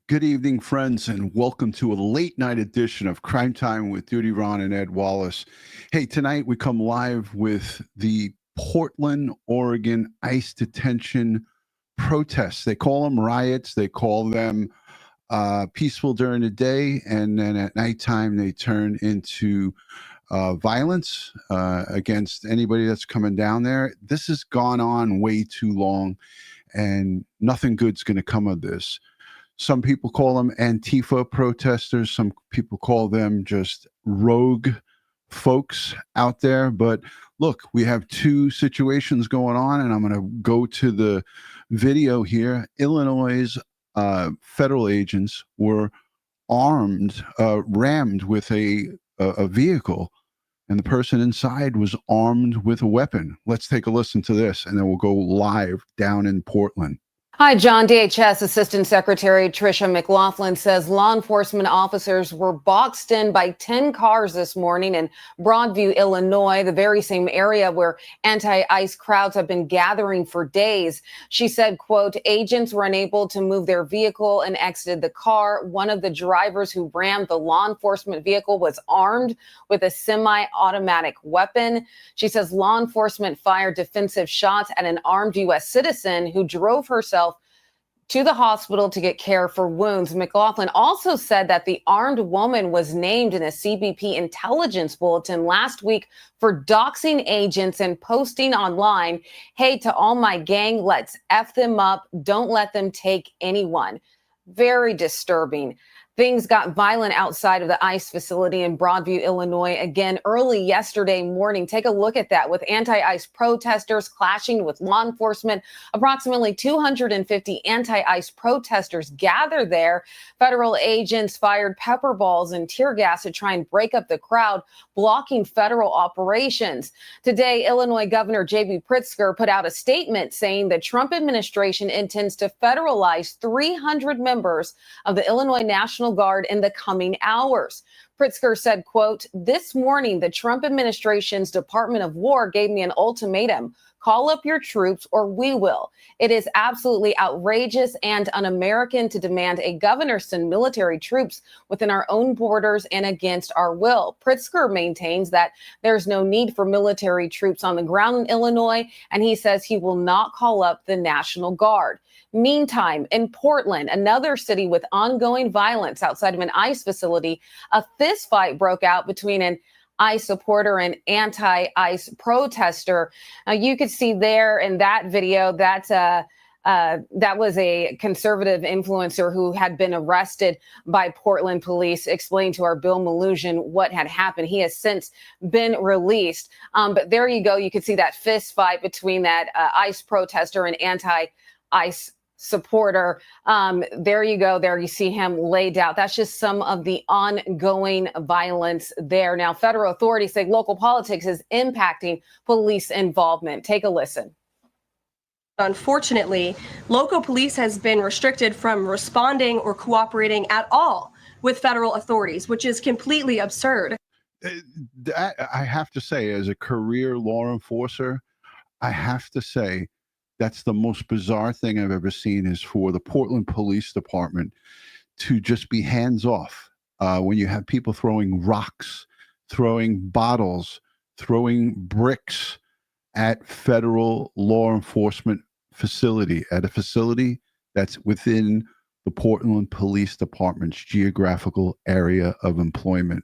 Good evening, friends, and welcome to a late night edition of Crime Time with DutyRon and Ed Wallace. Hey, tonight we come live with the Portland, Oregon ICE detention protests. They call them riots. They call them peaceful during the day, and then at nighttime they turn into violence against anybody that's coming down there. This has gone on way too long, and nothing good's going to come of this. Some people call them Antifa protesters. Some people call them just rogue folks out there. But look, we have two situations going on, and I'm going to go to the video here. Illinois' federal agents were rammed with a vehicle, and the person inside was armed with a weapon. Let's take a listen to this, and then we'll go live down in Portland. Hi, John. DHS Assistant Secretary Tricia McLaughlin says law enforcement officers were boxed in by 10 cars this morning in Broadview, Illinois, the very same area where anti-ICE crowds have been gathering for days. She said, quote, agents were unable to move their vehicle and exited the car. One of the drivers who rammed the law enforcement vehicle was armed with a semi-automatic weapon. She says law enforcement fired defensive shots at an armed U.S. citizen who drove herself to the hospital to get care for wounds. McLaughlin also said that the armed woman was named in a CBP intelligence bulletin last week for doxing agents and posting online, hey, to all my gang, let's F them up. Don't let them take anyone. Very disturbing. Things got violent outside of the ICE facility in Broadview, Illinois, again early yesterday morning. Take a look at that, with anti-ICE protesters clashing with law enforcement. Approximately 250 anti-ICE protesters gathered there. Federal agents fired pepper balls and tear gas to try and break up the crowd, blocking federal operations. Today, Illinois Governor J.B. Pritzker put out a statement saying the Trump administration intends to federalize 300 members of the Illinois National Guard in the coming hours. Pritzker said, quote, this morning, the Trump administration's Department of War gave me an ultimatum. Call up your troops or we will. It is absolutely outrageous and un-American to demand a governor send military troops within our own borders and against our will. Pritzker maintains that there's no need for military troops on the ground in Illinois, and he says he will not call up the National Guard. Meantime, in Portland, another city with ongoing violence outside of an ICE facility, a fist fight broke out between an ICE supporter and anti-ICE protester. You could see there in that video that was a conservative influencer who had been arrested by Portland police. Explained to our Bill Malusian what had happened. He has since been released. But there you go. You could see that fist fight between that ICE protester and anti-ICE supporter. There you go. There you see him laid out. That's just some of the ongoing violence there. Now, federal authorities say local politics is impacting police involvement. Take a listen. Unfortunately, local police has been restricted from responding or cooperating at all with federal authorities, which is completely absurd. I have to say, as a career law enforcer, I have to say, that's the most bizarre thing I've ever seen, is for the Portland Police Department to just be hands off when you have people throwing rocks, throwing bottles, throwing bricks at federal law enforcement facility, at a facility that's within the Portland Police Department's geographical area of employment.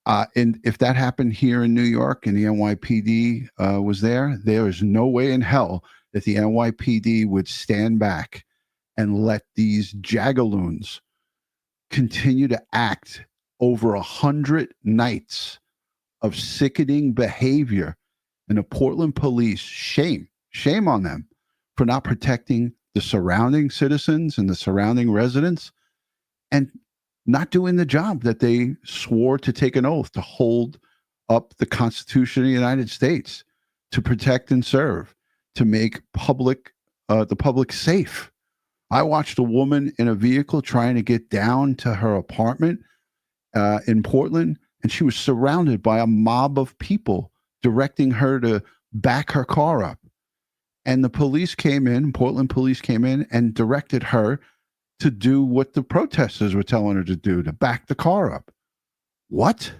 And if that happened here in New York and the NYPD was there is no way in hell that the NYPD would stand back and let these jagaloons continue to act over 100 nights of sickening behavior. And the Portland police, shame on them for not protecting the surrounding citizens and the surrounding residents, and not doing the job that they swore to take an oath to hold up the Constitution of the United States, to protect and serve, to make the public safe. I watched a woman in a vehicle trying to get down to her apartment in Portland, and she was surrounded by a mob of people directing her to back her car up. And the police came in, Portland police came in and directed her to do what the protesters were telling her to do, to back the car up. What?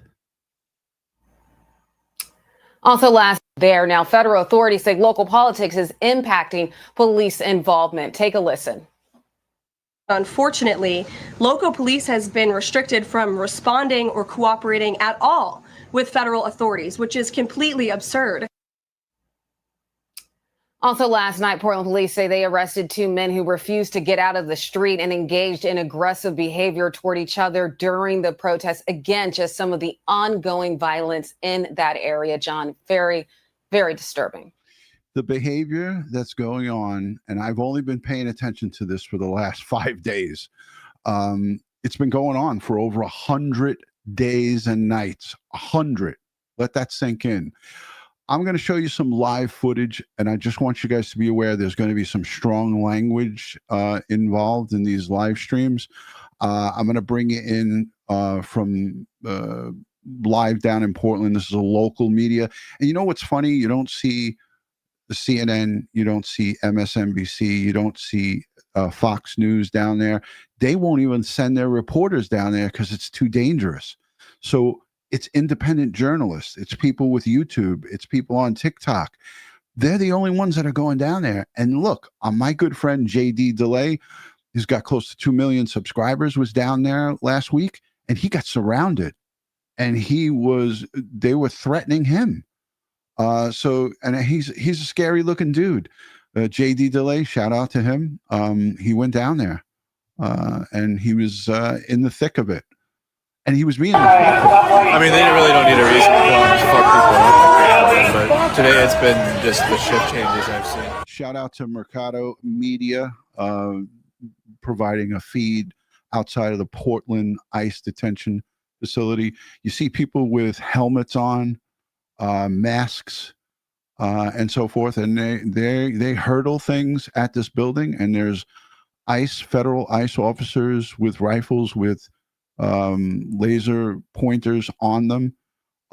Also last there, now federal authorities say local politics is impacting police involvement. Take a listen. Unfortunately, local police has been restricted from responding or cooperating at all with federal authorities, which is completely absurd. Also last night, Portland police say they arrested 2 men who refused to get out of the street and engaged in aggressive behavior toward each other during the protests. Again, just some of the ongoing violence in that area, John. Very, very disturbing. The behavior that's going on, and I've only been paying attention to this for the last 5 days. It's been going on for over 100 days and nights. 100. Let that sink in. I'm going to show you some live footage, and I just want you guys to be aware there's going to be some strong language involved in these live streams. I'm going to bring it in from live down in Portland. This is a local media. And you know what's funny? You don't see the CNN, you don't see MSNBC, you don't see Fox News down there. They won't even send their reporters down there because it's too dangerous. So it's independent journalists. It's people with YouTube. It's people on TikTok. They're the only ones that are going down there. And look, my good friend JD DeLay, who's got close to 2 million subscribers, was down there last week, and he got surrounded. And they were threatening him. And he's a scary looking dude. JD DeLay, shout out to him. He went down there, and he was in the thick of it. And he was being. I mean, they really don't need a reason to fuck people up. But today it's been just the shift changes I've seen. Shout out to Mercado Media, providing a feed outside of the Portland ICE detention facility. You see people with helmets on, masks, and so forth, and they hurdle things at this building. And there's federal ICE officers with rifles with laser pointers on them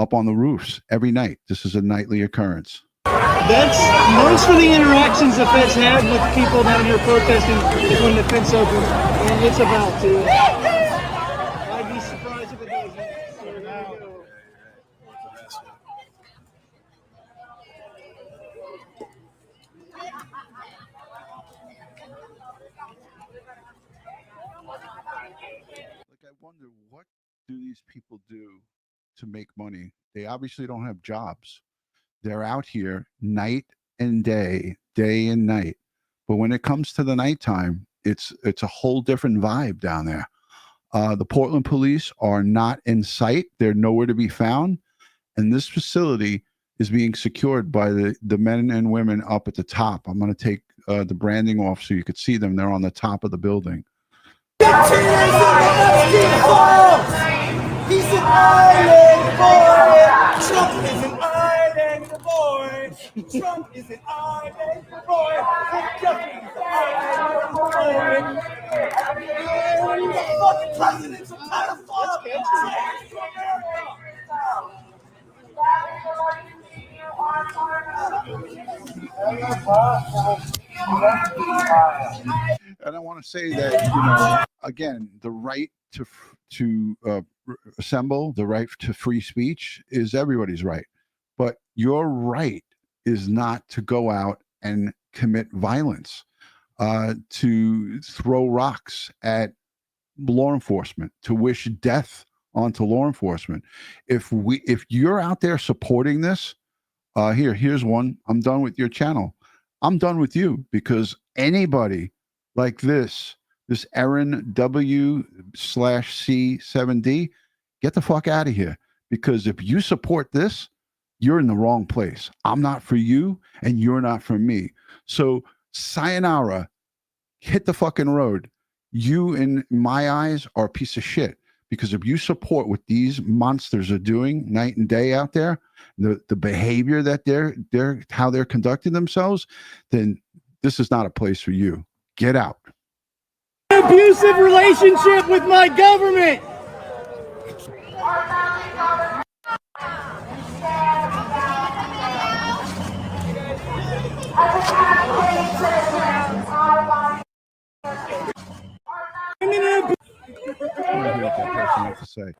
up on the roofs every night. This is a nightly occurrence. That's most of the interactions the feds have with people down here protesting is when the fence opens, and it's about to. I'd be surprised if it doesn't. So there you go. I wonder, what do these people do to make money? They obviously don't have jobs. They're out here night and day and night. But when it comes to the nighttime, it's a whole different vibe down there. The Portland police are not in sight. They're nowhere to be found. And this facility is being secured by the men and women up at the top. I'm going to take the branding off so you could see them. They're on the top of the building. He's an island boy. Trump is an island boy. Trump is an island boy. Jeffrey's an island boy. The fucking president's a pedophile. And I want to say that, again, the right to assemble, the right to free speech is everybody's right. But your right is not to go out and commit violence, to throw rocks at law enforcement, to wish death onto law enforcement. If you're out there supporting this, here's one. I'm done with your channel. I'm done with you, because anybody like this Aaron W/C7D, get the fuck out of here. Because if you support this, you're in the wrong place. I'm not for you, and you're not for me. So sayonara, hit the fucking road. You, in my eyes, are a piece of shit. Because if you support what these monsters are doing night and day out there, the behavior that how they're conducting themselves, then this is not a place for you. Get out. Abusive relationship with my government. say.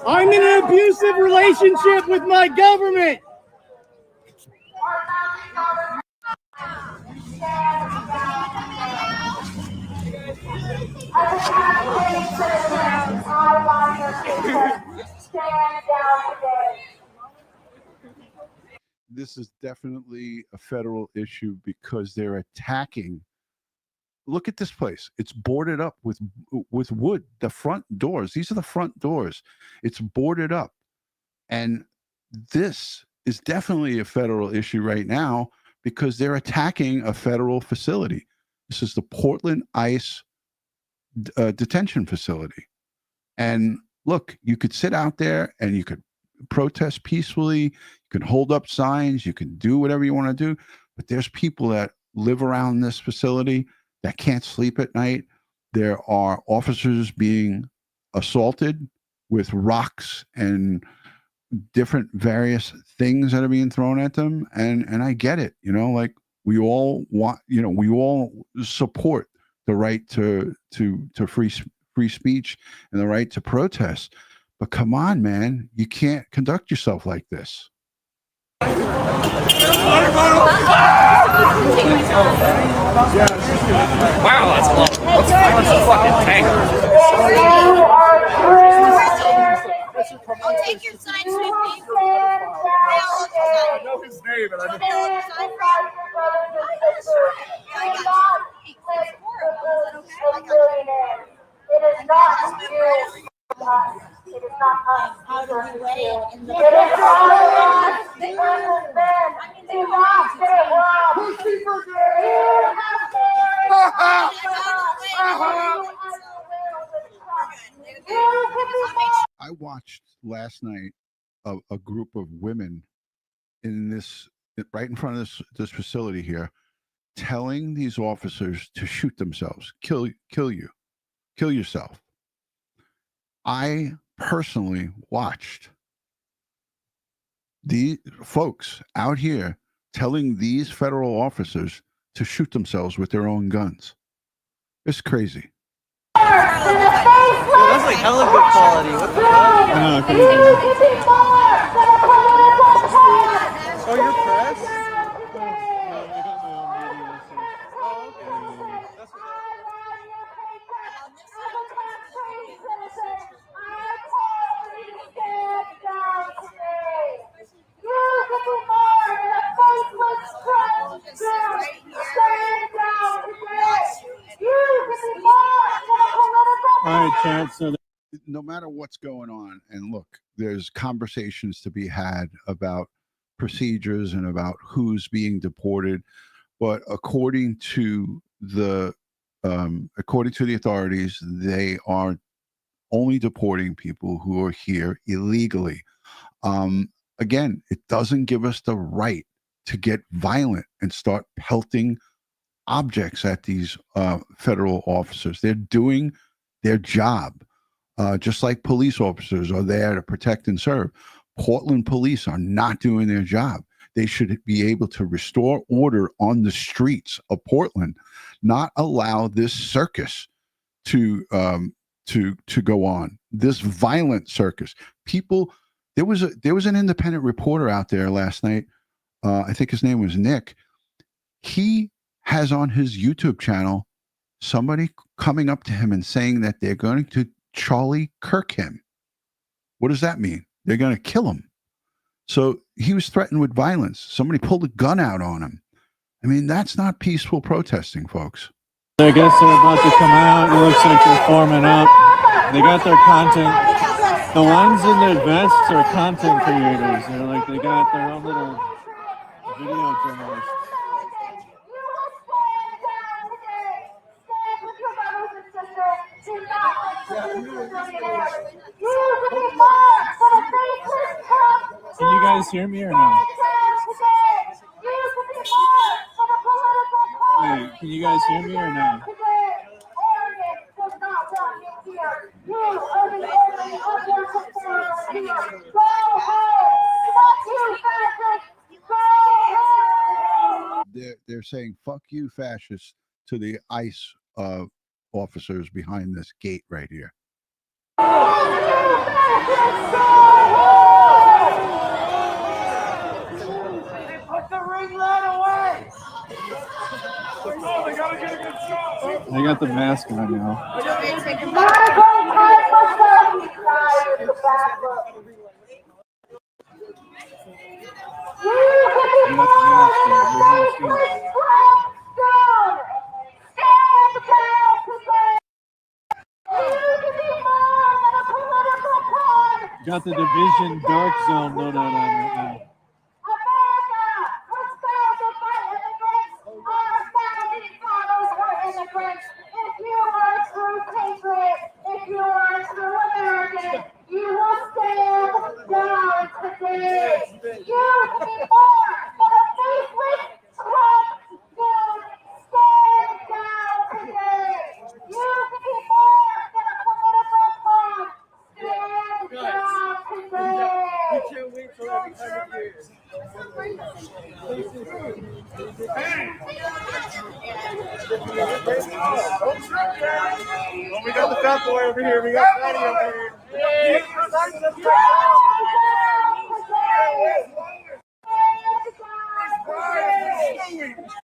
I'm in an abusive relationship with my government. This is definitely a federal issue because they're attacking. Look at this place. It's boarded up with wood. The front doors. These are the front doors. It's boarded up. And this is definitely a federal issue right now because they're attacking a federal facility. This is the Portland ICE detention facility. And look, you could sit out there and you could protest peacefully. You can hold up signs. You can do whatever you want to do. But there's people that live around this facility that can't sleep at night. There are officers being assaulted with rocks and different various things that are being thrown at them. And I get it, like we all want, we all support the right to free speech and the right to protest. But come on, man, you can't conduct yourself like this. Wow, that's a lot. Let's a fucking tank. I'll take your sign, sweet pea. I know his name, and I know. I watched last night a group of women in this right in front of this facility here, telling these officers to shoot themselves, kill yourself. I personally watched the folks out here telling these federal officers to shoot themselves with their own guns. It's crazy. That's like hella good quality. What the fuck? Oh, you're press? All right, Chad. So no matter what's going on, and look, there's conversations to be had about procedures and about who's being deported, but according to the authorities, they are only deporting people who are here illegally. Again, it doesn't give us the right to get violent and start pelting objects at these federal officers. They're doing their job, just like police officers are there to protect and serve. Portland police are not doing their job. They should be able to restore order on the streets of Portland, not allow this circus to go on. This violent circus. People, there was an independent reporter out there last night. I think his name was Nick. He has on his YouTube channel somebody coming up to him and saying that they're going to Charlie Kirk him. What does that mean? They're going to kill him. So he was threatened with violence. Somebody pulled a gun out on him. I mean, that's not peaceful protesting, folks. I guess they're about to come out. It looks like they're forming up. They got their content. The ones in their vests are content creators. They got their own little video journalists. Can you guys hear me or no? Wait, can you guys hear me or no? They're saying "fuck you, fascists" to the ICE officers behind this gate right here. Put the ring light away. Oh, they gotta get a good shot. I got the mask on now. Got the division dark zone. No. If you are a true patriot, if you are a true American, you will stand down today. You can be more than a faceless Trump dude. Stand down today. You can be more than a political pawn. Stand down today. We can't wait till every time of year. Well, we got the fat boy over here. We got Patty over here.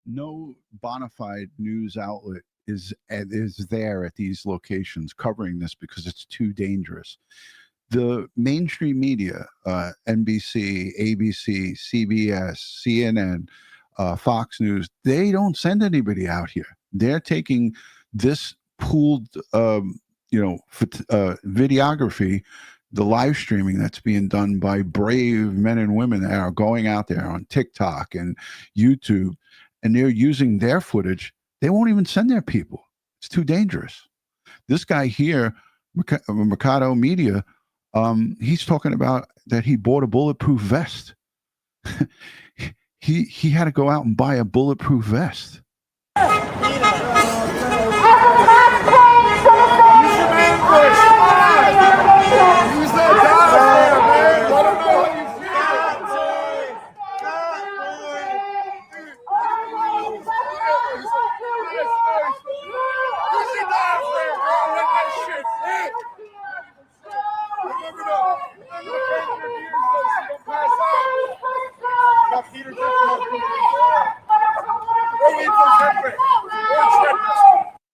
No bona fide news outlet is there at these locations covering this because it's too dangerous. The mainstream media, NBC, ABC, CBS, CNN, Fox News, they don't send anybody out here. They're taking this pooled, videography, the live streaming that's being done by brave men and women that are going out there on TikTok and YouTube, and they're using their footage. They won't even send their people. It's too dangerous. This guy here, Mercado Media, he's talking about that he bought a bulletproof vest. he had to go out and buy a bulletproof vest.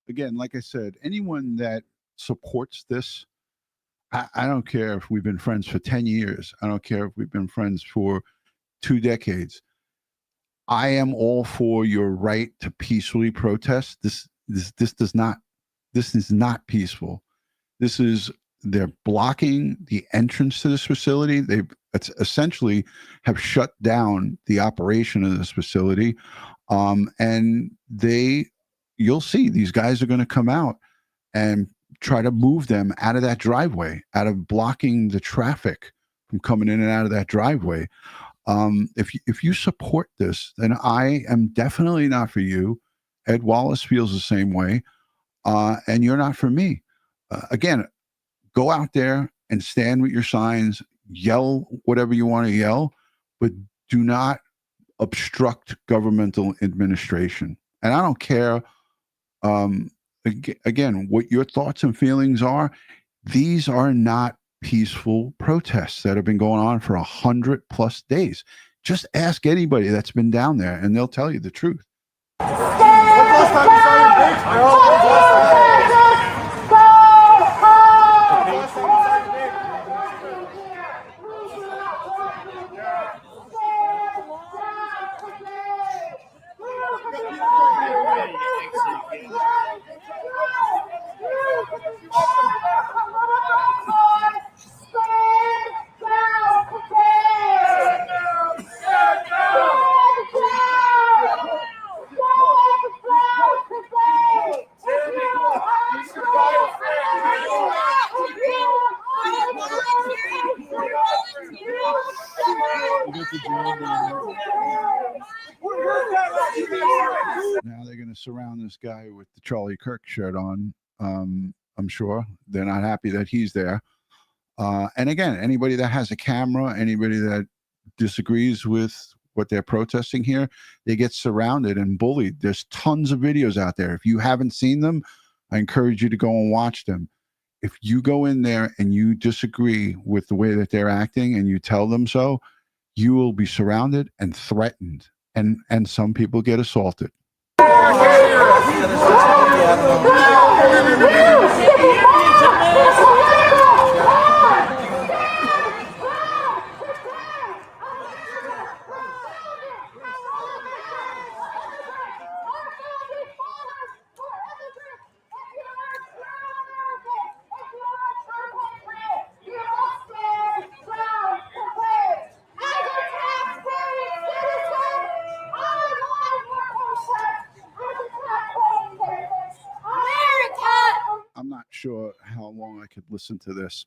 Again, like I said, anyone that supports this, I don't care if we've been friends for 10 years. I don't care if we've been friends for 2 decades. I am all for your right to peacefully protest. This is not peaceful. They're blocking the entrance to this facility. They essentially have shut down the operation of this facility. And you'll see these guys are going to come out and try to move them out of that driveway, out of blocking the traffic from coming in and out of that driveway. If you support this, then I am definitely not for you. Ed Wallace feels the same way, and you're not for me. Again, go out there and stand with your signs, yell whatever you want to yell, but do not obstruct governmental administration. And I don't care, again, what your thoughts and feelings are. These are not peaceful protests that have been going on for 100+ days. Just ask anybody that's been down there and they'll tell you the truth. Now they're going to surround this guy with the Charlie Kirk shirt on. I'm sure they're not happy that he's there. And again, anybody that has a camera, anybody that disagrees with what they're protesting here, they get surrounded and bullied. There's tons of videos out there. If you haven't seen them, I encourage you to go and watch them. if you go in there and you disagree with the way that they're acting and you tell them so, you will be surrounded and threatened, and some people get assaulted. I'm not sure how long I could listen to this.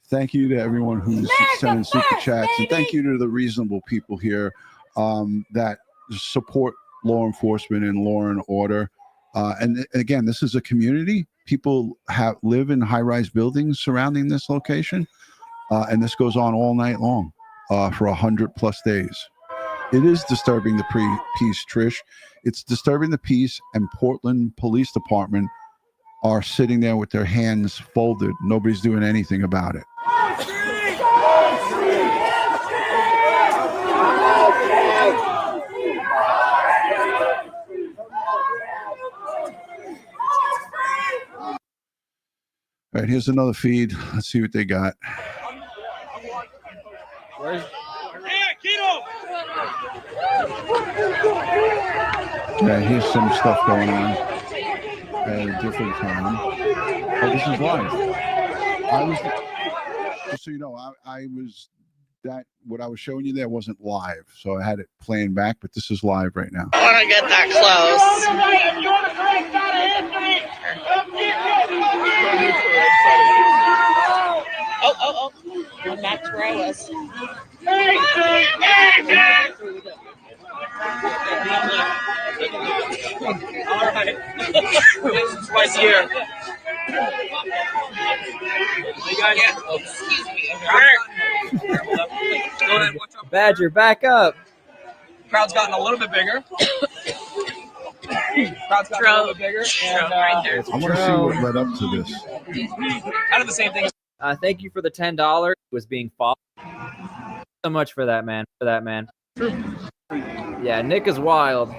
Thank you to everyone who's sending super chats, and thank you to the reasonable people here that support law enforcement and law and order. And again, this is a community. People live in high-rise buildings surrounding this location, and this goes on all night long for 100+ days. It is disturbing the peace, Trish. It's disturbing the peace, and Portland Police Department are sitting there with their hands folded. Nobody's doing anything about it. All right, here's another feed. Let's see what they got. All right, here's some stuff going on at a different time. Oh, this is live. Just so you know, I was what I was showing you there wasn't live, so I had it playing back, but this is live right now. I want to get that close. Oh. I'm back to where I was. All right. Twice a year. Excuse me. Badger, back up. Crowd's gotten a little bit bigger. Crowd's gotten a little bit bigger. And, I want to see what led up to this. Kind of the same thing. Thank you for the $10. It was being followed. So much for that, man. Yeah, Nick is wild.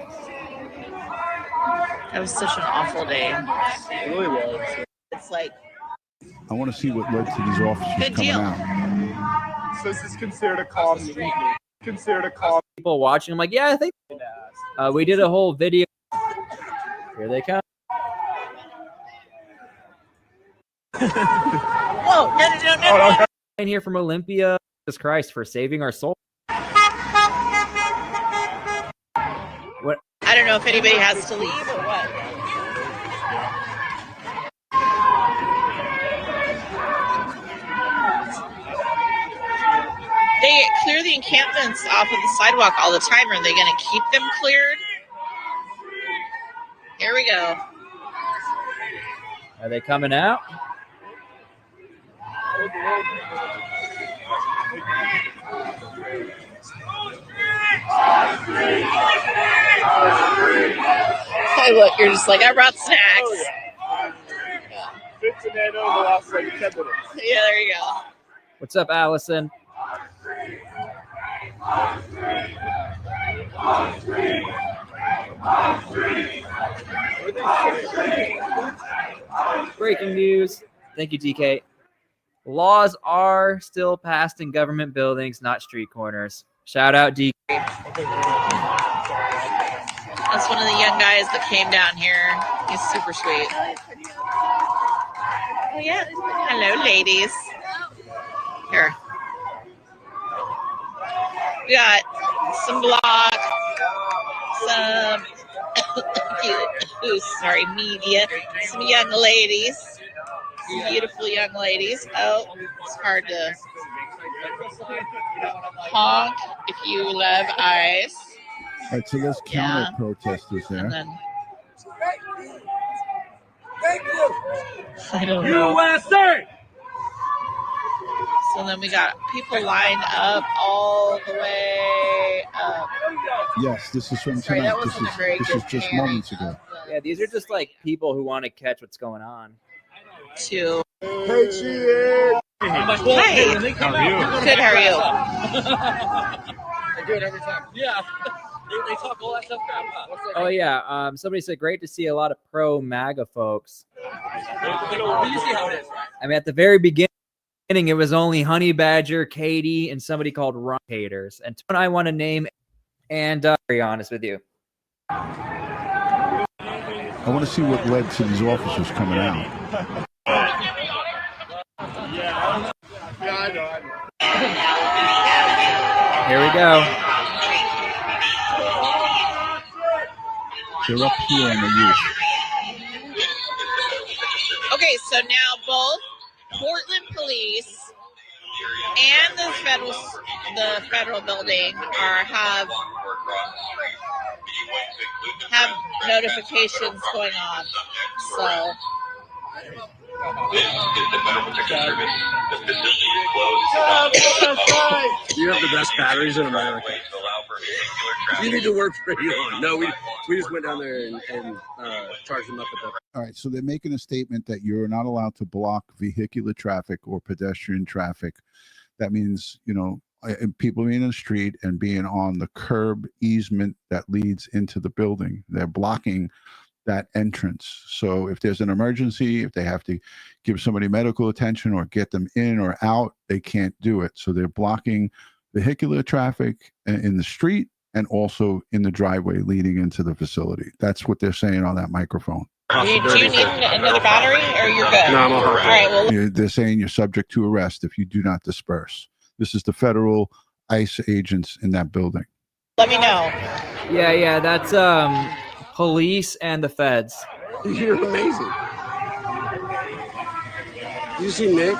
That was such an awful day. It really was. It's like, I want to see what led to these officers Good coming deal. out. So this is considered a calm evening. Considered a calm. People watching, I'm like, yeah, I think we did a whole video. Here they come. whoa, no. In here from Olympia, Jesus Christ, for saving our soul. What? I don't know if anybody has to leave or what. They clear the encampments off of the sidewalk all the time. Are they going to keep them cleared? Here we go. Are they coming out? Hey, look, you're just like, I brought snacks. Oh, yeah. 15 and over the last like 10 minutes. Yeah, there you go. What's up, Allison? Breaking news. Thank you, DK. Laws are still passed in government buildings, not street corners. Shout out, DK. That's one of the young guys that came down here. He's super sweet. Oh, yeah. Hello, ladies. Here. We got some block, some media, some young ladies, some beautiful young ladies. Oh, it's hard to honk if you love ice. All right, so there's counter protesters there. And then, Thank you. I don't know. USA! So then we got people lined up all the way up. Yes, this is from Sorry, tonight. that wasn't a very This good is just panning moments ago. of the- Yeah, these are just like people who want to catch what's going on. to. Hey, cheater! Hi. How are you? Good, how are you? I do it every time. Yeah. They talk all that stuff crap. Oh yeah. Somebody said great to see a lot of pro MAGA folks. You see how it is, right? I mean, at the very beginning, it was only Honey Badger, Katie, and somebody called Ron Haters. And I want to name, and very honest with you. I want to see what led to these officers coming out. Yeah, I know. Here we go. They're up here on the roof. Okay, so now both Portland Police and the federal building have notifications going on. So You have the best batteries in America. You need to work pretty long. No, we just went down there and charged them up at the. All right, so they're making a statement that you're not allowed to block vehicular traffic or pedestrian traffic. That means, people being in the street and being on the curb easement that leads into the building. They're blocking that entrance. So if there's an emergency, if they have to give somebody medical attention or get them in or out, they can't do it. So they're blocking vehicular traffic in the street and also in the driveway leading into the facility. That's what they're saying on that microphone. do you need another battery or you're good? No, I'm all right. All right, well, They're saying you're subject to arrest if you do not disperse. This is the federal ICE agents in that building. let me know. Yeah, that's police and the feds. You're amazing. You see Nick?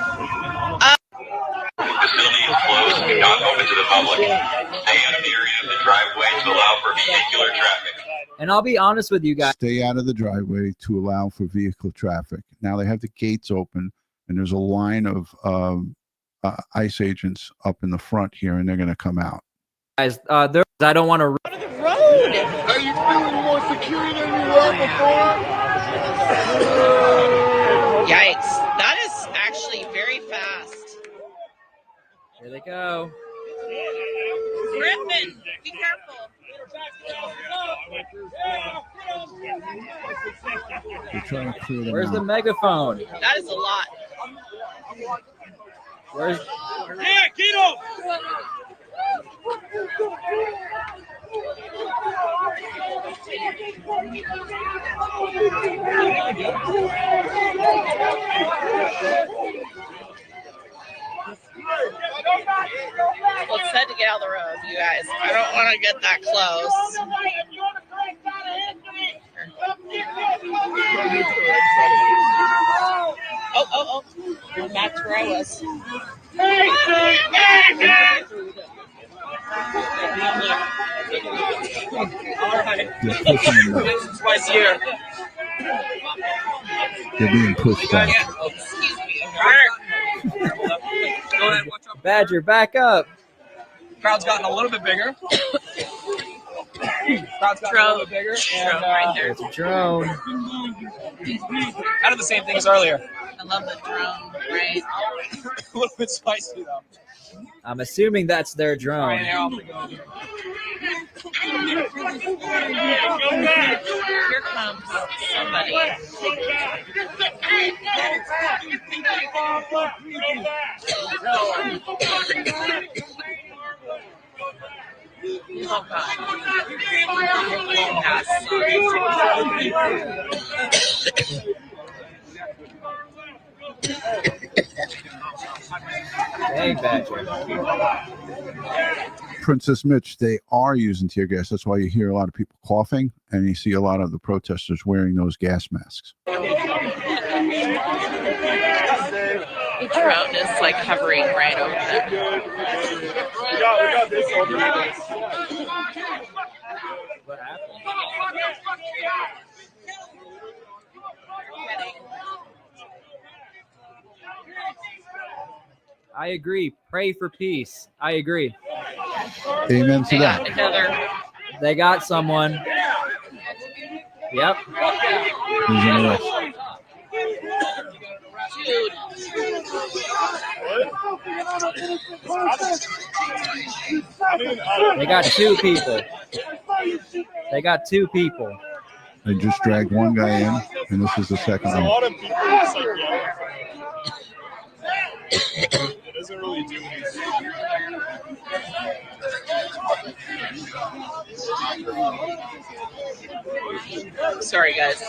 Facility is closed and not open to the public. Stay out of the area of the driveway to allow for vehicular traffic. And I'll be honest with you guys. Stay out of the driveway to allow for vehicle traffic. Now they have the gates open, and there's a line of ICE agents up in the front here, and they're going to come out. Guys, I don't want to. Go to the road. How you feeling more secure than you were before? Yikes. That is actually very fast. Here they go. Griffin, be careful. They're trying to clear them Where's out. the megaphone? That is a lot. Where's? Yeah, Keto! Well, it's said to get out of the road, you guys. I don't want to get that close. Oh. Going back to where I was. They're pushing them back. Twice a year. They're being pushed back. Excuse me. Go ahead, watch out. Badger, back up. Crowd's gotten a little bit bigger. Crowd's gotten a little bit bigger. And, right there. It's a drone. kind of the same thing as earlier. I love the drone, right? A little bit spicy though. I'm assuming that's their All drone. right, now off we go. Here comes somebody. Oh, God. Hey, Badger. Princess Mitch, they are using tear gas. That's why you hear a lot of people coughing, and you see a lot of the protesters wearing those gas masks. The drone is like hovering right over there. We got this over here. What happened? I agree. Pray for peace. I agree. Amen to They got that. together. They got someone. Yep. He's an arrest. Dude. They got two people. They got two people. They just dragged one guy in, and this is the second A one. lot of people just like yelling. It doesn't really do anything. Sorry, guys.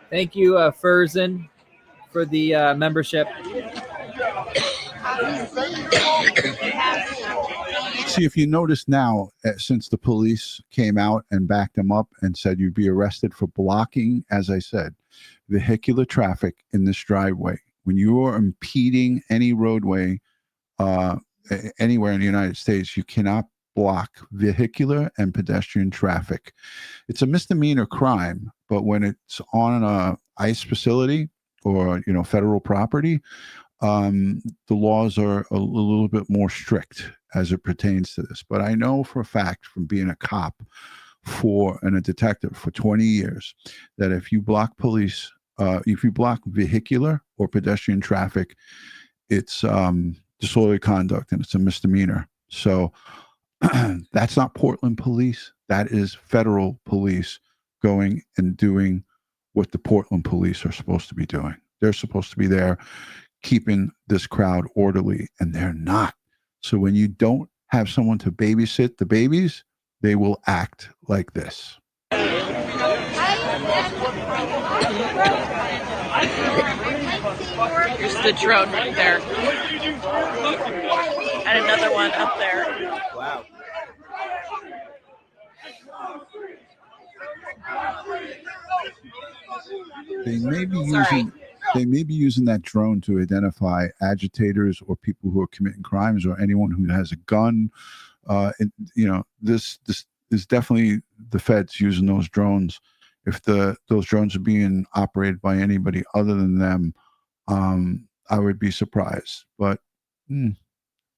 Thank you, Furzin, for the membership. See, if you notice now, since the police came out and backed him up and said you'd be arrested for blocking, as I said, vehicular traffic in this driveway, when you are impeding any roadway anywhere in the United States, you cannot block vehicular and pedestrian traffic. It's a misdemeanor crime, but when it's on a ICE facility or federal property, the laws are a little bit more strict as it pertains to this. But I know for a fact from being a cop and a detective for 20 years that if you block if you block vehicular or pedestrian traffic, it's disorderly conduct and it's a misdemeanor. So that's not Portland police. That is federal police going and doing what the Portland police are supposed to be doing. They're supposed to be there keeping this crowd orderly, and they're not. So when you don't have someone to babysit the babies, they will act like this. Here's the drone right there. And another one up there. Wow. They may be using that drone to identify agitators or people who are committing crimes or anyone who has a gun. This is definitely the feds using those drones. If those drones are being operated by anybody other than them, I would be surprised. But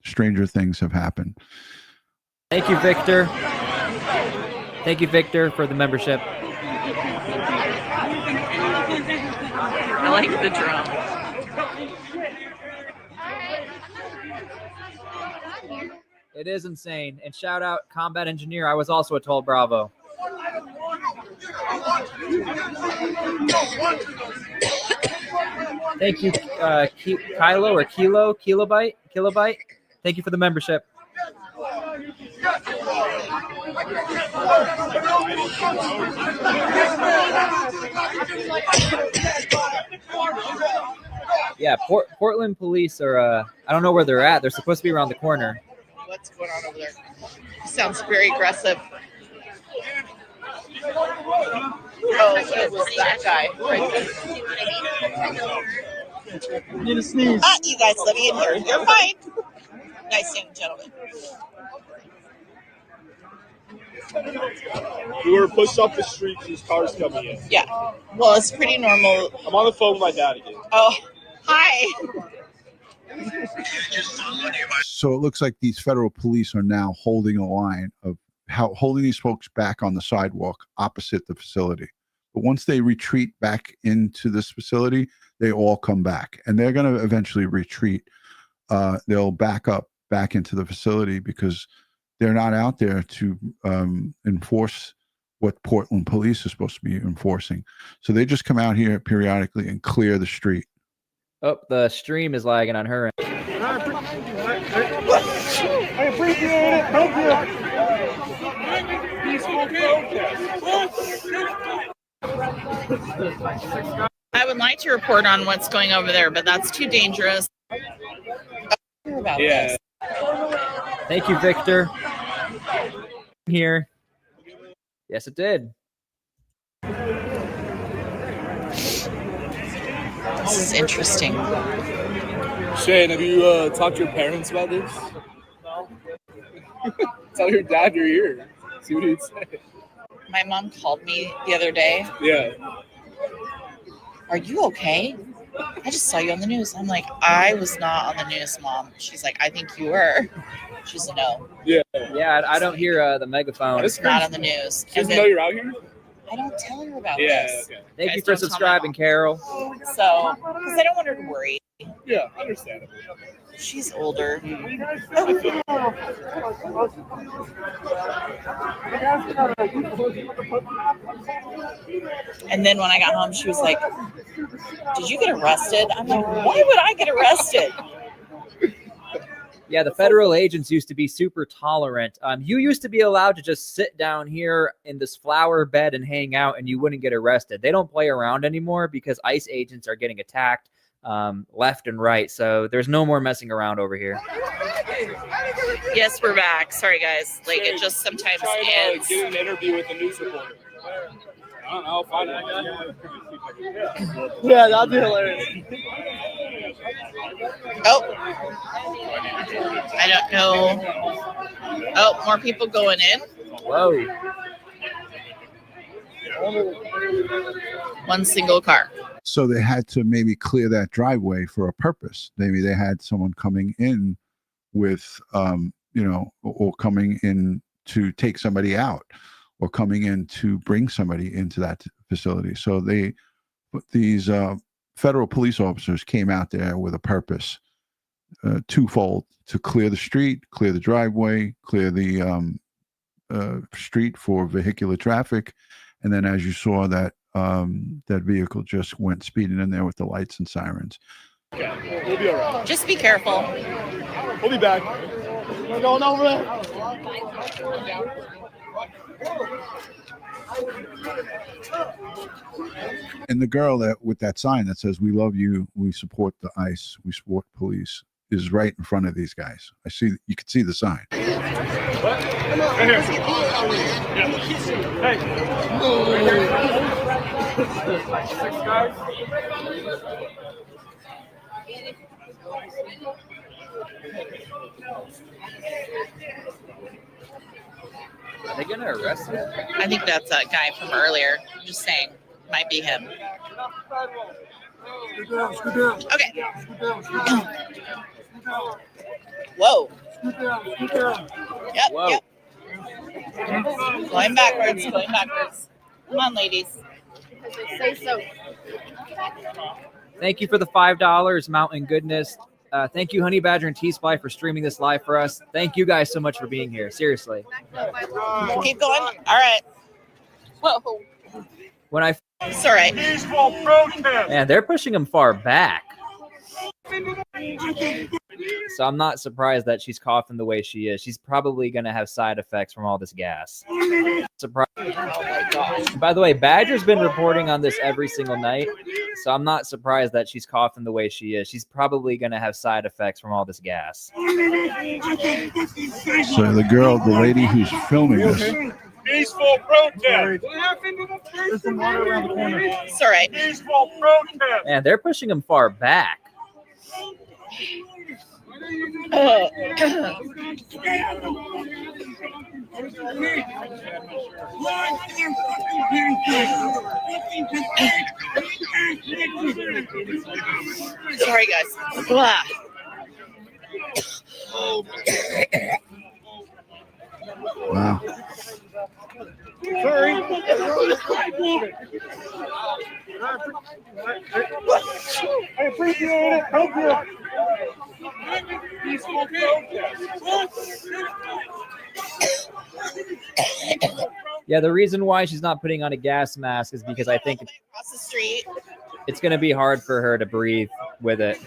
stranger things have happened. Thank you, Victor. Thank you, Victor, for the membership. I like the drum. It is insane. And shout out Combat Engineer. I was also a toll Bravo. Thank you, Kilobyte. Thank you for the membership. Yeah, Portland police are, I don't know where they're at. They're supposed to be around the corner. What's going on over there? He sounds very aggressive. Oh, it was that guy. Right there. Need a sneeze. You guys, let me in here. You're fine. Nice young gentleman. We were pushed off the street. These cars coming in. Yeah. Well, it's pretty normal. I'm on the phone with my dad again. Oh, hi. So it looks like these federal police are now holding a line of holding these folks back on the sidewalk opposite the facility. But once they retreat back into this facility, they all come back, and they're going to eventually retreat. They'll back up back into the facility because they're not out there to enforce what Portland police is supposed to be enforcing. So they just come out here periodically and clear the street. Oh, the stream is lagging on her end. I appreciate it. Thank you. I would like to report on what's going over there, but that's too dangerous. Yeah. Thank you, Victor. Here. Yes, it did. This is interesting. Shane, have you talked to your parents about this? No. Tell your dad you're here. See what he'd say. My mom called me the other day. Yeah. Are you okay? I just saw you on the news. I'm like, I was not on the news, Mom. She's like, I think you were. She's a no. Yeah. Yeah, I don't hear the megaphone. It's not on the news. She doesn't know you're out here? I don't tell her about Yeah, this. okay. Thank Guys, you for don't tell my subscribing, mom. Carol. So, because I don't want her to worry. Yeah, understandable. She's older. And then when I got home, she was like, "Did you get arrested?" I'm like, "Why would I get arrested?" Yeah, the federal agents used to be super tolerant. You used to be allowed to just sit down here in this flower bed and hang out, and you wouldn't get arrested. They don't play around anymore because ICE agents are getting attacked left and right. So there's no more messing around over here. Yes, we're back. Sorry, guys. Like, it just sometimes ends. Get an interview with a news reporter. I don't know. Find it. Yeah, that'd be hilarious. Oh, I don't know. Oh, more people going in. Whoa. One single car. So they had to maybe clear that driveway for a purpose. Maybe they had someone coming in with, or coming in to take somebody out, or coming in to bring somebody into that facility. So these federal police officers came out there with a purpose, twofold: to clear the street, clear the driveway, clear the street for vehicular traffic. And then, as you saw, that vehicle just went speeding in there with the lights and sirens. Okay, we'll be all right. Just be careful. We'll be back. We're going over there. And the girl that with that sign that says, "We love you, we support the ICE, we support police," is right in front of these guys. You can see the sign. Right here. Hey. Six guys. Are they going to arrest him? I think that's a guy from earlier. I'm just saying. Might be him. Okay. Whoa. Yep, Whoa. yep. Going backwards, going backwards. Come on, ladies. Say so. Thank you for the $5, Mountain Goodness. Thank you, Honey Badger and T-Sply, for streaming this live for us. Thank you guys so much for being here. Seriously. Keep going. All right. Whoa. When I It's all right. Man, they're pushing him far back. So I'm not surprised that she's coughing the way she is. She's probably going to have side effects from all this gas. Surprise. By the way, Badger's been reporting on this every single night. So I'm not surprised that she's coughing the way she is. She's probably going to have side effects from all this gas. So the lady who's filming this. Peaceful protest. There's some water around the corner. It's all right. Peaceful protest. Man, they're pushing him far back. Sorry, guys. Blah. Wow. Sorry. I appreciate it. Thank you. Peaceful protest. Yeah, the reason why she's not putting on a gas mask is because I think Across the street. it's going to be hard for her to breathe with it.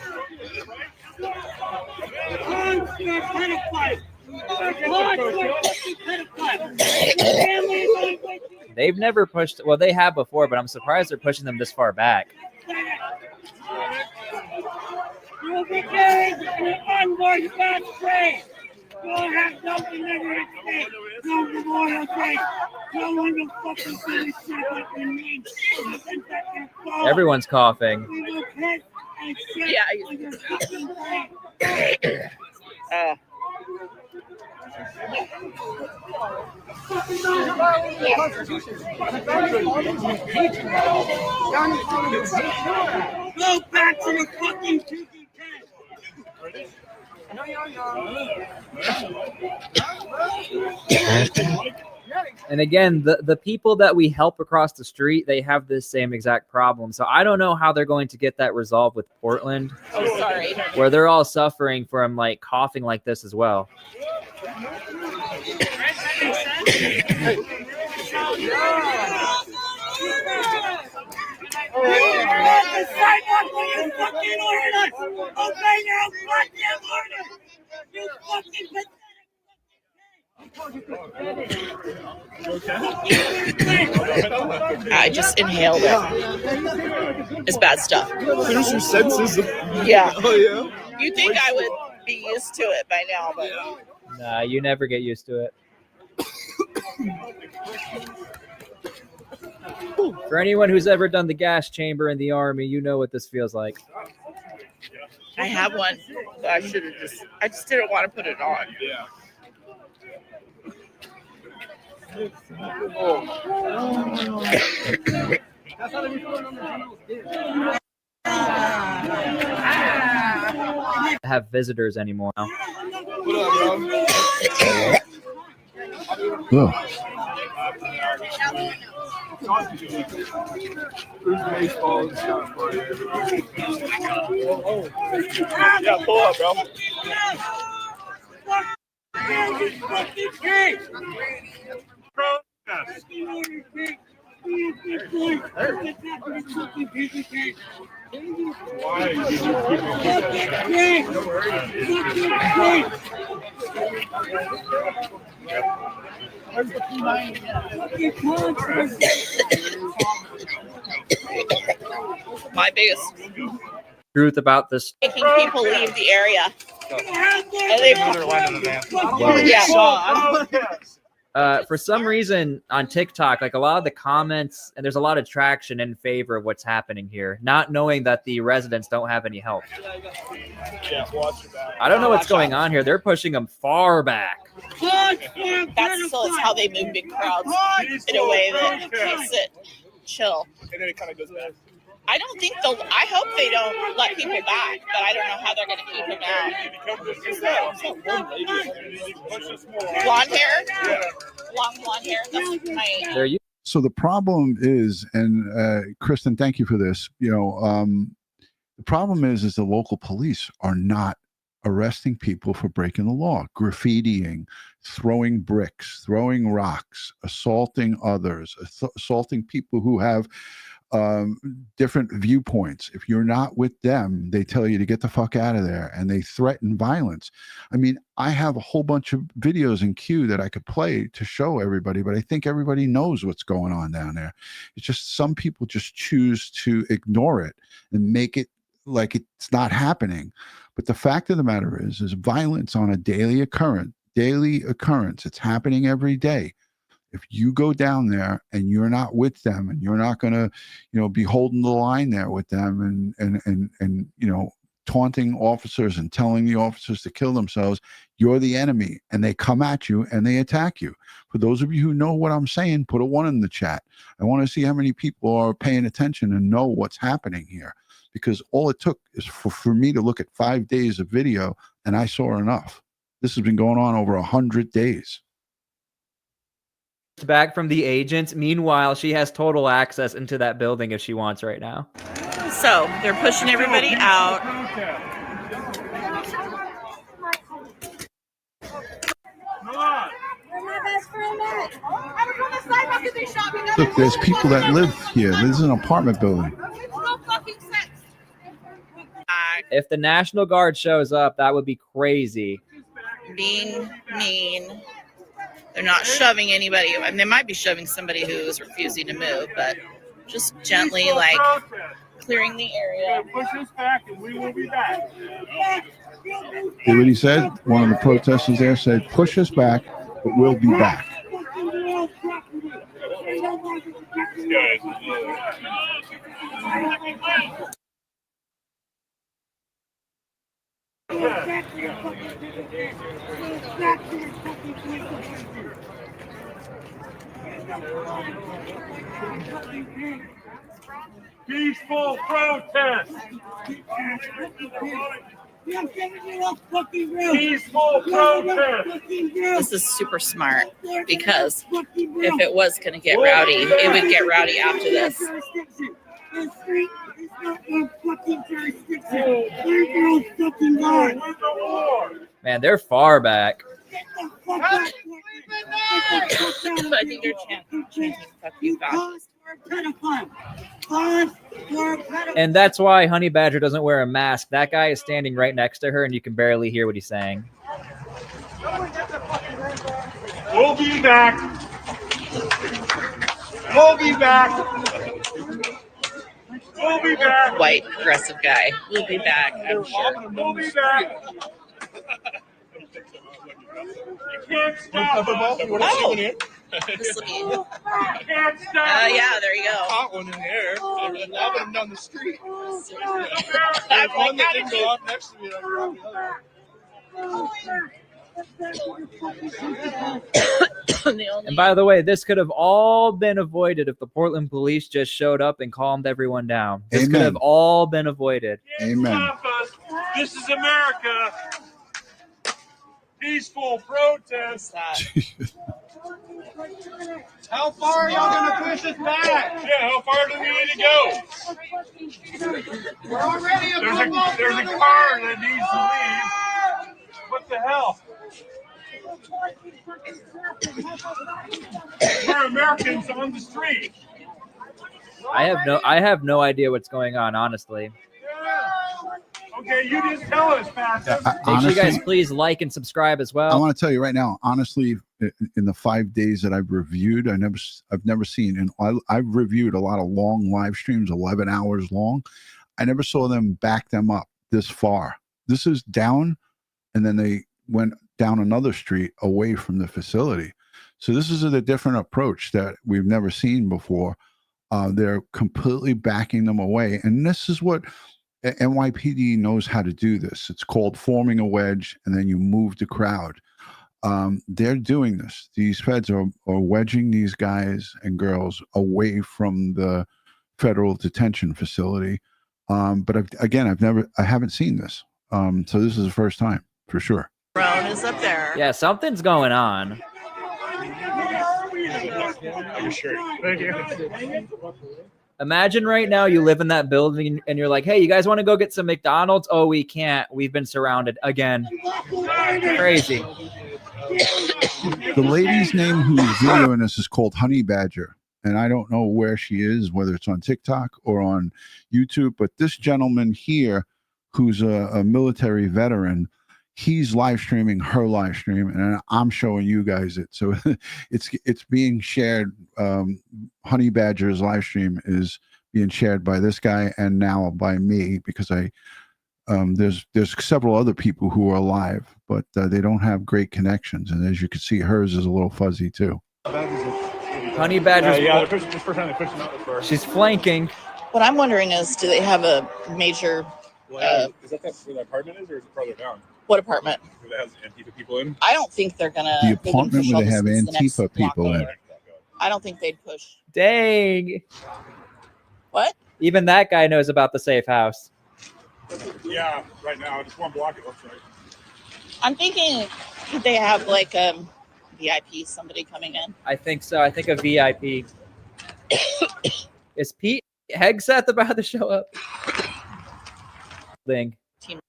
They've never pushed, well, they have before, but I'm surprised they're pushing them this far back. You'll be carried on one back train. You'll have something never escape. No Memorial Day. No one will fucking finish what you need. Everyone's coughing. We will piss and shit Yeah. on your fucking brain. Go back to the fucking 2K10. And again, the people that we help across the street, they have this same exact problem. So I don't know how they're going to get that resolved with Portland. Oh, sorry. Where they're all suffering from like coughing like this as well. I just inhaled it. It's bad stuff. There's your senses. Yeah. Oh, yeah. You'd think I would be used to it by now, but Nah, you never get used to it. For anyone who's ever done the gas chamber in the Army, you know what this feels like. I have one. But I just didn't want to put it on. Yeah. Have visitors anymore now. What up, bro? Ugh. Yeah, pull up, bro. My biggest Truth about this. making people leave the area. And they For some reason on TikTok, like a lot of the comments, and there's a lot of traction in favor of what's happening here, not knowing that the residents don't have any help. I don't know what's going on here. They're pushing them far back. That's so it's how they move big crowds in a way that makes it chill. And then it kind of goes back. I don't think they'll. I hope they don't let people back, but I don't know how they're going to keep them out. Blonde hair, long blonde hair. That's my. There you. So the problem is, and Kristen, thank you for this. You know, the problem is the local police are not arresting people for breaking the law, graffitiing, throwing bricks, throwing rocks, assaulting others, assaulting people who have different viewpoints. If you're not with them, they tell you to get the fuck out of there, and they threaten violence. I mean, I have a whole bunch of videos in queue that I could play to show everybody, but I think everybody knows what's going on down there. It's just some people just choose to ignore it and make it like it's not happening. But the fact of the matter is violence on a daily occurrence. It's happening every day. If you go down there and you're not with them, and you're not going to, you know, be holding the line there with them and you know, taunting officers and telling the officers to kill themselves, you're the enemy, and they come at you and they attack you. For those of you who know what I'm saying, put a 1 in the chat. I want to see how many people are paying attention and know what's happening here, because all it took is for me to look at 5 days of video, and I saw enough. This has been going on over 100 days. Back from the agents. Meanwhile, she has total access into that building if she wants right now. So they're pushing everybody out. Look, there's people that live here. This is an apartment building. If the National Guard shows up, that would be crazy. Being mean. They're not shoving anybody. I mean, they might be shoving somebody who is refusing to move, but just gently, like, clearing the area. Push us back and we will be back. See what he said? One of the protesters there said, push us back, but we'll be back. Peaceful protest. Peaceful protest. This is super smart because if it was going to get rowdy, it would get rowdy after this. Man, they're far back. I think they're chanting "fuck you, fascist." And that's why Honey Badger doesn't wear a mask. That guy is standing right next to her, and you can barely hear what he's saying. We'll be back. We'll be back. We'll be back. White progressive guy. We'll be back, I'm sure. We'll be back. You can't stop us. Oh, this will be. You can't stop us. Yeah, there you go. Hot one in the air. They were lobbing them down the street. I'm One that didn't go off next to me. Like, grabbed the other. And by the way, this could have all been avoided if the Portland police just showed up and calmed everyone down. This could have all been avoided. Amen. Stop us. This is America. Peaceful protest. How far are y'all gonna push us back? Yeah, how far do we need to go? We're already There's a car that needs to leave. What the hell? We're Americans on the street. I have no idea what's going on, honestly. Okay, you just tell us, Pastor. Make sure you guys please like and subscribe as well. I want to tell you right now, honestly, in the 5 days that I've reviewed, I've never seen, and I've reviewed a lot of long live streams, 11 hours long. I never saw them back them up this far. This is down, and then they went down another street away from the facility. So this is a different approach that we've never seen before. They're completely backing them away, and this is what NYPD knows how to do this. It's called forming a wedge, and then you move the crowd. They're doing this. These feds are wedging these guys and girls away from the federal detention facility. But I haven't seen this. So this is the first time for sure. Brown is up there. Yeah, something's going on. Thank you. Imagine right now you live in that building and you're like, hey, you guys want to go get some McDonald's? Oh, we can't. We've been surrounded again. Crazy. The lady's name who's videoing this is called Honey Badger. And I don't know where she is, whether it's on TikTok or on YouTube. But this gentleman here, who's a military veteran, he's live streaming her live stream, and I'm showing you guys it. So it's being shared. Honey Badger's live stream is being shared by this guy and now by me, because there's several other people who are live, but they don't have great connections. And as you can see, hers is a little fuzzy too. Honey Badger's This first time they pushed them out before. she's flanking. What I'm wondering is, do they have a major? Is that where the apartment is, or is it farther down? What apartment? Where that has Antifa people in? I don't think they're gonna. The apartment where they have Antifa people in. I don't think they'd push. Dang. What? Even that guy knows about the safe house. Yeah, right now, just one block it looks like. I'm thinking, could they have like VIP, somebody coming in? I think so. I think a VIP. Is Pete Hegseth about to show up? Thing. Team.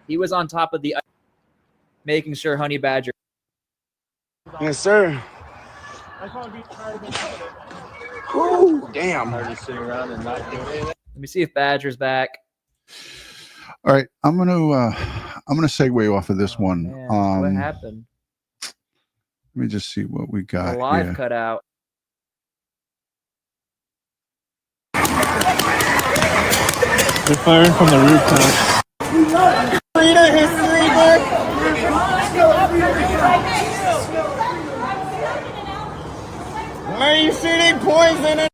He was on top of the ice, making sure Honey Badger. Yes, sir. Ooh, damn. Let me see if Badger's back. All right, I'm gonna segue off of this one. Man, what happened? Let me just see what we got. The live here. cut out. They're firing from the rooftop. Read a history book. Why are you shooting poison in?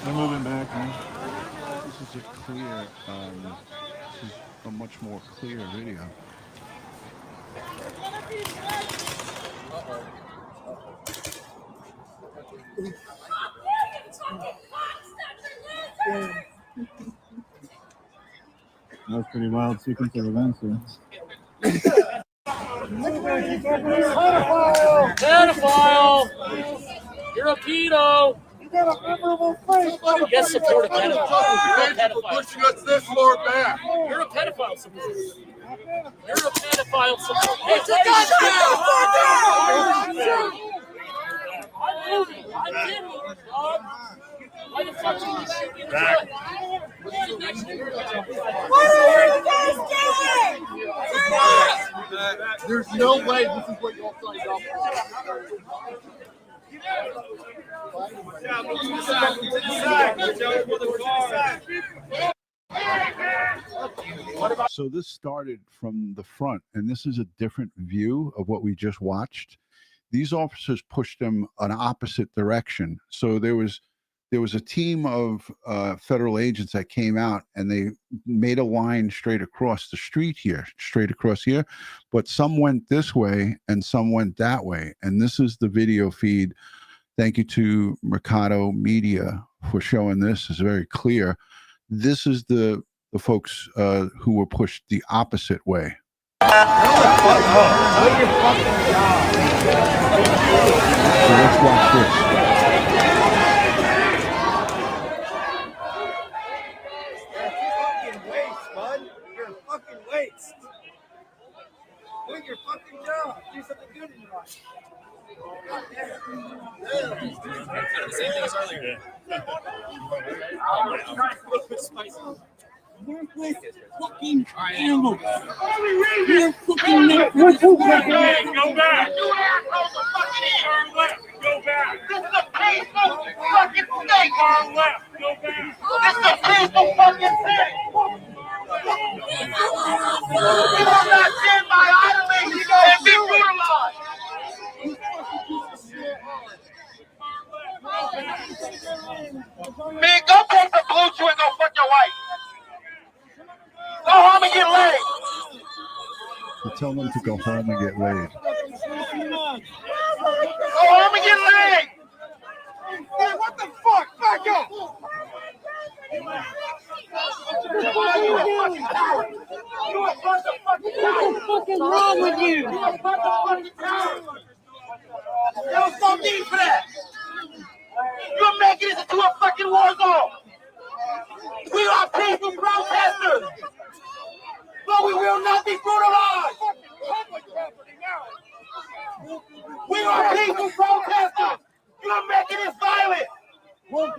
We're moving back, man. This is a clear. This is a much more clear video. That's pretty wild sequence of events here. Pedophile! You're a pedo! You got a memorable face! Yes, support a pedophile. You're a pedophile. Pushing us this far back. You're a pedophile supporter. You're a pedophile supporter. Hey, I'm moving. I'm getting it, dog. Why the fuck are you shooting? What are you guys doing? There's no way this is what y'all signed up for. So this started from the front, and this is a different view of what we just watched. These officers pushed them an opposite direction. So there was a team of federal agents that came out, and they made a line straight across the street here, straight across here. But some went this way and some went that way. And this is the video feed. Thank you to Mercado Media for showing this. It's very clear. This is the folks who were pushed the opposite way. So let's watch this. You're a fucking waste. Do your fucking job. Do something good in your life. Same thing as earlier. You're fucking animals. You're fucking animals. Go back. You assholes are fucking in. Turn left. Go back. This is a peaceful fucking state. Turn left. Go back. This is a peaceful fucking state. You will not stand by idly and be brutalized. Man, go take the blue chew and go fuck your wife. Go home and get laid. So tell them to go home and get laid. Go home and get laid. Hey, what the fuck? Back up. What the fuck is wrong with you? Y'all so deep for that. You're making this into a fucking war zone. We are peaceful protesters, but we will not be brutalized. We are peaceful protesters. You're making this violent.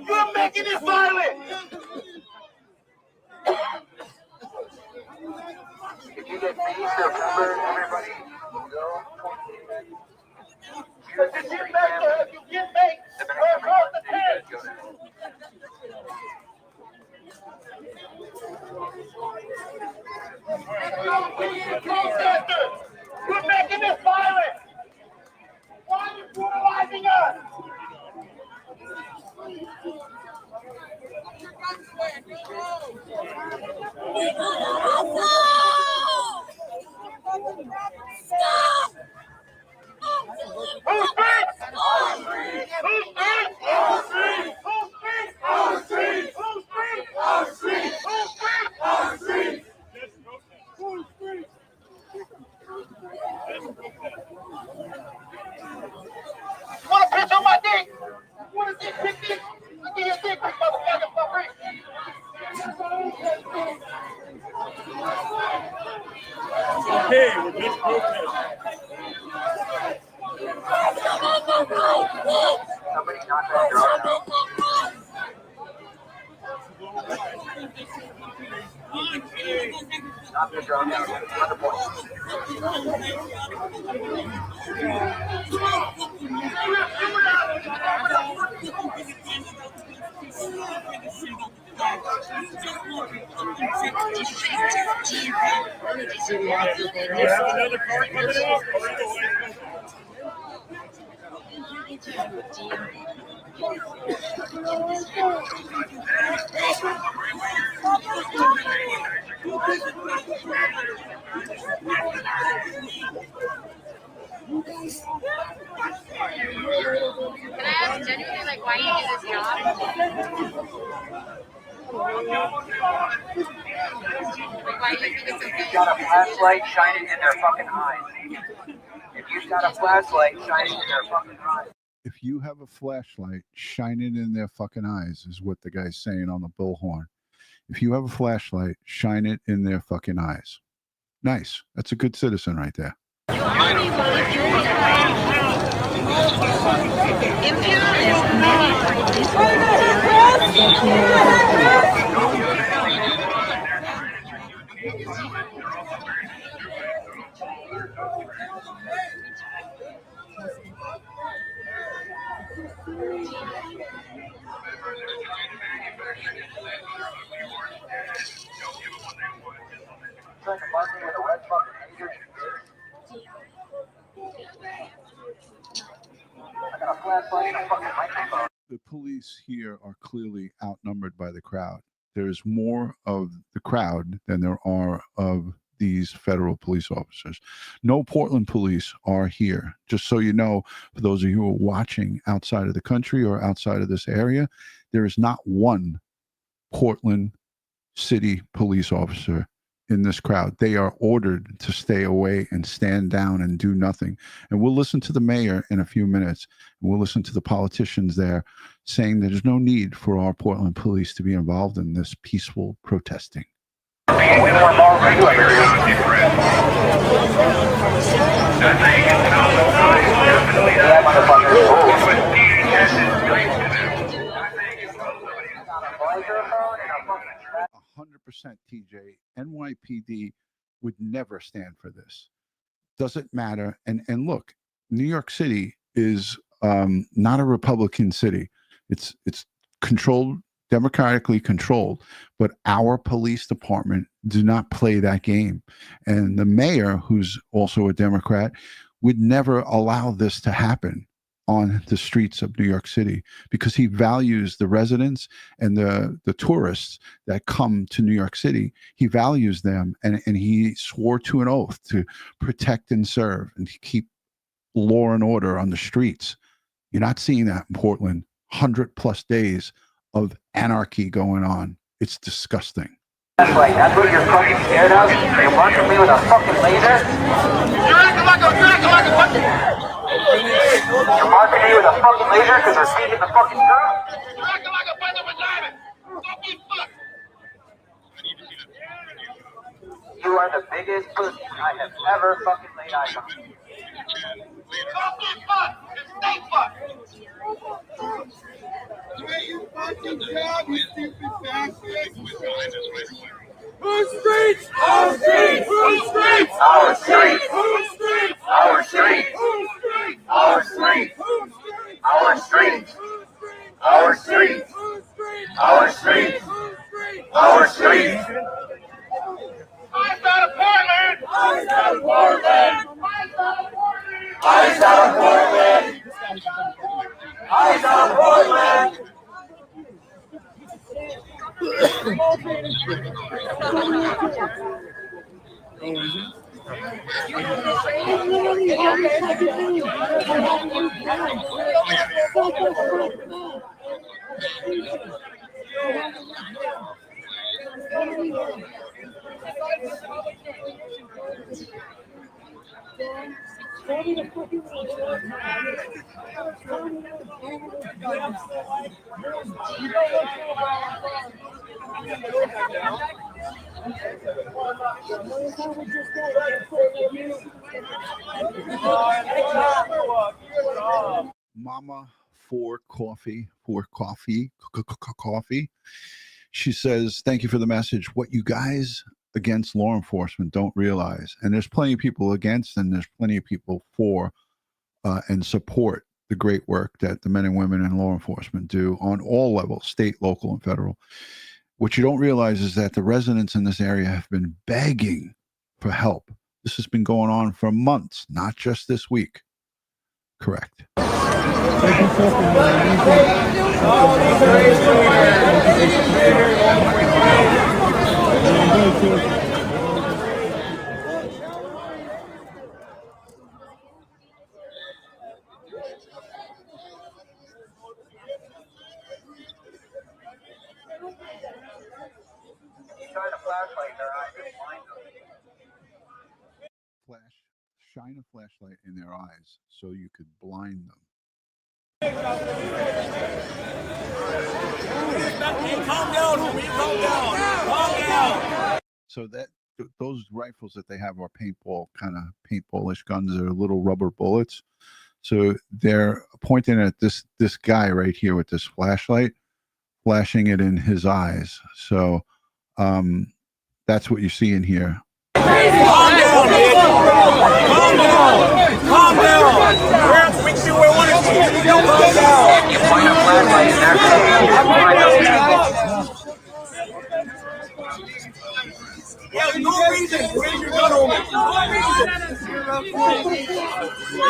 You're making this violent. If you get beat, everybody. If you get baked, go across the tent. Protesters, we're making this violent. Why are you brutalizing us? Stop! Who speaks? Who speaks? Who speaks? Who speaks? Who speaks? Who speaks? Who speaks? Who speaks? Who speaks? You want a picture of my dick? You want to see big dick? I'll give you a dick, motherfucker, for free. Okay, we're just protesting. Somebody knock that drone out. Knock the drone down. On the point. Another car coming out. Can I ask genuinely, like, why you do this job? Like, why you do this? If you've got a flashlight, shine it in their fucking eyes. If you've got a flashlight, shine it in their fucking eyes. If you have a flashlight, shine it in their fucking eyes, is what the guy's saying on the bullhorn. If you have a flashlight, shine it in their fucking eyes. Nice. That's a good citizen right there. The police here are clearly outnumbered by the crowd. There's more of the crowd than there are of these federal police officers. No Portland police are here. Just so you know, for those of you who are watching outside of the country or outside of this area, there is not one Portland City police officer in this crowd. They are ordered to stay away and stand down and do nothing. And we'll listen to the mayor in a few minutes. And we'll listen to the politicians there saying there's no need for our Portland police to be involved in this peaceful protesting. TJ, NYPD would never stand for this. Doesn't matter. And look, New York City is not a Republican city. It's controlled, democratically controlled, but our police department do not play that game. And the mayor, who's also a Democrat, would never allow this to happen on the streets of New York City because he values the residents and the tourists that come to New York City. He values them, and he swore to an oath to protect and serve and to keep law and order on the streets. You're not seeing that in Portland. 100+ days of anarchy going on. It's disgusting. That's right. That's what you're fucking scared of? You're watching me with a fucking laser? You're acting like a fucking... You're marking me with a fucking laser because we're speaking the fucking truth? You're acting like a bunch of vagina. Fucking fuck. You are the biggest pussy I have ever fucking laid eyes on. Fucking fuck. Stay fuck. You fucking job, you stupid bastard. Whose streets? Our streets! Whose streets? Our streets! Whose streets? Our streets! Whose streets? Our streets! Our streets! Our streets! Our streets! Our streets! Eyes out of Portland! Eyes out of Portland! Eyes out of Portland! Eyes out of Portland! Mama for coffee. She says, thank you for the message. What you guys against law enforcement don't realize, and there's plenty of people against and there's plenty of people for and support the great work that the men and women in law enforcement do on all levels, state, local, and federal. What you don't realize is that the residents in this area have been begging for help. This has been going on for months, not just this week. Correct. Shine a flashlight in their eyes so you could blind them. Hey, calm down, homie. Calm down. Calm down. So those rifles that they have are paintballish guns. They're little rubber bullets. So they're pointing at this guy right here with this flashlight, flashing it in his eyes. So that's what you see in here. Calm down, man. Calm down. Calm down. We see where one is. Calm down. You point a flashlight in their face. Yeah, no reason. Raise your gun on me. No reason.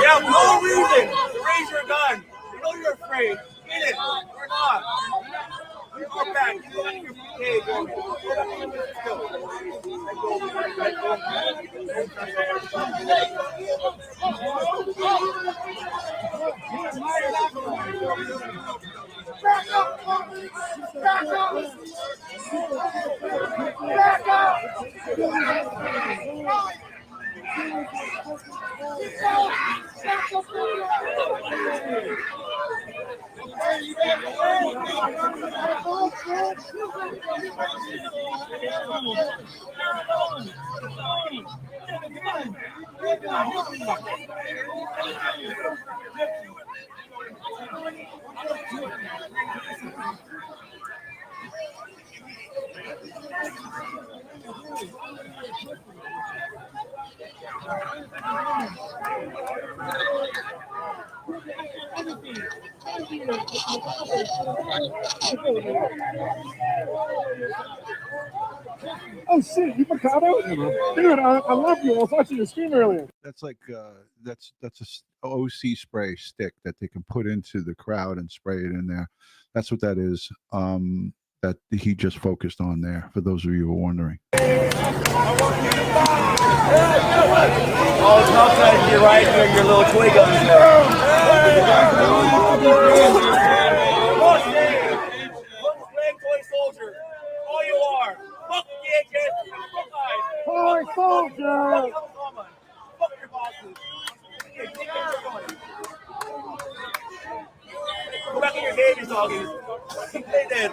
Yeah, no reason to raise your gun. You know you're afraid. Get it. We're not. You're back. You know you're okay. Back up! Back up! Back up! Oh shit, you Mikado? Dude, I love you. I was watching your stream earlier. That's like that's a OC spray stick that they can put into the crowd and spray it in there. That's what that is. That he just focused on there. For those of you who are wondering. Oh, it's not that you're right here, your little toy guns toy soldier. All you are. Fuck DHS. Toy soldier. Fuck your bosses. Go back in your babies, doggies. They did.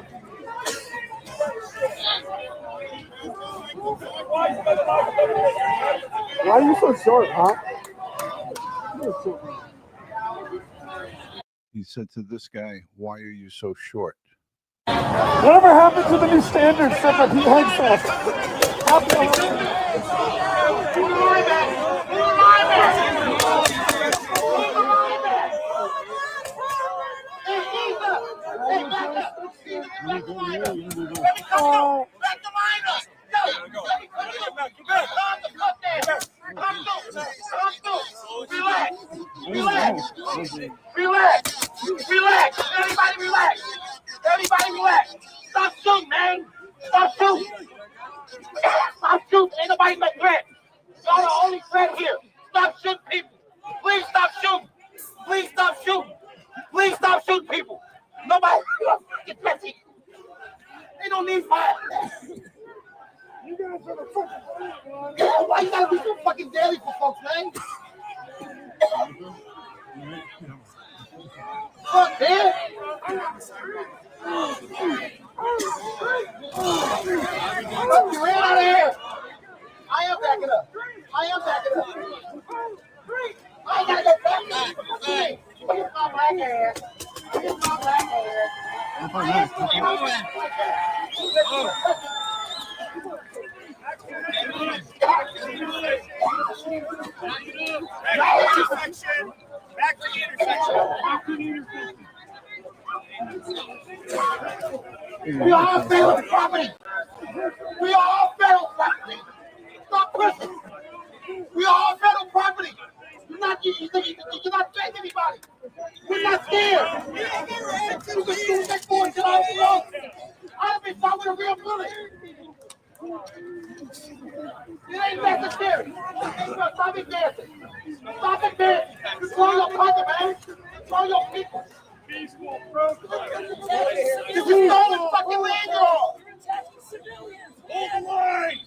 Why are you so short, huh? He said to this guy, "Why are you so short?" Whatever happened to the new standard stuff at Pete Hagstaff? Relax. Everybody relax. Everybody relax. Stop shooting, man. Stop shooting. Stop shooting. Ain't nobody but threat. Y'all the only threat here. Stop shooting people. Please stop shooting. Please stop shooting. Please stop shooting people. Nobody. Get messy. They don't need fire. You guys are the fucking Why you gotta be so fucking deadly for folks, man? Fuck, man. Get out of here. I am backing up. I ain't gotta go back. Look at my black hair. Look at my black hair. Back to the intersection. We are all federal property. We are all federal property. Stop pushing. We are all federal property. You're not saying anybody. We I'm not scared. You can shoot that boy till I be off. I've been following a real bullet. It ain't necessary. Stop embarrassing. Stop embarrassing. Control your pocket, man. Control your people. This is stolen fucking land, y'all. Hold the line.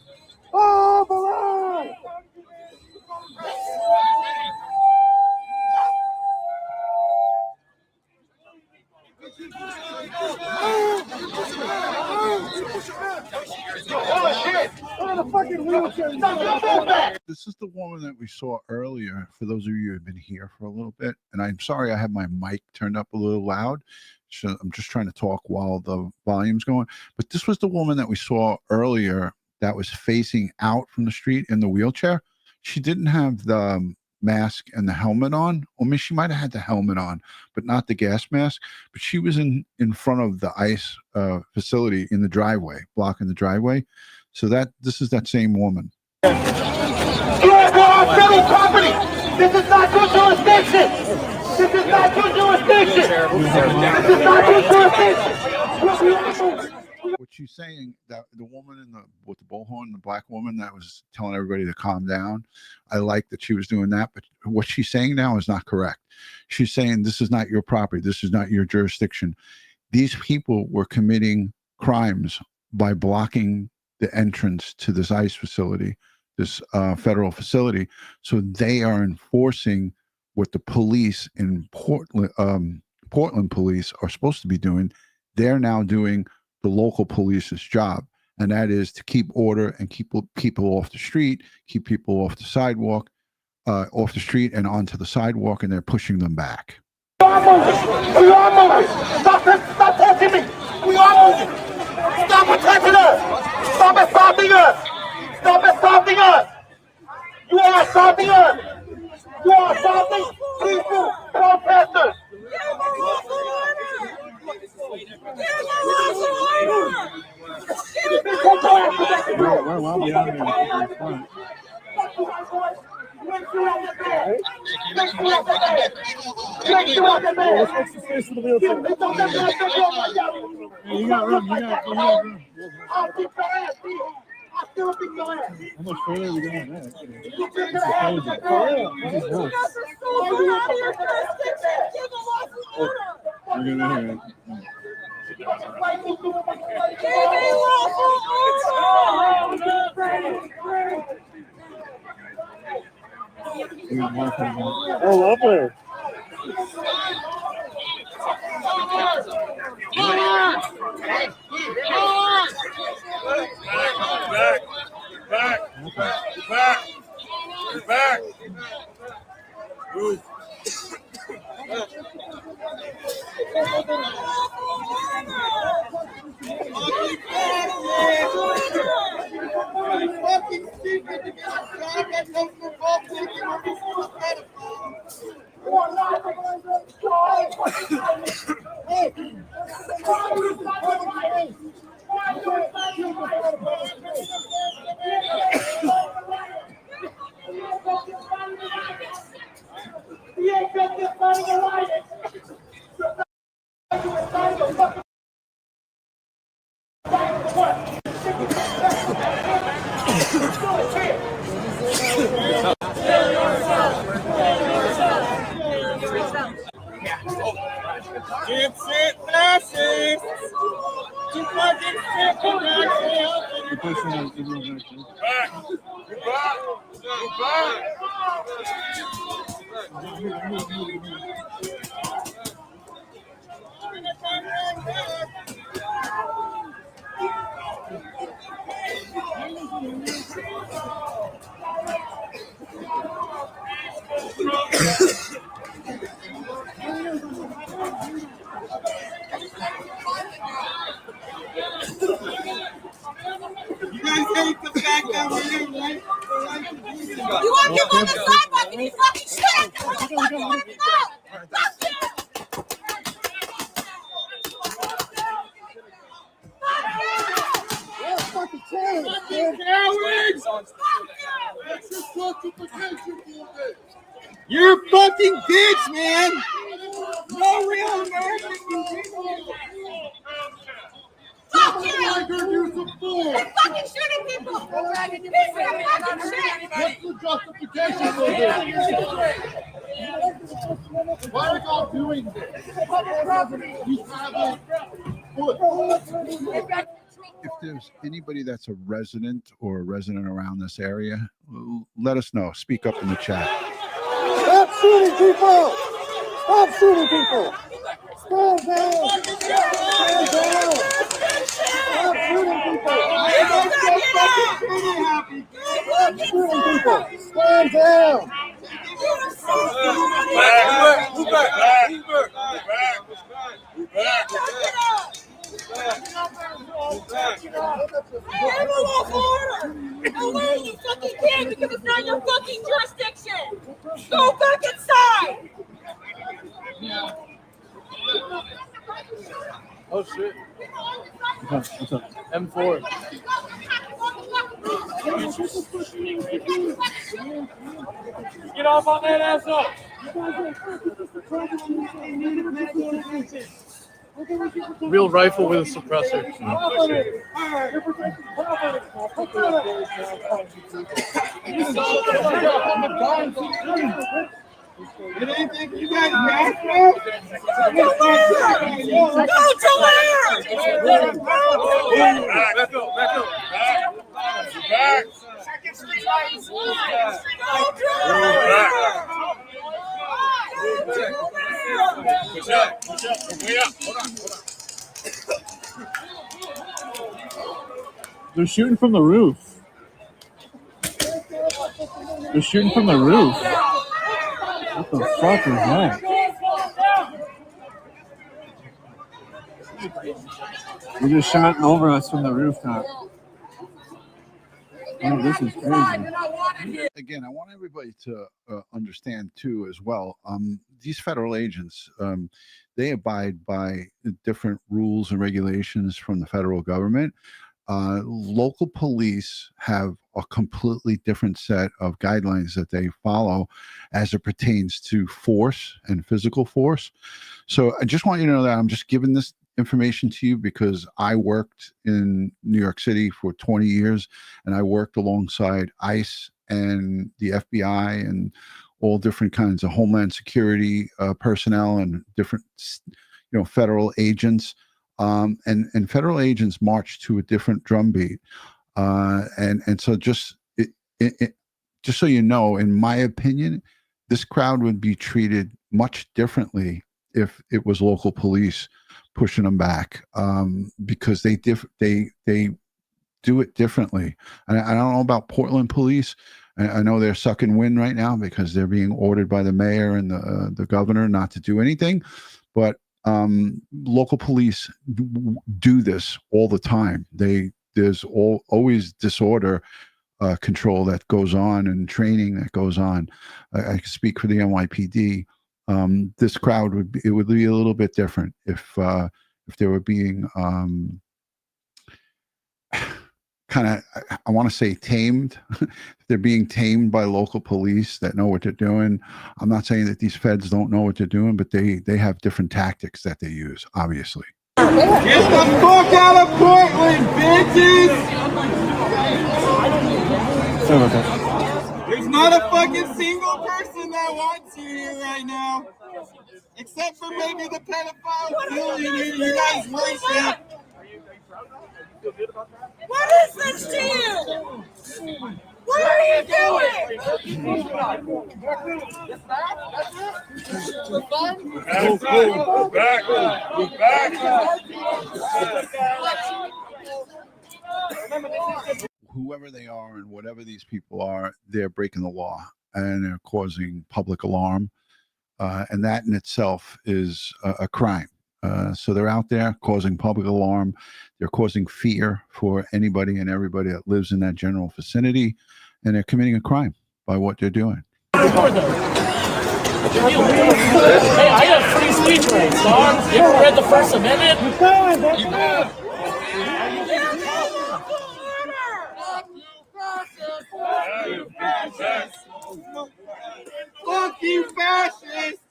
Hold the line. This is the woman that we saw earlier, for those of you who have been here for a little bit. And I'm sorry I have my mic turned up a little loud. So I'm just trying to talk while the volume's going. But this was the woman that we saw earlier that was facing out from the street in the wheelchair. She didn't have the mask and the helmet on. I mean, she might have had the helmet on, but not the gas mask. But she was in front of the ICE facility in the driveway, blocking the driveway. So this is that same woman. You are on federal property. This is not your jurisdiction. This is not your jurisdiction. This is not your jurisdiction. What she's saying, that the woman with the bullhorn, the black woman that was telling everybody to calm down, I like that she was doing that, but what she's saying now is not correct. She's saying this is not your property, this is not your jurisdiction. These people were committing crimes by blocking the entrance to this ICE facility, this federal facility. So they are enforcing what the police in Portland police are supposed to be doing. They're now doing the local police's job, and that is to keep order and keep people off the street, keep people off the sidewalk, off the street and onto the sidewalk, and they're pushing them back. We are moving. We are moving. Stop touching me. We are moving. Stop attacking us. Stop assaulting us. Stop assaulting us. You are assaulting us. You are assaulting peaceful protesters. You got room. I'll beat your ass, Pete. I'll still beat your ass. How much further are we going next? You beat your ass. We're gonna hear it. Oh, lovely. Back. Move. Get set, fascist! You fucking sick, You guys hate the fact that we're here, right? You want to get on the sidewalk and you fucking shit! Fuck you! Fucking cowards! That's your fucking potential. You're a fucking bitch, man! No They're fucking shooting people. This is a fucking shit. What's the justification for this? Why are y'all doing this? You haven't. If there's anybody that's a resident or a resident around this area, let us know. Speak up in the chat. Stop shooting people! Stop shooting people! Stand down! Stand down! Stop shooting people! Stop shooting people! Stand down! Allow you fucking can't because it's not your fucking jurisdiction. Go back inside. Oh shit. What's up? M4. Get off on that asshole! Real rifle with a suppressor. You guys mad, bro? Go to where? Back up, back up. Back. Second Street Lights. Go drive. Push up, push up. Wait up. Hold on. They're shooting from the roof. They're shooting from the roof. What the fuck is that? They're just shooting over us from the rooftop. Oh, this is crazy. Again, I want everybody to understand too, as well. These federal agents, they abide by different rules and regulations from the federal government. Local police have a completely different set of guidelines that they follow as it pertains to force and physical force. So I just want you to know that I'm just giving this information to you because I worked in New York City for 20 years and I worked alongside ICE and the FBI and all different kinds of Homeland Security personnel and different, federal agents. And federal agents march to a different drumbeat. And so just so you know, in my opinion, this crowd would be treated much differently if it was local police pushing them back, because they do it differently. And I don't know about Portland police. I know they're sucking wind right now because they're being ordered by the mayor and the governor not to do anything. But local police do this all the time. There's always disorder control that goes on and training that goes on. I can speak for the NYPD. This crowd would be a little bit different if they were being kind of, I want to say tamed. They're being tamed by local police that know what they're doing. I'm not saying that these feds don't know what they're doing, but they have different tactics that they use, obviously. Get the fuck out of Portland, bitches! Sorry about that. There's not a fucking single person that wants you here right now. Except for maybe the pedophile billionaire you guys worship. What is this to you? What are you doing? We're back. Whoever they are and whatever these people are, they're breaking the law and they're causing public alarm. And that in itself is a crime. So they're out there causing public alarm. They're causing fear for anybody and everybody that lives in that general vicinity. And they're committing a crime by what they're doing. Hey, I have free speech rights, dog. You ever read the First Amendment? Fuck you, fascists!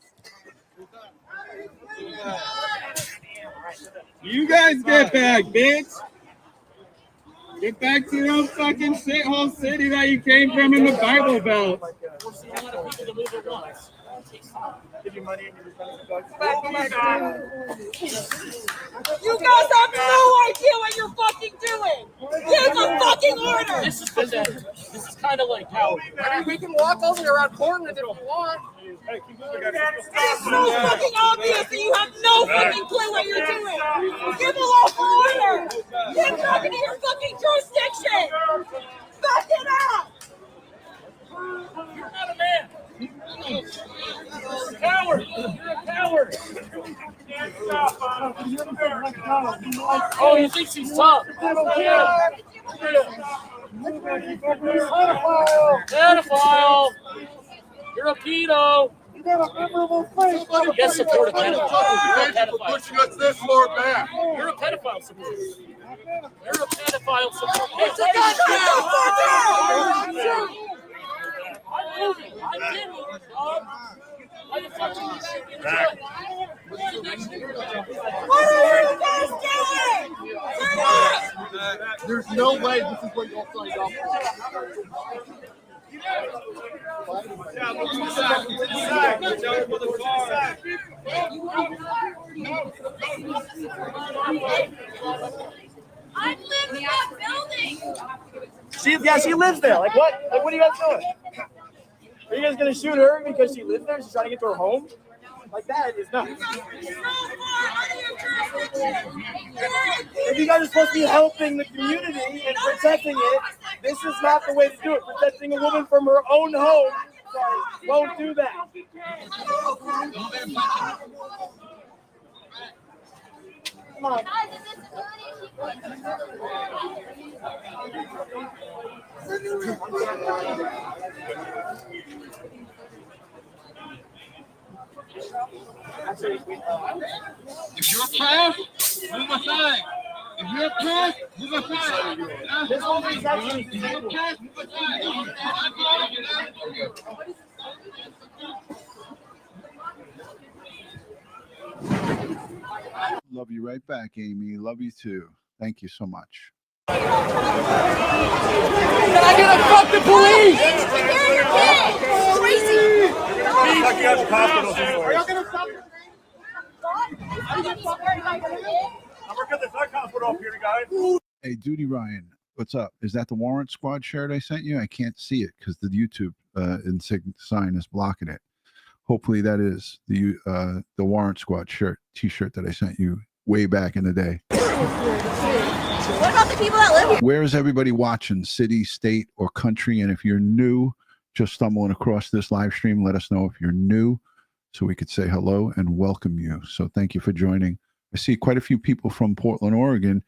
You guys get back, bitch! Get back to your own fucking shithole city that you came from in the Bible Belt. You guys have no idea what you're fucking doing. Give a fucking order. This is kind of like how we can walk all the way around Portland if you want. It's so fucking obvious that you have no fucking clue what you're doing. Give a lawful order. Get back into your fucking jurisdiction. Back it up. You're not a man. You're a coward. You're a coward. Oh, he thinks he's tough. Pedophile. You're a pedo. You got a memorable face. Yes, support a pedophile. You're a pedophile. Pushing us this far back. You're a pedophile supporter. You're a pedophile supporter. It's a goddamn I'm moving. I'm in moving, dog. Why the fuck are you in the What are you guys doing? Turn up! There's no way this is what y'all signed up for. I live in that building. She lives there. Like what? Like what are you guys doing? Are you guys gonna shoot her because she lives there? She's trying to get to her home? Like that is not. If you guys are supposed to be helping the community and protecting it, this is not the way to do it. Protecting a woman from her own home, won't do that. Come on. If you're past, move aside. If you're past, move aside. This whole thing's actually If you're past, move aside. Love you right back, Amy. Love you too. Thank you so much. Can I get a fuck the police? Crazy. Like you guys are hospitals Are anyway. y'all gonna stop? I'm working the drug hospital up here, guys. Hey, Duty Ryan, what's up? Is that the Warrant Squad shirt I sent you? I can't see it because the YouTube sign is blocking it. Hopefully that is the Warrant Squad T-shirt that I sent you way back in the day. What about the people that live here? Where is everybody watching? City, state, or country? And if you're new, just stumbling across this live stream, let us know if you're new so we could say hello and welcome you. So thank you for joining. I see quite a few people from Portland, Oregon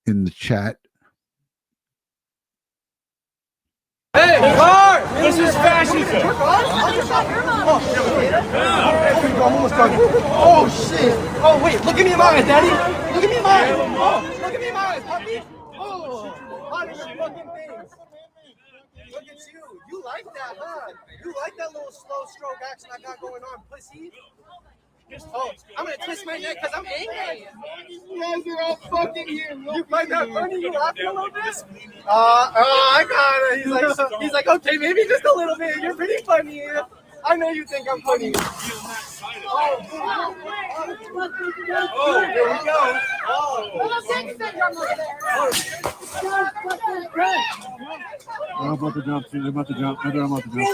in the chat. Hey, car! This is fascism. Oh shit! Oh wait, look at me in my eyes, Daddy. Look at me in my eyes. Oh, look at me in my eyes, puppy. Oh, 100 fucking things. Look at you. You like that, huh? You like that little slow stroke action I got going on, pussy. Oh, I'm gonna twist my neck because I'm angry. You guys are all fucking here. You find that funny? You laughing a little bit? I got it. He's like, okay, maybe just a little bit. You're pretty funny. I know you think I'm funny. Oh, here we go. I'm about to jump. I'm about to jump. I'm about to jump.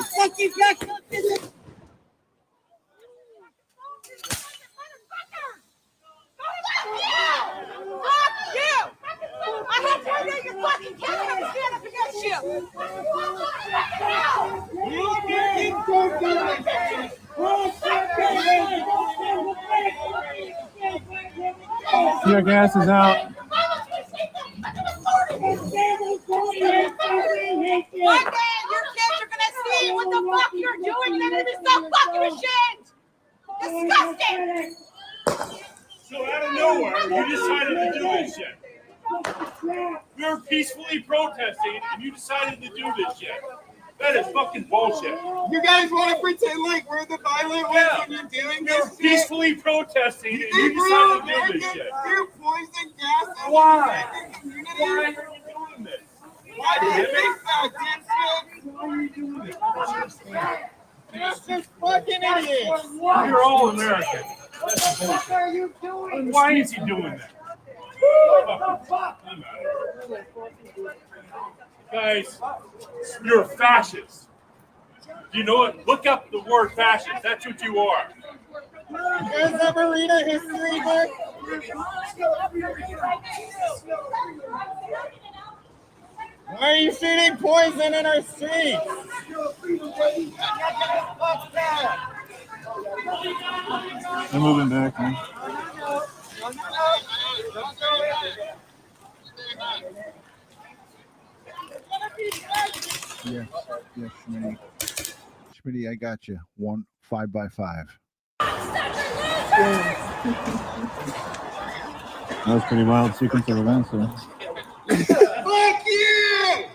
Fuck you! I have to know your fucking kid. I'm gonna stand up against you. Your gas is out. One day your kids are gonna see what the fuck you're doing, and they're gonna be so fucking ashamed. Disgusting. So out of nowhere, you decided to do this shit. We were peacefully protesting, and you decided to do this shit. That is fucking bullshit. You guys want to pretend like we're the violent ones when you're doing this shit? Peacefully protesting, and you decided to do this shit. You're poison gas. Why? Why are you doing this? Just fucking idiots. You're all American. What are you doing? Why is he doing that? Guys, you're fascists. You know what? Look up the word fascist. That's what you are. You guys ever read a history book? Why are you shooting poison in our streets? I'm moving back, man. Yes, yes, Schmitty. Schmitty, I got you. 5 by 5. That was pretty wild sequence of events there. Fuck you!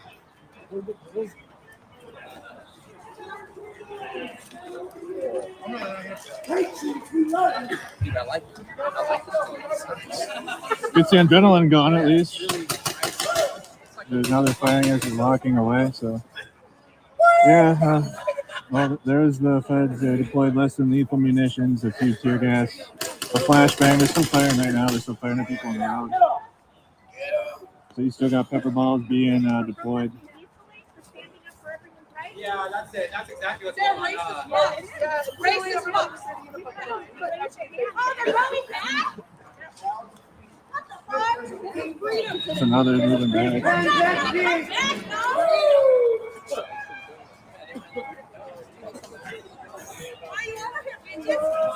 Gets the adrenaline going at least. Now they're firing as they're walking away, so. Yeah, well, there's the feds. They deployed less than lethal munitions, a few tear gas, a flashbang. They're still firing right now. They're still firing at people on the road. So you still got pepper balls being deployed. Yeah, that's it. That's exactly what's going on. Racist fucks. So now they're moving back.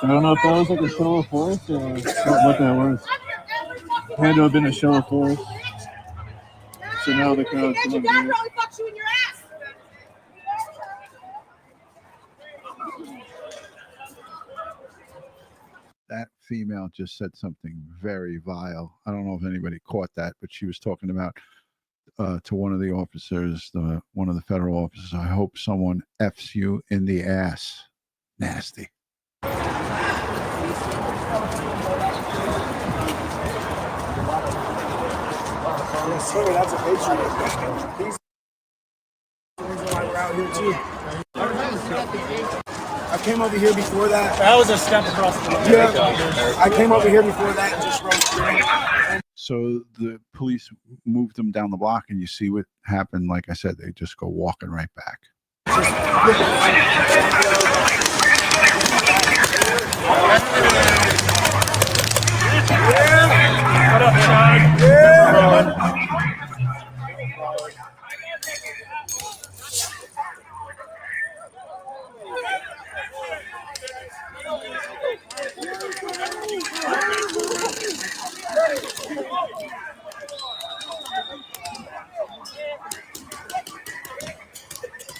So I don't know if that was like a show of force or what that was. It had to have been a show of force. So now the crowd's Your dad probably fucks you in your ass. That female just said something very vile. I don't know if anybody caught that, but she was talking about to one of the officers, one of the federal officers, I hope someone F's you in the ass. Nasty. Sir, that's a patriot. He's the reason why we're out here too. I came over here before that. That was a step across the line. Yeah, I came over here before that and just rode through. So the police moved them down the block, and you see what happened. Like I said, they just go walking right back. What up, Hyde? Yeah.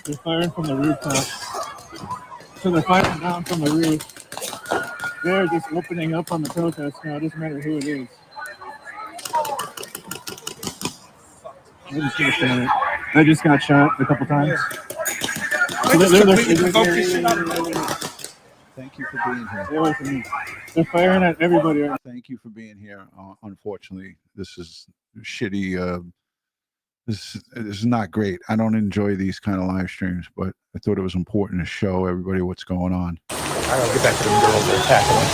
They're firing from the rooftop. So they're firing down from the roof. They're just opening up on the protest now. It doesn't matter who it is. They're just gonna stand it. They just got shot a couple times. So Thank you for being here. Stay away from me. They're firing at everybody. Thank you for being here. Unfortunately, this is shitty. This is not great. I don't enjoy these kind of live streams, but I thought it was important to show everybody what's going on. I gotta get back to the girls they're tackling.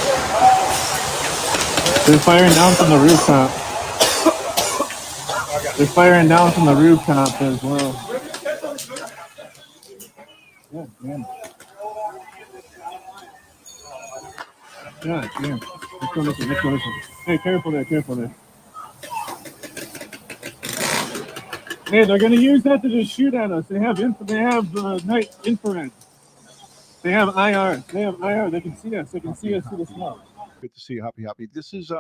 They're firing down from the rooftop. They're firing down from the rooftop as well. Yeah, man. Yeah, yeah. Let's go listen. Let's go listen. Hey, careful there. Careful there. Hey, they're gonna use that to just shoot at us. They have night infrared. They have IR. They have IR. They can see us. They can see us through the smoke. Good to see you, Hoppy. This is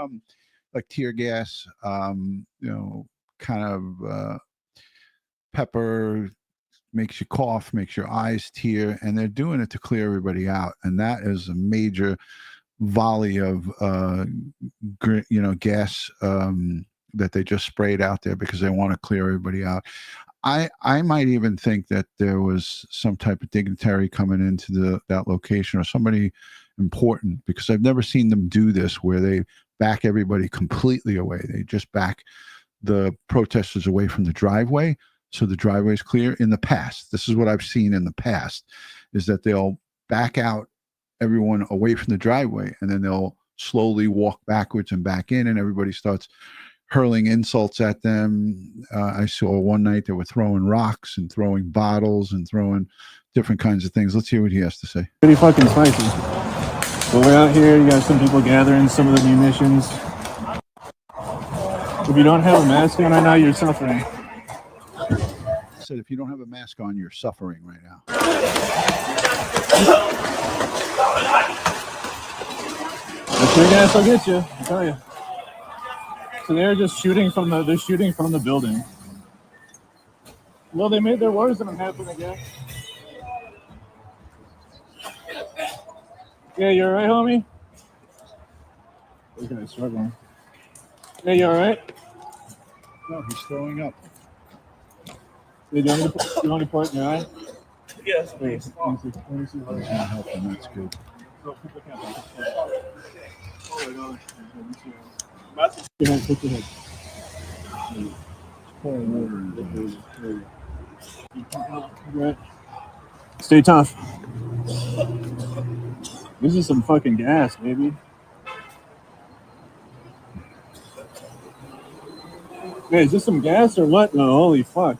like tear gas, kind of pepper, makes you cough, makes your eyes tear, and they're doing it to clear everybody out. And that is a major volley of gas that they just sprayed out there because they want to clear everybody out. I might even think that there was some type of dignitary coming into that location or somebody important, because I've never seen them do this where they back everybody completely away. They just back the protesters away from the driveway so the driveway is clear. In the past, this is what I've seen in the past, is that they'll back out everyone away from the driveway, and then they'll slowly walk backwards and back in, and everybody starts hurling insults at them. I saw one night they were throwing rocks and throwing bottles and throwing different kinds of things. Let's hear what he has to say. Pretty fucking spicy. But we're out here, you got some people gathering some of the munitions. If you don't have a mask on right now, you're suffering. I said if you don't have a mask on, you're suffering right now. That's your gas will get you, I tell you. So they're just shooting from the building. Well, they made their war zone happen again. Yeah, you alright, homie? This guy's struggling. Yeah, you alright? No, he's throwing up. Hey, do you want to put in your eye? Yes, please. Let me see. That's not helping. That's good. Oh my God. Put your head. Pouring water in Right. Stay tough. This is some fucking gas, baby. Hey, is this some gas or what? No, holy fuck.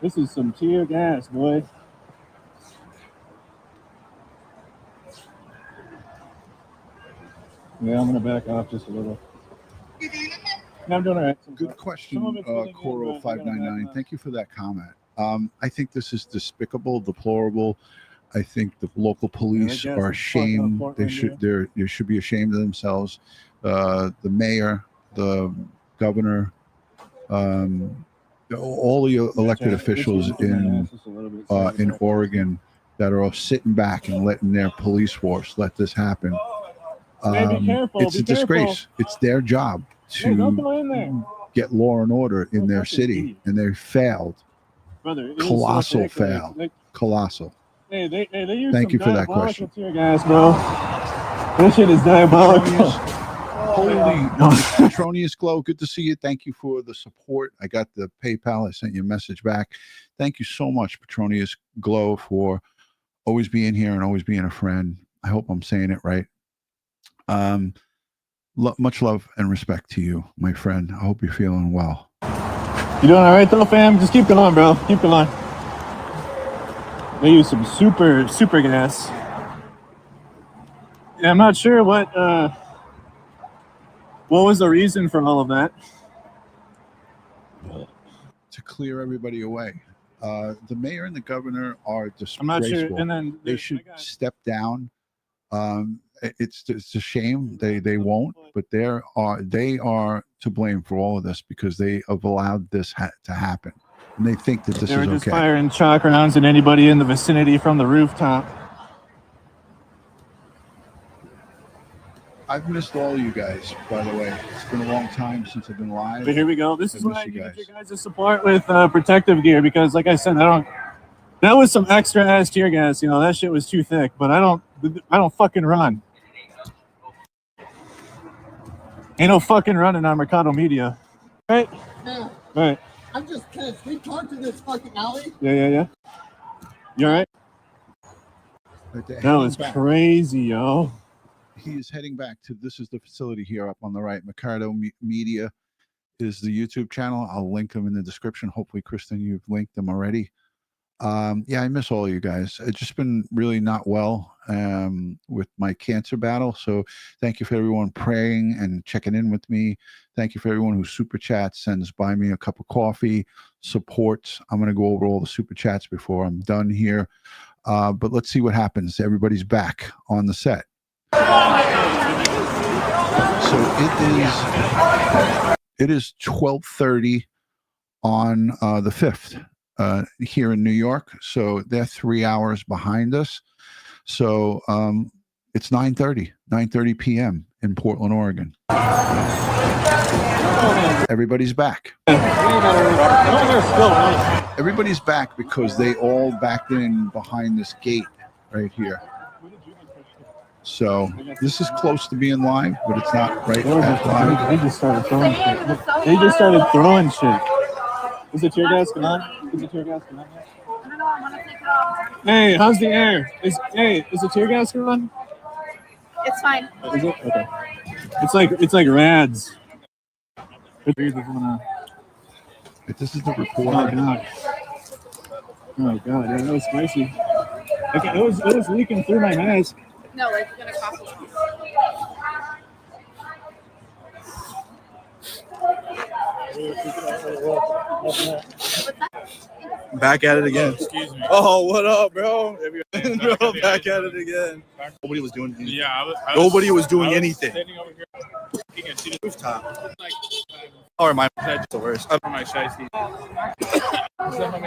This is some tear gas, boy. Yeah, I'm gonna back off just a little. No, I'm doing all right. Good question, Coro599. Thank you for that comment. I think this is despicable, deplorable. I think the local police are ashamed. They should be ashamed of themselves. The mayor, the governor, all the elected officials in Oregon that are all sitting back and letting their police force let this happen. It's a disgrace. It's their job to get law and order in their city, and they failed. Colossal fail. Colossal. Hey, they use Thank you for that question. Tear gas, bro. This shit is diabolical. Holy Petronius Glow, good to see you. Thank you for the support. I got the PayPal. I sent you a message back. Thank you so much, Petronius Glow, for always being here and always being a friend. I hope I'm saying it right. Much love and respect to you, my friend. I hope you're feeling well. You doing all right though, fam? Just keep going, bro. Keep going. They use some super gas. Yeah, I'm not sure what was the reason for all of that. To clear everybody away. The mayor and the governor are disgraceful. I'm not sure. And then they should step down. It's a shame they won't, but they are to blame for all of this because they have allowed this to happen, and they think that this is okay. They were just firing chalk rounds at anybody in the vicinity from the rooftop. I've missed all you guys, by the way. It's been a long time since I've been live. But here we go. This is why I need your guys' support with protective gear because, like I said, that was some extra ass tear gas. You know that shit was too thick. But I don't fucking run. Ain't no fucking running on Mercado Media. Right? Yeah. Right. I'm just pissed. We talked to this fucking alley. Yeah. You alright? That was crazy, yo. He is heading back to, this is the facility here up on the right. Mercado Media is the YouTube channel. I'll link them in the description. Hopefully, Kristen, you've linked them already. Yeah, I miss all you guys. It's just been really not well with my cancer battle. So thank you for everyone praying and checking in with me. Thank you for everyone who super chats, sends by me a cup of coffee, supports. I'm going to go over all the super chats before I'm done here. But let's see what happens. Everybody's back on the set. So it is 12:30 on the 5th. Here in New York, so they're 3 hours behind us. So it's 9:30 p.m. in Portland, Oregon. Everybody's back. Everybody's back because they all backed in behind this gate right here. So this is close to being live, but it's not right at live. They just started throwing shit. Is the tear gas gone? Is the tear gas gone? I don't know. I want to take it off. Hey, how's the air? Is the tear gas gone? It's fine. Is it? Okay. It's like rads. This is the report. Oh god. Oh god, yeah, that was spicy. Okay, it was leaking through my mask. No, like you're gonna cough. Back at it again. Excuse me. Oh, what up, bro? Bro, back at it again. Nobody was doing anything. Yeah, Nobody was doing anything. Standing over here, looking at the Rooftop. like, Oh, my that's the worst. my shiesty. Is that from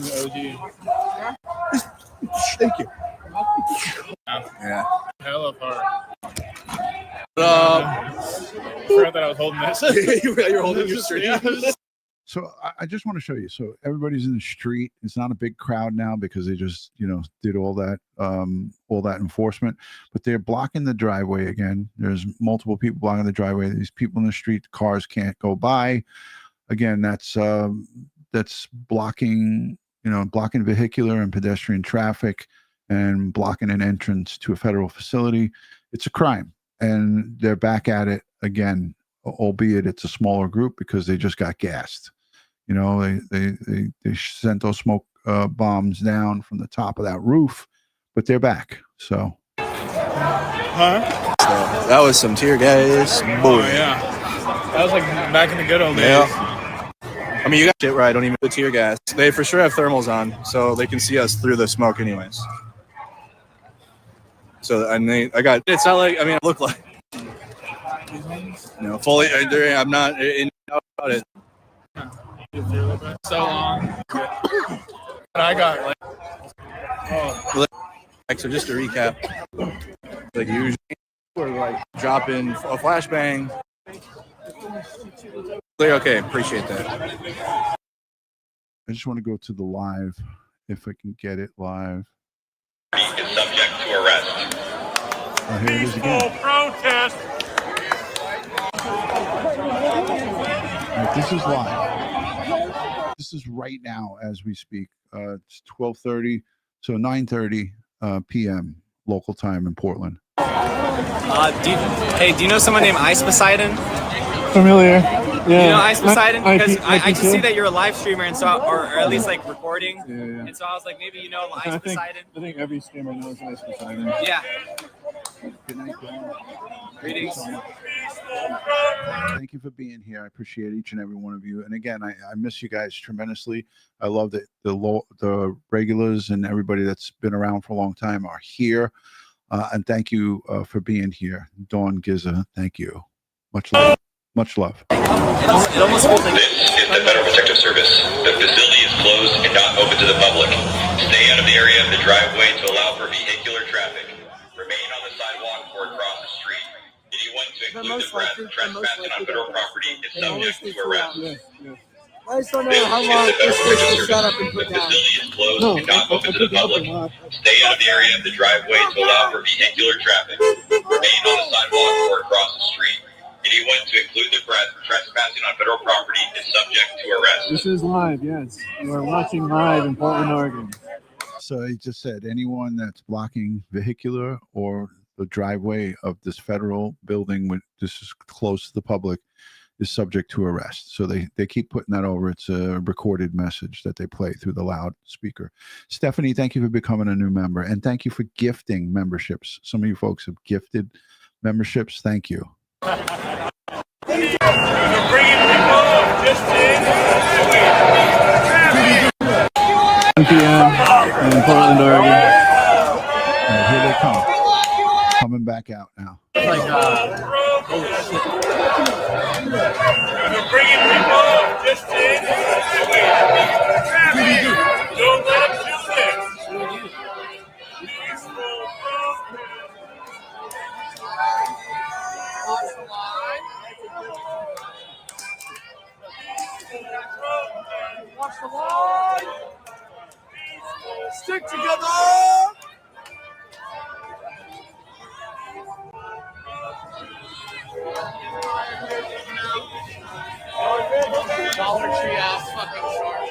the OG? Thank you. Yeah. Hella hard. I forgot that I was holding this. You're holding your stream. So I just want to show you. So everybody's in the street. It's not a big crowd now because they just, did all that enforcement. But they're blocking the driveway again. There's multiple people blocking the driveway. These people in the street, cars can't go by. Again, that's blocking, blocking vehicular and pedestrian traffic and blocking an entrance to a federal facility. It's a crime, and they're back at it again. Albeit it's a smaller group because they just got gassed. They sent those smoke bombs down from the top of that roof, but they're back. So, that was some tear gas. Oh yeah, that was like back in the good old days. Yeah. I mean, you got shit where I don't even put tear gas. They for sure have thermals on, so they can see us through the smoke, anyways. So, I got. It's not like I look like. Fully. I'm not in about it. So long. I got So just to recap, like usually we're like dropping a flashbang. Okay, appreciate that. I just want to go to the live, if I can get it live. Is subject to arrest. Here it is again. Protest. Right, this is live. This is right now as we speak. It's 12:30, so 9:30 p.m. local time in Portland. Do you know someone named Ice Poseidon? Familiar. Yeah. You know Ice Poseidon? Because I can just see that you're a live streamer, and so, or at least like recording. Yeah. And so I was like, maybe you know Ice Poseidon. I think every streamer knows Ice Poseidon. Yeah. Good night, Dan. Greetings. Thank you for being here. I appreciate each and every one of you. And again, I miss you guys tremendously. I love that the regulars and everybody that's been around for a long time are here. And thank you for being here. Dawn Giza, thank you. Much love. Much love. It almost feels like This is the Federal Protective Service. The facility is closed and not open to the public. Stay out of the area of the driveway to allow for vehicular traffic. Remain on the sidewalk or across the street. Anyone to include the trespassing on federal property is subject to arrest. I just don't know how long this takes to shut up and put The down. facility is closed and not open to the public. Stay out of the area of the driveway to allow for vehicular traffic. Remain on the sidewalk or across the street. Anyone to include the trespassing on federal property is subject to arrest. This is live, yes. We're watching live in Portland, Oregon. So he just said anyone that's blocking vehicular or the driveway of this federal building, when this is close to the public, is subject to arrest. So they keep putting that over. It's a recorded message that they play through the loudspeaker. Stephanie, thank you for becoming a new member, and thank you for gifting memberships. Some of you folks have gifted memberships. Thank you. 1 p.m. in Portland, Oregon. And here they come. Coming back out now. They're bringing people up just in. Don't let them do this. Watch the line. Stick together. Dollar Tree ass fucking shark.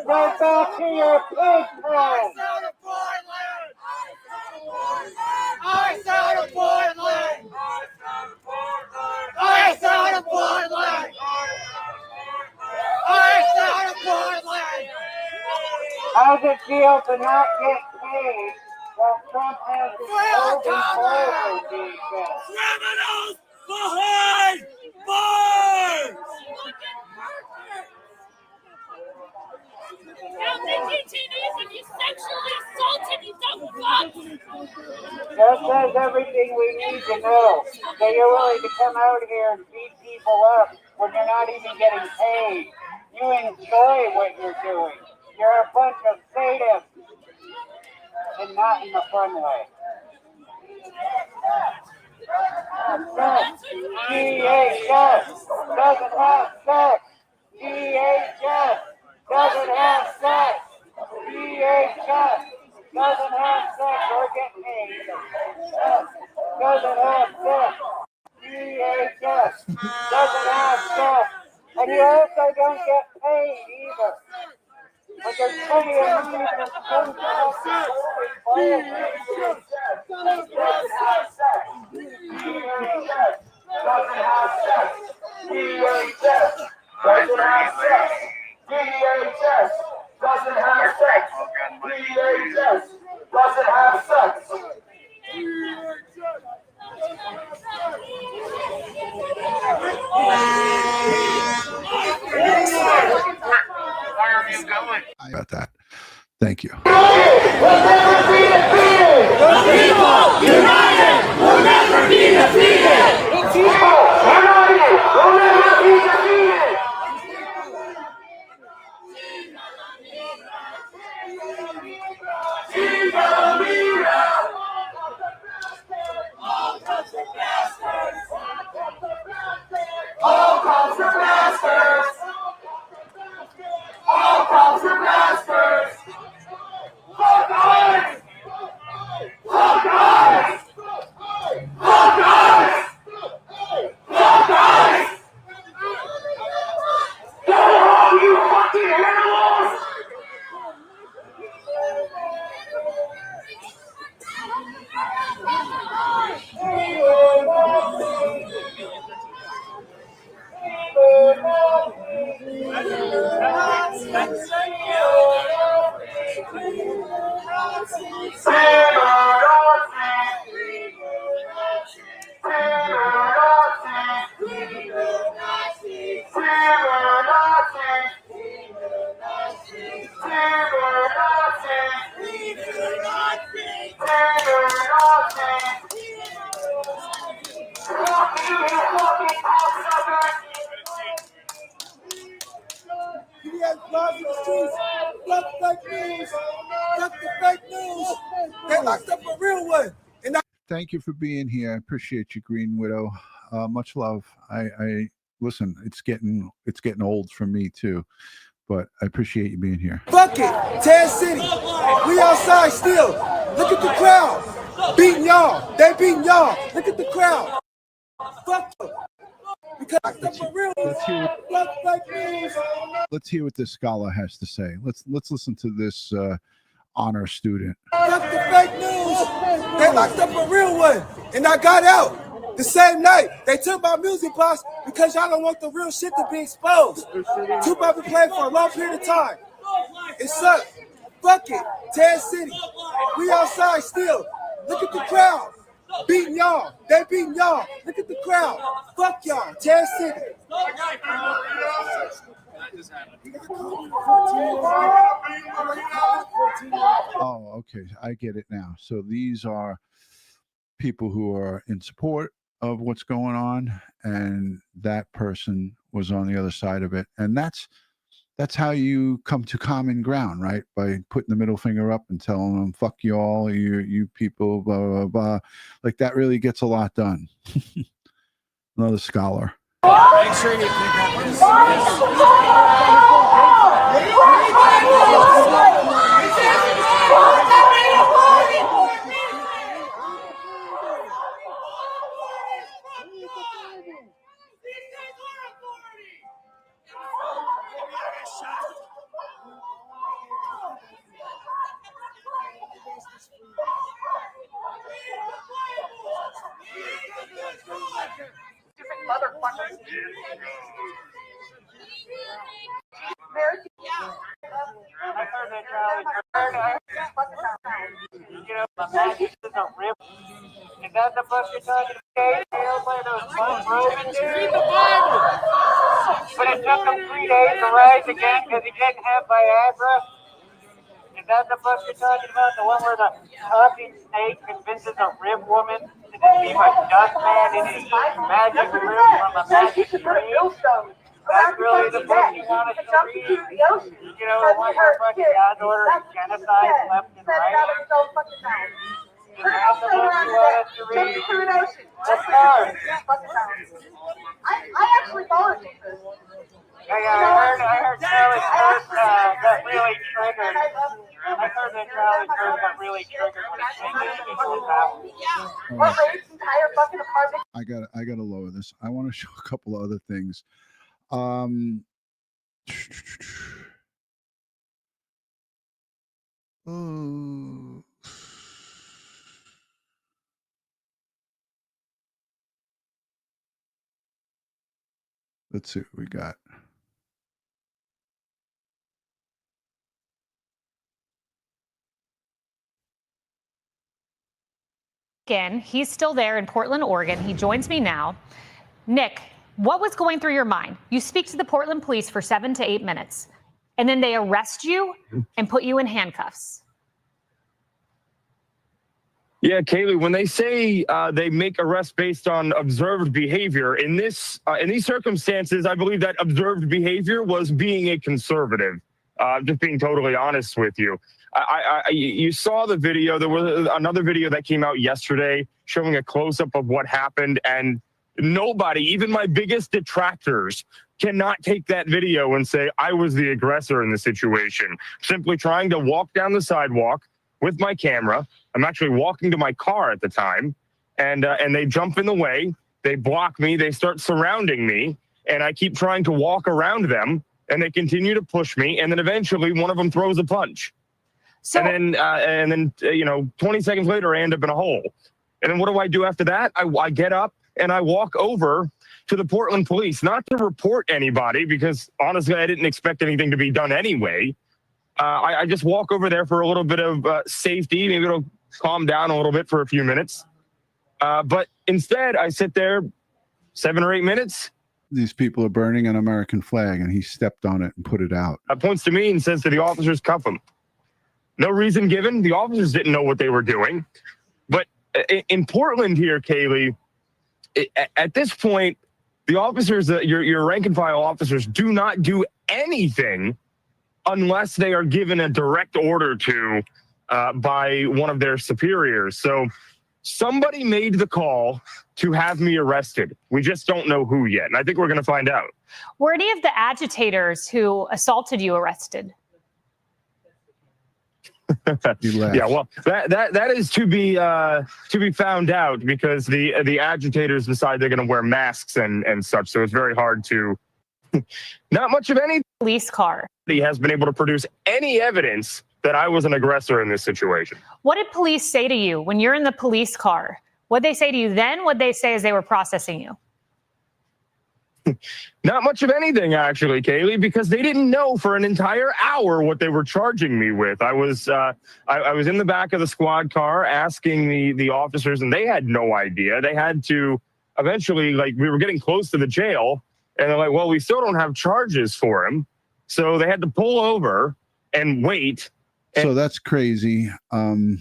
Get back to your pig pen! Ice out of Portland! Ice out of Portland! Ice out of Portland! How's it feel to not get paid while Trump has his golden forward defense? Criminals behind bars! Now the detainees, if you sexually assaulted, you don't fuck! That says everything we need to know. That you're willing to come out here and beat people up when you're not even getting paid. You enjoy what you're doing. You're a bunch of sadists. And not in the fun way. DHS doesn't have sex. DHS doesn't have sex. DHS doesn't have sex or get paid. Doesn't have sex. DHS doesn't have sex. And you also don't get paid either. But there's plenty of money for some About that. Thank you. Will never be defeated! The people united will never be defeated! The people united will never be defeated! All cops are bastards! All cops are bastards! Fuck us! Fuck us! Fuck us! Fuck us! Go home, you fucking animals! Thank you for being here. I appreciate you, Green Widow. Much love. I listen. It's getting old for me too, but I appreciate you being here. Fuck it, Ted City. We outside still. Look at the crowd. Beating y'all. They beating y'all. Look at the crowd. Fuck them. Because that's the real Let's hear what this scholar has to say. Let's listen to this honor student. Fuck the fake news. They locked up a real one, and I got out the same night. They took my music box because y'all don't want the real shit to be exposed. Tupac been playing for a long period of time. It sucks. Fuck it. Ted City. We outside still. Look at the crowd. Beating y'all. They beating y'all. Look at the crowd. Fuck y'all. Ted City. Oh, okay. I get it now. So these are people who are in support of what's going on, and that person was on the other side of it. And that's how you come to common ground, right? By putting the middle finger up and telling them, fuck you all, you people, blah, blah, blah. Like, that really gets a lot done. Another scholar. Make sure you pick up this. Is that the book you're talking about? Read the Bible! But it took him 3 days to rise again because he didn't have Viagra. Is that the book you're talking about? The one where the talking snake convinces a rib woman to deceive a dust man in his magic room from a magic dream? That's really the book you want us to read? You know, the one where fucking God's ordering genocide left and right? Is that the book you want us to read? What part? I actually thought it. I heard Charlie Kirk got really triggered. I heard that Charlie Kirk got really triggered when he came in his What raised the entire fucking apartment? I gotta lower this. I want to show a couple of other things. Let's see what we got. Again, he's still there in Portland, Oregon. He joins me now. Nick, what was going through your mind? You speak to the Portland police for 7 to 8 minutes, and then they arrest you and put you in handcuffs. Yeah, Kaylee, when they say they make arrests based on observed behavior, in these circumstances, I believe that observed behavior was being a conservative. Just being totally honest with you. You saw the video. There was another video that came out yesterday showing a close-up of what happened, and nobody, even my biggest detractors, cannot take that video and say I was the aggressor in the situation. Simply trying to walk down the sidewalk with my camera. I'm actually walking to my car at the time, and they jump in the way. They block me. They start surrounding me, and I keep trying to walk around them, and they continue to push me, and then eventually one of them throws a punch. So, and then 20 seconds later, I end up in a hole. And then what do I do after that? I get up and I walk over to the Portland police, not to report anybody, because honestly, I didn't expect anything to be done anyway. I just walk over there for a little bit of safety. Maybe it'll calm down a little bit for a few minutes. But instead, I sit there 7 or 8 minutes. These people are burning an American flag, and he stepped on it and put it out. Points to me and says to the officers, cuff them. No reason given. The officers didn't know what they were doing. But in Portland here, Kaylee, at this point, the officers, your rank and file officers, do not do anything unless they are given a direct order to by one of their superiors. So somebody made the call to have me arrested. We just don't know who yet. And I think we're going to find out. Were any of the agitators who assaulted you arrested? He left. Yeah, well, that is to be found out, because the agitators decide they're going to wear masks and such. So it's very hard to. Not much of any police car. He has been able to produce any evidence that I was an aggressor in this situation. What did police say to you when you're in the police car? What'd they say to you then? What'd they say as they were processing you? Not much of anything, actually, Kaylee, because they didn't know for an entire hour what they were charging me with. I was in the back of the squad car asking the officers, and they had no idea. They had to eventually, like, we were getting close to the jail, and they're like, well, we still don't have charges for him. So they had to pull over and wait. So that's crazy. That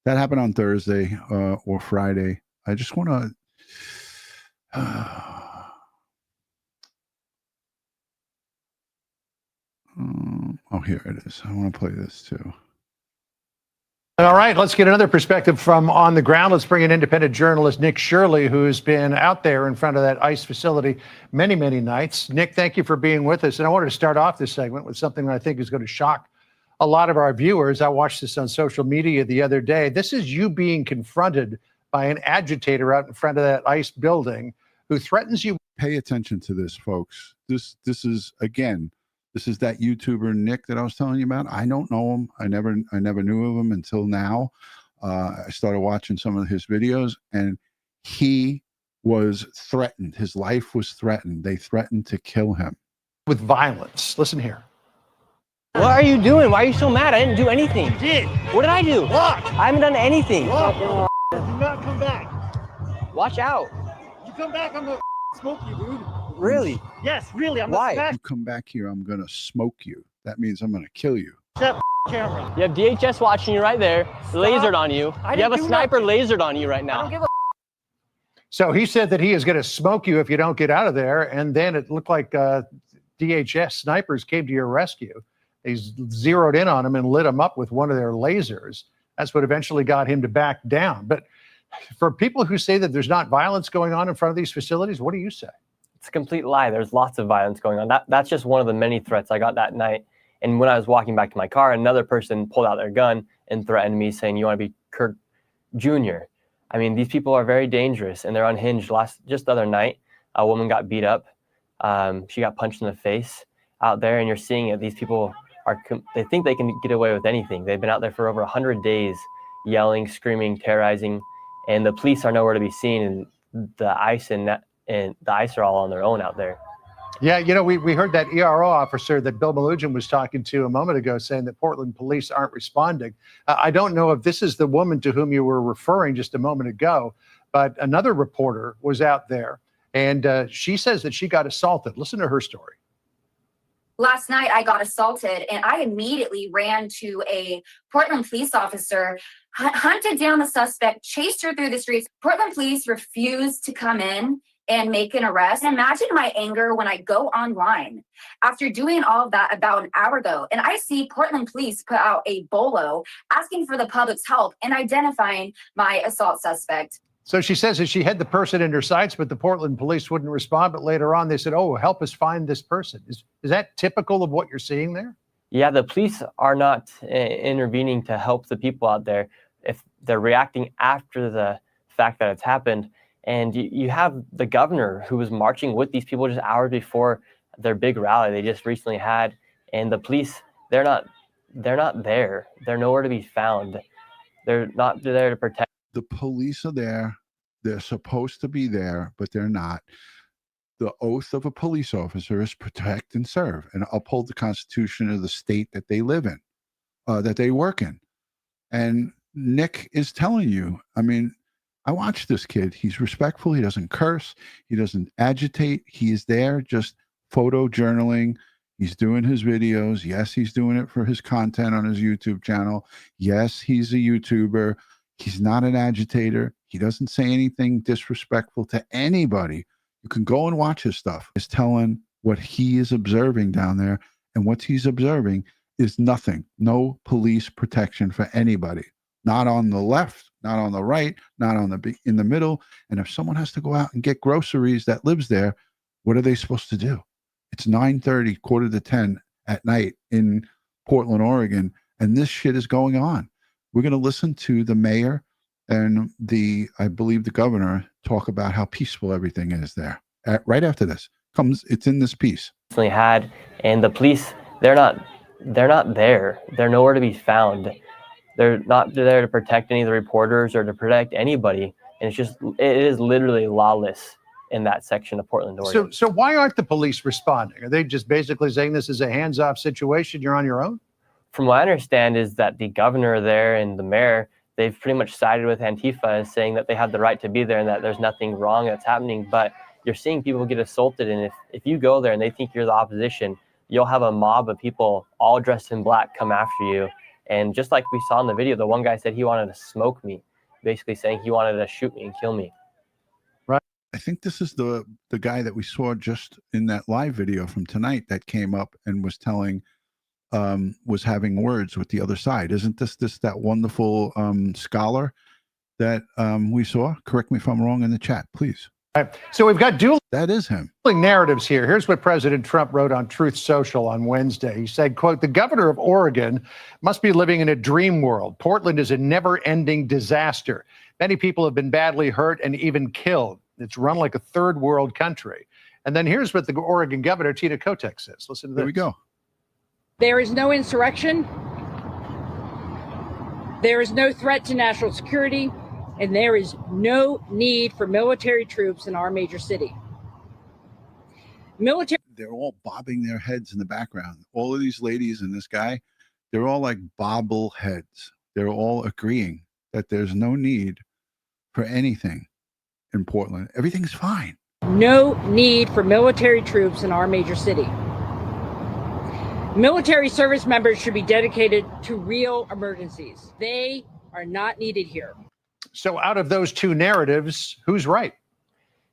happened on Thursday or Friday. I just want to. Oh, here it is. I want to play this too. All right, let's get another perspective from on the ground. Let's bring in independent journalist Nick Shirley, who's been out there in front of that ICE facility many, many nights. Nick, thank you for being with us. And I wanted to start off this segment with something that I think is going to shock a lot of our viewers. I watched this on social media the other day. This is you being confronted by an agitator out in front of that ICE building who threatens you. Pay attention to this, folks. This is, again, this is that YouTuber Nick that I was telling you about. I don't know him. I never knew of him until now. I started watching some of his videos, and he was threatened. His life was threatened. They threatened to kill him with violence. Listen here. What are you doing? Why are you so mad? I didn't do anything. You did. What did I do? Walk. I haven't done anything. Walk. Do not come back. Watch out. You come back, I'm gonna smoke you, dude. Really? Yes, really. I'm Why? gonna You come back here, I'm gonna smoke you. That means I'm gonna kill you. that camera. You have DHS watching you right there, lasered on you. You have a sniper lasered on you right now. So he said that he is going to smoke you if you don't get out of there. And then it looked like DHS snipers came to your rescue. They zeroed in on him and lit him up with one of their lasers. That's what eventually got him to back down. But for people who say that there's not violence going on in front of these facilities, what do you say? It's a complete lie. There's lots of violence going on. That's just one of the many threats I got that night. And when I was walking back to my car, another person pulled out their gun and threatened me, saying, "You want to be Kirk Jr.?" I mean, these people are very dangerous and they're unhinged. Just the other night, a woman got beat up. She got punched in the face out there, and you're seeing it. These people they think they can get away with anything. They've been out there for over 100 days, yelling, screaming, terrorizing, and the police are nowhere to be seen. And the ICE and the ICE are all on their own out there. Yeah, you know, we heard that ERO officer that Bill Malugin was talking to a moment ago saying that Portland police aren't responding. I don't know if this is the woman to whom you were referring just a moment ago, but another reporter was out there, and she says that she got assaulted. Listen to her story. Last night, I got assaulted, and I immediately ran to a Portland police officer, hunted down the suspect, chased her through the streets. Portland police refused to come in and make an arrest. Imagine my anger when I go online after doing all of that about an hour ago, and I see Portland police put out a bolo asking for the public's help in identifying my assault suspect. So she says that she had the person in her sights, but the Portland police wouldn't respond. But later on, they said, "Oh, help us find this person." Is that typical of what you're seeing there? Yeah, the police are not intervening to help the people out there. If they're reacting after the fact that it's happened. And you have the governor who was marching with these people just hours before their big rally they just recently had. And the police, they're not there. They're nowhere to be found. They're not there to protect. The police are there. They're supposed to be there, but they're not. The oath of a police officer is protect and serve and uphold the Constitution of the state that they live in, that they work in. And Nick is telling you, I mean, I watched this kid. He's respectful. He doesn't curse. He doesn't agitate. He is there just photo journaling. He's doing his videos. Yes, he's doing it for his content on his YouTube channel. Yes, he's a YouTuber. He's not an agitator. He doesn't say anything disrespectful to anybody. You can go and watch his stuff. He's telling what he is observing down there, and what he's observing is nothing. No police protection for anybody. Not on the left, not on the right, not on in the middle. And if someone has to go out and get groceries that lives there, what are they supposed to do? It's 9:30, 9:45 at night in Portland, Oregon, And this shit is going on. We're going to listen to the mayor and I believe the governor talk about how peaceful everything is there. Right after this it's in this piece. Had, and the police, they're not there. They're nowhere to be found. They're not there to protect any of the reporters or to protect anybody. And it is literally lawless in that section of Portland, Oregon. So why aren't the police responding? Are they just basically saying this is a hands-off situation, you're on your own? From what I understand is that the governor there and the mayor, they've pretty much sided with Antifa as saying that they have the right to be there and that there's nothing wrong that's happening. But you're seeing people get assaulted, and if you go there and they think you're the opposition, you'll have a mob of people all dressed in black come after you. And just like we saw in the video, the one guy said he wanted to smoke me, basically saying he wanted to shoot me and kill me. Right. I think this is the guy that we saw just in that live video from tonight that came up and was telling, was having words with the other side. Isn't this that wonderful scholar that we saw? Correct me if I'm wrong in the chat, please. Right. So we've got that is him. Narratives here. Here's what President Trump wrote on Truth Social on Wednesday. He said, quote, "The governor of Oregon must be living in a dream world. Portland is a never-ending disaster. Many people have been badly hurt and even killed. It's run like a third world country." And then here's what the Oregon governor, Tina Kotek, says. Listen to this. Here we go. There is no insurrection. There is no threat to national security. And there is no need for military troops in our major city. They're all bobbing their heads in the background. All of these ladies and this guy, they're all like bobbleheads. They're all agreeing that there's no need for anything in Portland. Everything's fine. No need for military troops in our major city. Military service members should be dedicated to real emergencies. They are not needed here. So out of those two narratives, who's right?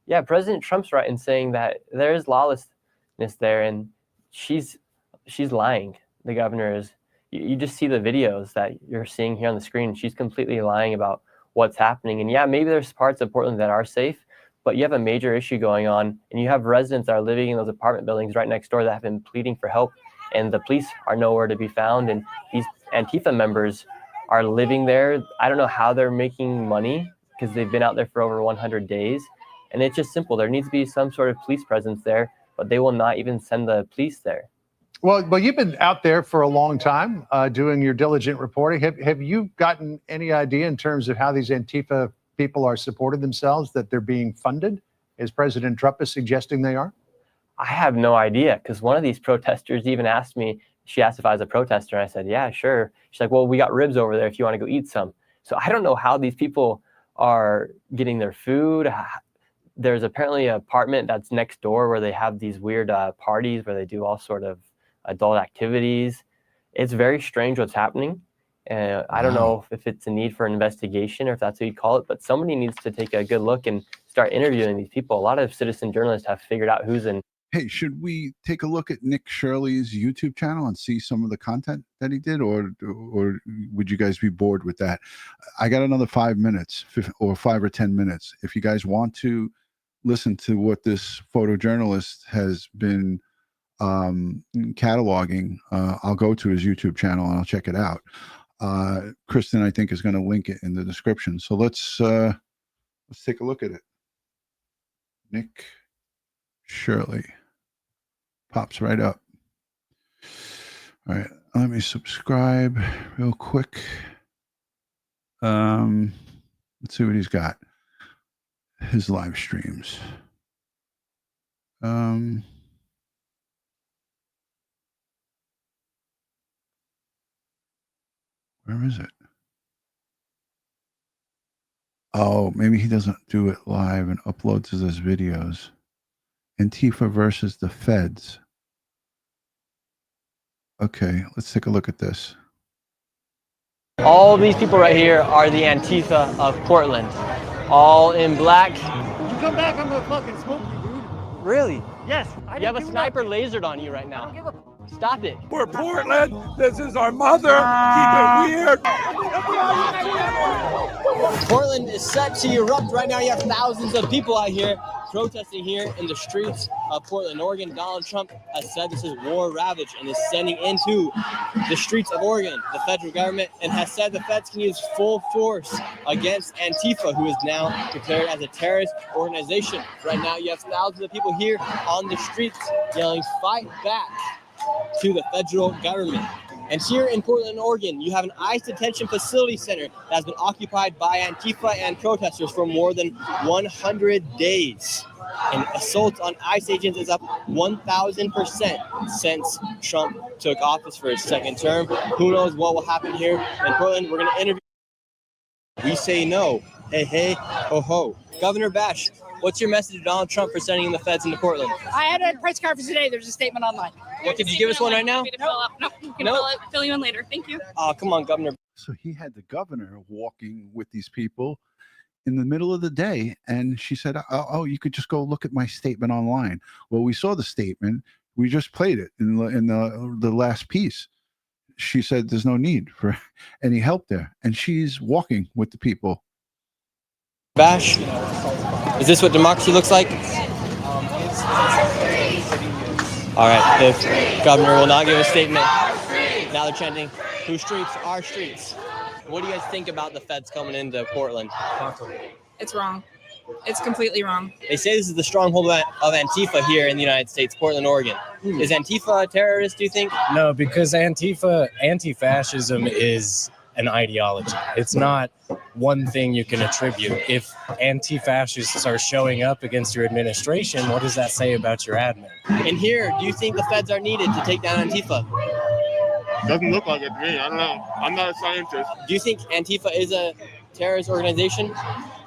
Yeah, President Trump's right in saying that there is lawlessness there, and she's lying. The governor is. You just see the videos that you're seeing here on the screen. She's completely lying about what's happening. And yeah, maybe there's parts of Portland that are safe, but you have a major issue going on, and you have residents that are living in those apartment buildings right next door that have been pleading for help, and the police are nowhere to be found. And these Antifa members are living there. I don't know how they're making money because they've been out there for over 100 days. And it's just simple. There needs to be some sort of police presence there, but they will not even send the police there. Well, you've been out there for a long time doing your diligent reporting. Have you gotten any idea in terms of how these Antifa people are supporting themselves, that they're being funded, as President Trump is suggesting they are? I have no idea, because one of these protesters even asked me, she asked if I was a protester, and I said, yeah, sure. She's like, well, we got ribs over there if you want to go eat some. So I don't know how these people are getting their food. There's apparently an apartment that's next door where they have these weird parties where they do all sort of adult activities. It's very strange what's happening. I don't know if it's a need for an investigation or if that's what you'd call it, but somebody needs to take a good look and start interviewing these people. A lot of citizen journalists have figured out who's in. Hey, should we take a look at Nick Shirley's YouTube channel and see some of the content that he did, or would you guys be bored with that? I got another 5 minutes or 5 or 10 minutes. If you guys want to listen to what this photojournalist has been cataloging, I'll go to his YouTube channel and I'll check it out. Kristen, I think, is going to link it in the description. So let's take a look at it. Nick Shirley pops right up. All right, let me subscribe real quick. Let's see what he's got. His live streams. Where is it? Oh, maybe he doesn't do it live and uploads his videos. Antifa versus the feds. Okay, let's take a look at this. All these people right here are the Antifa of Portland. All in black. You come back, I'm gonna fucking smoke you, dude. Really? Yes. You have a sniper lasered on you right now. Stop it. We're Portland. This is our mother. Keep it weird. Portland is set to erupt right now. You have thousands of people out here protesting here in the streets of Portland, Oregon. Donald Trump has said this is war ravaged and is sending into the streets of Oregon the federal government, and has said the feds can use full force against Antifa, who is now declared as a terrorist organization. Right now, you have thousands of people here on the streets yelling, "Fight back" to the federal government. And here in Portland, Oregon, you have an ICE detention facility center that has been occupied by Antifa and protesters for more than 100 days. And assaults on ICE agents is up 1,000% since Trump took office for his second term. Who knows what will happen here in Portland? We're going to interview. We say no. Hey, hey, ho, ho. Governor Bash, what's your message to Donald Trump for sending the feds into Portland? I had a press conference today. There's a statement online. What, could you give us one right now? No, you can fill you in later. Thank you. Oh, come on, Governor. So he had the governor walking with these people in the middle of the day, and she said, "Oh, you could just go look at my statement online." Well, we saw the statement. We just played it in the last piece. She said there's no need for any help there, and she's walking with the people. Bash, is this what democracy looks like? All right, if governor will not give a statement, now they're chanting, "Whose streets? Our streets." What do you guys think about the feds coming into Portland? It's wrong. It's completely wrong. They say this is the stronghold of Antifa here in the United States, Portland, Oregon. Is Antifa a terrorist, do you think? No, because anti-fascism is an ideology. It's not one thing you can attribute. If anti-fascists are showing up against your administration, what does that say about your admin? And here, do you think the feds are needed to take down Antifa? Doesn't look like it to me. I don't know. I'm not a scientist. Do you think Antifa is a terrorist organization?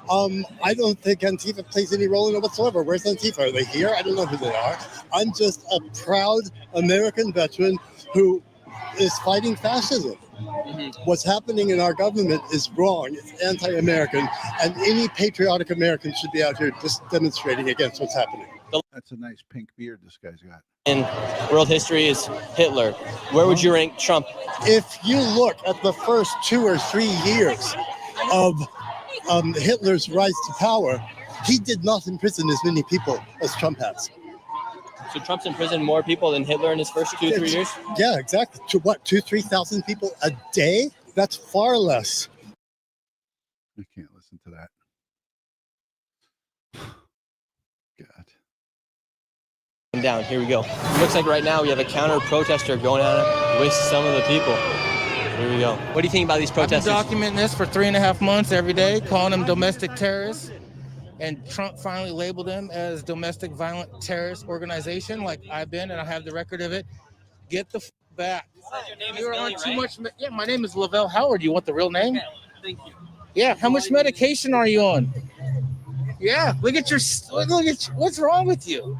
I don't think Antifa plays any role in it whatsoever. Where's Antifa? Are they here? I don't know who they are. I'm just a proud American veteran who is fighting fascism. What's happening in our government is wrong. It's anti-American, and any patriotic American should be out here just demonstrating against what's happening. That's a nice pink beard this guy's got. In world history is Hitler. Where would you rank Trump? If you look at the first 2 or 3 years of Hitler's rise to power, he did not imprison as many people as Trump has. So Trump's imprisoned more people than Hitler in his first 2-3 years? Yeah, exactly. To what, 2,000-3,000 people a day? That's far less. I can't listen to that. God. Down. Here we go. It looks like right now we have a counter protester going at it with some of the people. Here we go. What do you think about these protesters? I've been documenting this for 3.5 months every day, calling them domestic terrorists. And Trump finally labeled them as domestic violent terrorist organization, like I've been, and I have the record of it. Get the back. You're on too much. Yeah, my name is Lavelle Howard. You want the real name? Okay, thank you. Yeah. How much medication are you on? Yeah. Look at what's wrong with you?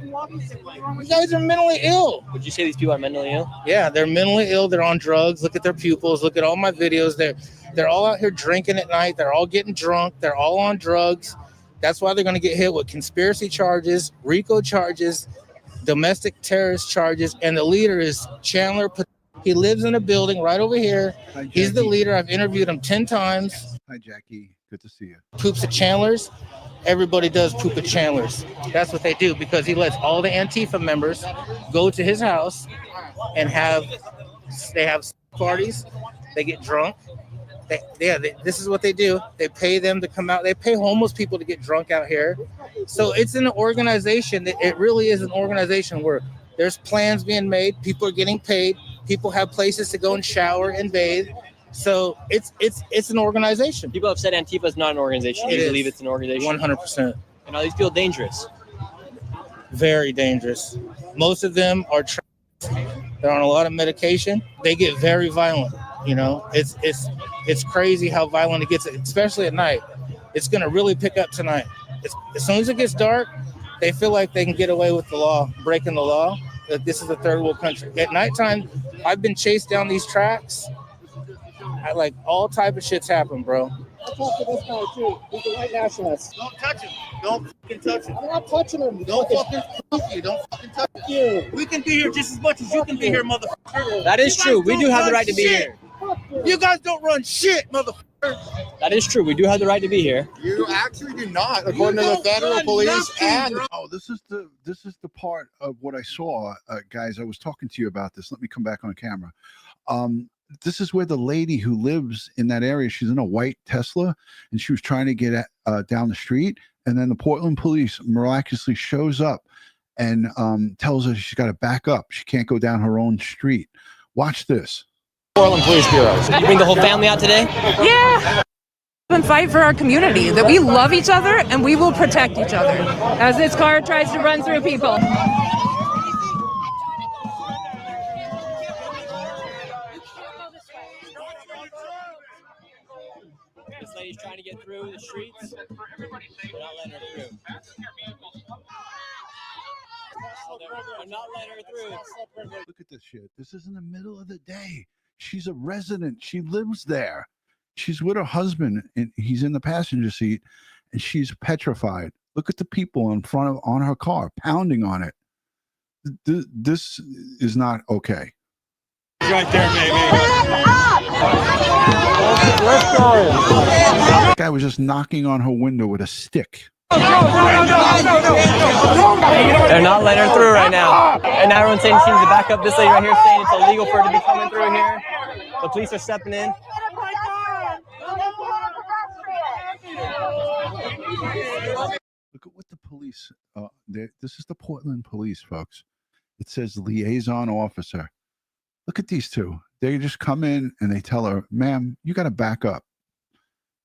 You guys are mentally ill. Would you say these people are mentally ill? Yeah, they're mentally ill. They're on drugs. Look at their pupils. Look at all my videos. They're all out here drinking at night. They're all getting drunk. They're all on drugs. That's why they're going to get hit with conspiracy charges, RICO charges, domestic terrorist charges. And the leader is Chandler. He lives in a building right over here. Hi, he's the leader. I've interviewed him 10 times. Hi, Jackie. Good to see you. Poops at Chandler's. Everybody does poop at Chandler's. That's what they do, because he lets all the Antifa members go to his house and they have parties. They get drunk. This is what they do. They pay them to come out. They pay homeless people to get drunk out here. So it's an organization. It really is an organization where there's plans being made. People are getting paid. People have places to go and shower and bathe. So it's an organization. People have said Antifa is not an organization. Do you believe it's an organization? 100%. And are these people dangerous? Very dangerous. Most of them are they're on a lot of medication. They get very violent. You know, it's crazy how violent it gets, especially at night. It's going to really pick up tonight. As soon as it gets dark, they feel like they can get away with the law, breaking the law. That this is a third world country. At nighttime, I've been chased down these tracks. Like all type of shit's happen, bro. I talked to this guy too. He's a white nationalist. Don't touch him. Don't fucking touch him. I'm not touching him. Don't fucking touch you. We can be here just as much as you can be here, motherfucker. That is true. We do have the right to be here. You guys don't run shit, motherfucker. That is true. We do have the right to be here. You actually do not, according to the federal police. And oh, this is the part of what I saw, guys. I was talking to you about this. Let me come back on camera. This is where the lady who lives in that area. She's in a white Tesla, and she was trying to get down the street, and then the Portland police miraculously shows up and tells her she's got to back up. She can't go down her own street. Watch this. Portland Police Bureau. So you bring the whole family out today? Yeah. And fight for our community, that we love each other and we will protect each other as this car tries to run through people. This lady's trying to get through the streets. They're not letting her through. They're not letting her through. Look at this shit. This is in the middle of the day. She's a resident. She lives there. She's with her husband, and he's in the passenger seat, and she's petrified. Look at the people on her car, pounding on it. This is not okay. Right there, baby. That guy was just knocking on her window with a stick. They're not letting her through right now. And now everyone's saying she needs to back up. This lady right here saying it's illegal for her to be coming through here. The police are stepping in. Look at what the police, this is the Portland police, folks. It says liaison officer. Look at these two. They just come in and they tell her, ma'am, you got to back up.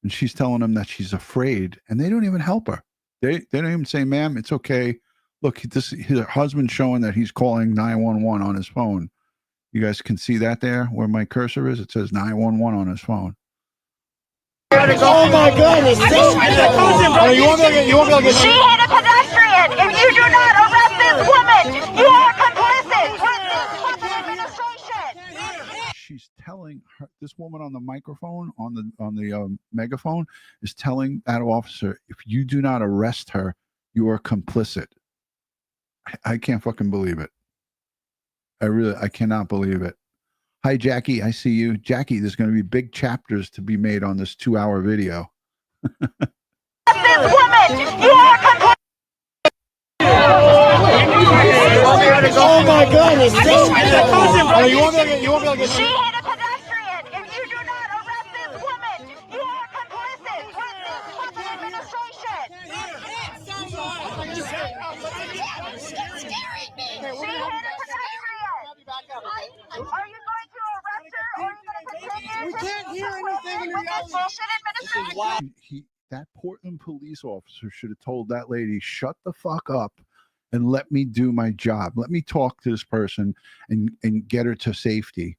And she's telling them that she's afraid, and they don't even help her. They don't even say, ma'am, it's okay. Look, his husband's showing that he's calling 911 on his phone. You guys can see that there where my cursor is. It says 911 on his phone. Oh my goodness! You won't be able to get. She hit a pedestrian. If you do not arrest this woman, you are complicit with the administration. She's telling her, this woman on the microphone, on the megaphone, is telling that officer, if you do not arrest her, you are complicit. I can't fucking believe it. I cannot believe it. Hi, Jackie. I see you. Jackie, there's going to be big chapters to be made on this 2-hour video. This woman, you are complicit. Oh my goodness! You won't be able to get. She hit a pedestrian. If you do not arrest this woman, you are complicit with the administration. She's scaring me. She hit a pedestrian. Are you going to arrest her, or are you going to continue? We can't hear anything with this bullshit administration. That Portland police officer should have told that lady, shut the fuck up and let me do my job. Let me talk to this person and get her to safety.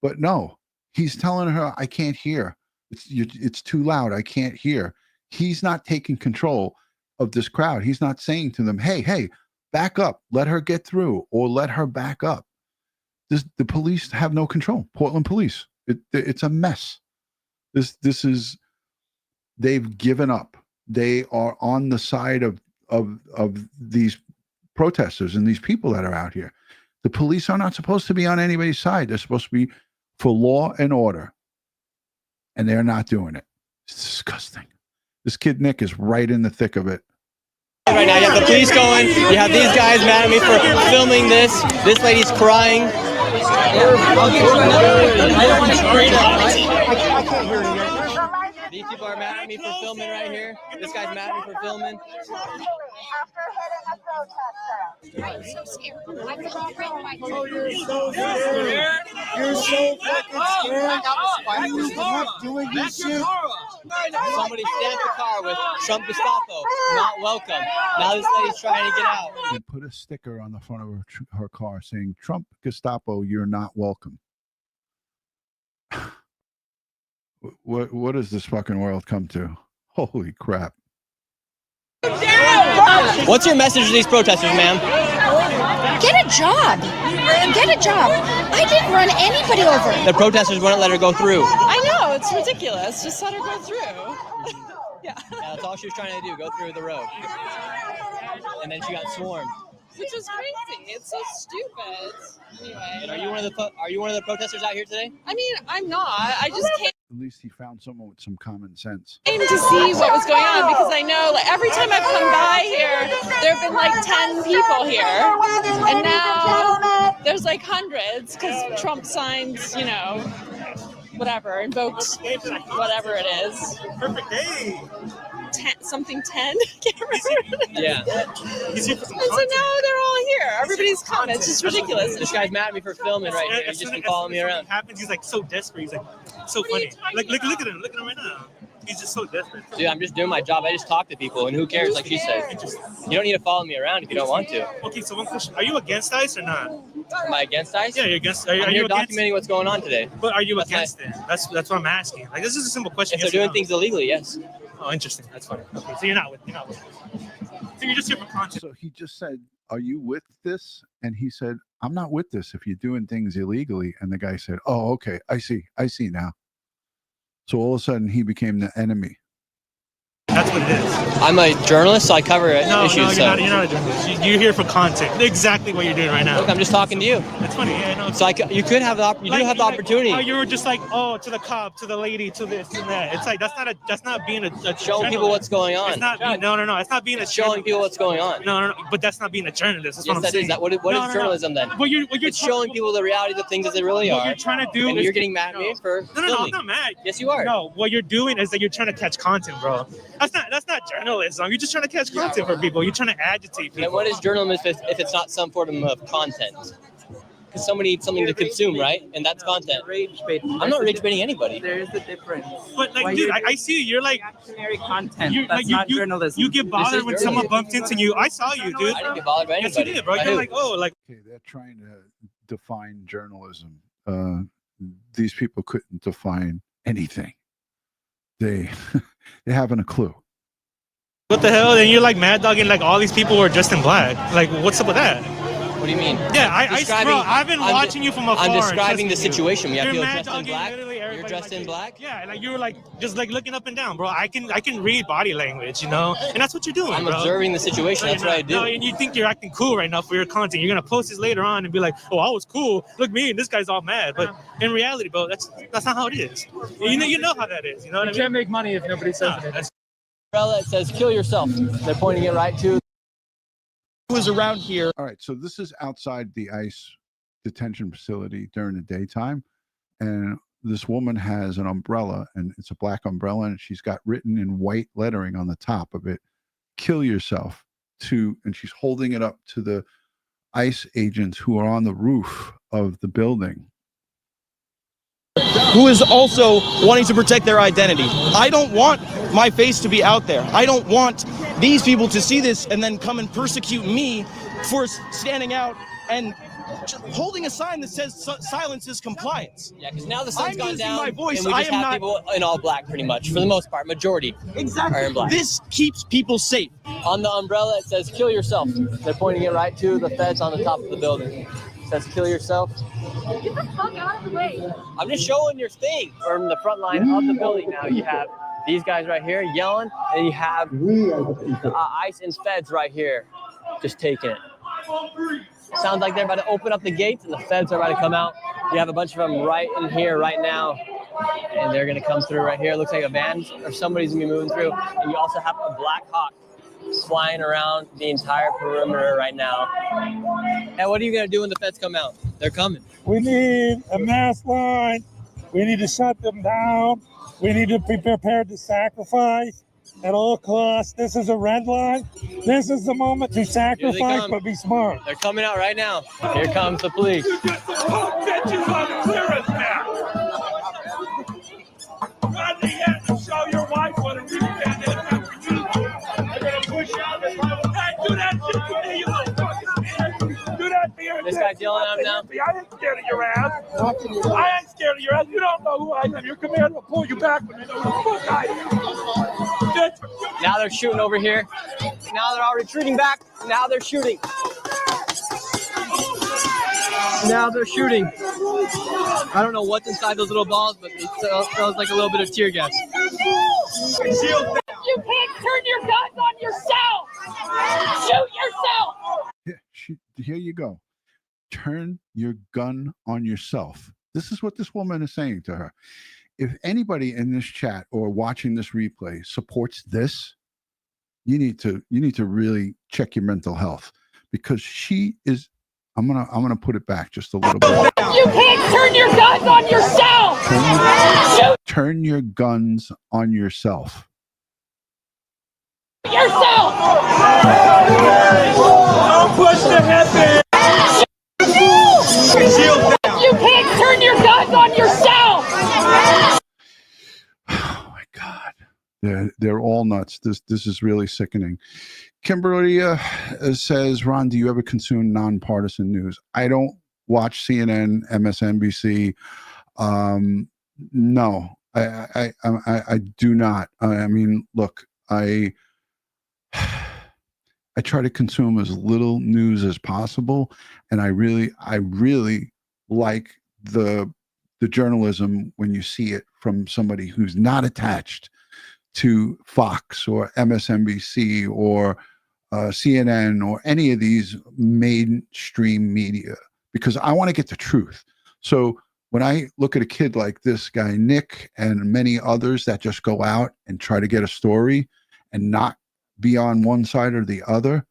But no, he's telling her, I can't hear. It's too loud. I can't hear. He's not taking control of this crowd. He's not saying to them, hey, back up. Let her get through, or let her back up. The police have no control. Portland police. It's a mess. This is, they've given up. They are on the side of these protesters and these people that are out here. The police are not supposed to be on anybody's side. They're supposed to be for law and order, and they're not doing it. It's disgusting. This kid Nick is right in the thick of it. Right now, you have the police going. You have these guys mad at me for filming this. This lady's crying. These people are mad at me for filming right here. This guy's mad at me for filming. I'm so scared. I'm so scared. Oh, you're so scared. You're so fucking scared. You're not doing this shit. Somebody stamped the car with Trump Gestapo, not welcome. Now this lady's trying to get out. They put a sticker on the front of her car saying, Trump Gestapo, you're not welcome. What does this fucking world come to? Holy crap. What's your message to these protesters, ma'am? Get a job. Get a job. I didn't run anybody over. The protesters wouldn't let her go through. I know, it's ridiculous. Just let her go through. Yeah, that's all she was trying to do, go through the road. And then she got swarmed. Which is crazy. It's so stupid. Anyway. And are you one of the protesters out here today? I mean, I'm not. I just can't. least he found someone with some common sense. Came to see what was going on because I know like every time I've come by here, there have been like 10 people here, and now there's like hundreds because Trump signs, you know, whatever, invokes whatever it is. Perfect day. 10. Can't remember. Yeah. And so now they're all here. Everybody's coming. It's just ridiculous. This guy's mad at me for filming right here. He's just been following me around. Happens, he's like so desperate. He's like so funny. Like look at him. Look at him right now. He's just so desperate. Dude, I'm just doing my job. I just talk to people, and who cares? Like she said, you don't need to follow me around if you don't want to. Okay, so one question: are you against ICE or not? Am I against ICE? Yeah, you're against. I'm Are here you against? documenting what's going on today. But are you against it? That's what I'm asking. Like this is a simple question. If they're doing things illegally, yes. Oh, interesting. That's funny. Okay, so you're not with. So you're just here for content. So he just said, "Are you with this?" And he said, "I'm not with this. If you're doing things illegally." And the guy said, "Oh, okay. I see now." So all of a sudden, he became the enemy. That's what it is. I'm a journalist, so I cover issues. No, so. you're not a journalist. You're here for content. Exactly what you're doing right now. Look, I'm just talking to you. That's funny. Yeah, no. So you could have the you do have the opportunity. You were just like, oh, to the cop, to the lady, to this and that. It's like that's not being a showing people what's going on. It's not no. It's not being showing people what's going on. No. But that's not being a journalist. That's yes, what I'm that saying. Is that. What is journalism then? What you're it's showing people the reality of things as they really are. What you're trying to do and is you're getting mad at me for No, I'm not mad. Yes, you are. No, what you're doing is that you're trying to catch content, bro. That's not journalism. You're just trying to catch content for people. You're trying to agitate people. And what is journalism if it's not some form of content? Because somebody needs something to consume, right? And that's content. I'm not rage baiting anybody. There is a difference. But like, dude, I see you. You're like reactionary content. That's like, not journalism. You get bothered when someone bumped into you. I saw you, dude. I didn't get bothered by anybody. Yes, you did, bro. You're like, oh, like. Okay, they're trying to define journalism. These people couldn't define anything. They haven't a clue. What the hell? And you're like mad dogging like all these people who are dressed in black. Like, what's up with that? What do you mean? Yeah, I've been watching you from afar. I'm describing the situation. We have people dressed in black. You're dressed in black. Yeah, like you were like just like looking up and down, bro. I can read body language, you know, and that's what you're doing. I'm bro. observing the situation. That's what I do. No, and you think you're acting cool right now for your content. You're gonna post this later on and be like, "Oh, I was cool. Look me, and this guy's all mad." But in reality, bro, that's not how it is. You know how that is. You know what I mean? You can't make money if nobody says anything. Umbrella, it says "kill yourself." They're pointing it right to. Who was around here? All right, so this is outside the ICE detention facility during the daytime, and this woman has an umbrella, and it's a black umbrella, and she's got written in white lettering on the top of it, "Kill yourself." And she's holding it up to the ICE agents who are on the roof of the building. Who is also wanting to protect their identity. I don't want my face to be out there. I don't want these people to see this and then come and persecute me for standing out and holding a sign that says silence is compliance. Yeah, because now the sun's gone down, my voice. and we just have people in all black, pretty much, for the most part. Majority are in black. This keeps people safe. On the umbrella, it says "kill yourself." They're pointing it right to the feds on the top of the building. It says "kill yourself." Get the fuck out of the way. I'm just showing your thing. From the front line of the building now, you have these guys right here yelling, and you have ICE and feds right here just taking it. Sounds like they're about to open up the gates and the feds are about to come out. You have a bunch of them right in here right now, and they're going to come through right here. It looks like a van or somebody's going to be moving through. And you also have a Black Hawk flying around the entire perimeter right now. And what are you going to do when the feds come out? They're coming. We need a mass line. We need to shut them down. We need to be prepared to sacrifice at all costs. This is a red line. This is the moment to sacrifice, but be smart. They're coming out right now. Here comes the police. Show your wife what a real man is. They're gonna push out this level. Hey, do that shit to me, you little fucker. Do that to your This guy's yelling at him now. I ain't scared of your ass. I ain't scared of your ass. You don't know who I am. Your commander will pull you back when you know who the fuck I am. Now they're shooting over here. Now they're all retreating back. Now they're shooting. Now they're shooting. I don't know what's inside those little balls, but it smells like a little bit of tear gas. You can't turn your guns on yourself. Shoot yourself. Here you go. Turn your gun on yourself. This is what this woman is saying to her. if anybody in this chat or watching this replay supports this, you need to really check your mental health, because she is. I'm gonna put it back just a little bit. You can't turn your guns on yourself. Turn your guns on yourself. Yourself. Don't push the head. You can't turn your guns on yourself. Oh my God, they're all nuts. This is really sickening. Kimberly says, Ron, do you ever consume nonpartisan news? I don't watch CNN, MSNBC. No, I do not. I mean, look, I try to consume as little news as possible, and I really like the journalism when you see it from somebody who's not attached to Fox or MSNBC or CNN or any of these mainstream media, because I want to get the truth. So when I look at a kid like this guy, Nick, and many others that just go out and try to get a story and not be on one side or the other,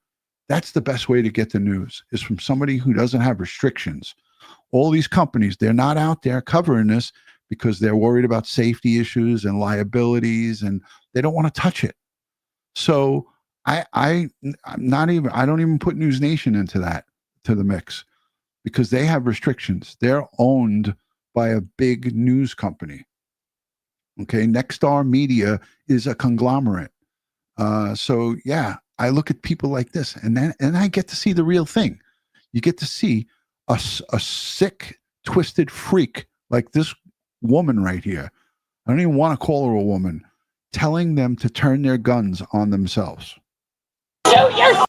that's the best way to get the news, is from somebody who doesn't have restrictions. All these companies, they're not out there covering this because they're worried about safety issues and liabilities, and they don't want to touch it. So I don't even put News Nation into the mix, because they have restrictions. They're owned by a big news company. Okay, Nexstar Media is a conglomerate. So yeah, I look at people like this, and I get to see the real thing. You get to see a sick, twisted freak like this woman right here. I don't even want to call her a woman, telling them to turn their guns on themselves. Shoot yourself.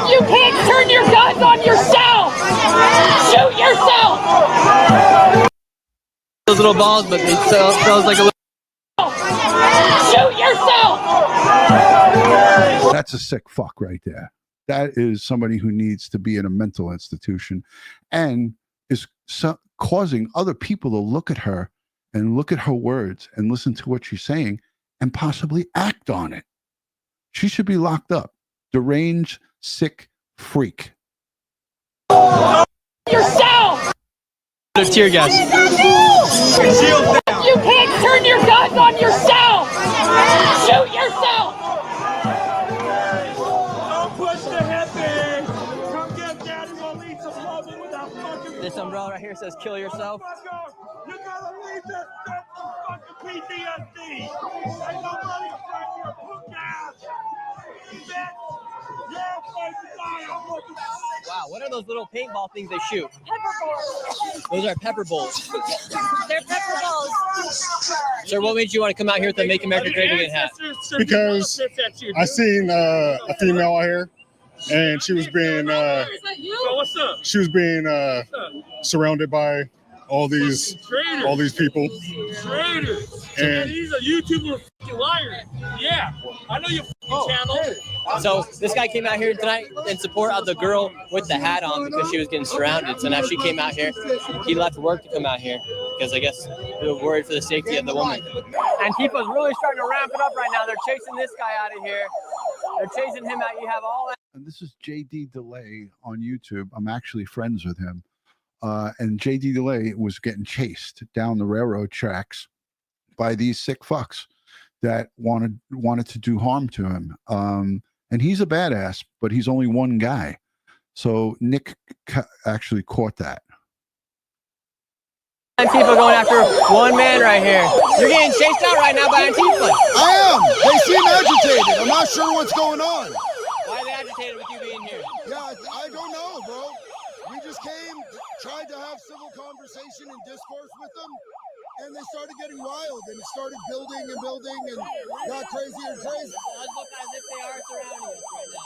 You can't turn your guns on yourself. Shoot yourself. Those little balls, but it sounds like a little. Shoot yourself. That's a sick fuck right there. That is somebody who needs to be in a mental institution, and is causing other people to look at her and look at her words and listen to what she's saying and possibly act on it. She should be locked up. Deranged, sick freak. Yourself. Tear gas. You can't turn your guns on yourself. Shoot yourself. Don't push the head. Come get daddy. We'll eat some love without fucking. This umbrella right here says "kill yourself." You gotta leave this shit for fucking PTSD. Ain't nobody afraid your punk ass. Bitch. You're afraid to die. I'm looking. Wow, what are those little paintball things they shoot? Pepper balls. Those are pepper balls. They're pepper balls. Sir, what made you want to come out here with the "Make America Great Again" hat? Because I seen a female out here, and she was being surrounded by all these people. Traitors. And he's a YouTuber fucking liar. Yeah, I know your channel. So this guy came out here tonight in support of the girl with the hat on because she was getting surrounded. So now she came out here. He left work to come out here because I guess they were worried for the safety of the woman. Antifa's really starting to ramp it up right now. They're chasing this guy out of here. They're chasing him out. You have all that. And this is JD Delay on YouTube. I'm actually friends with him. And JD Delay was getting chased down the railroad tracks by these sick fucks that wanted to do harm to him. And he's a badass, but he's only one guy. So Nick actually caught that. Antifa going after one man right here. You're getting chased out right now by Antifa. I am. They seem agitated. I'm not sure what's going on. Why are they agitated with you being here? Yeah, I don't know, bro. We just came, tried to have civil conversation and discourse with them, and they started getting wild, and it started building and building and got crazier and crazier. Let's look as if they are surrounding us right now.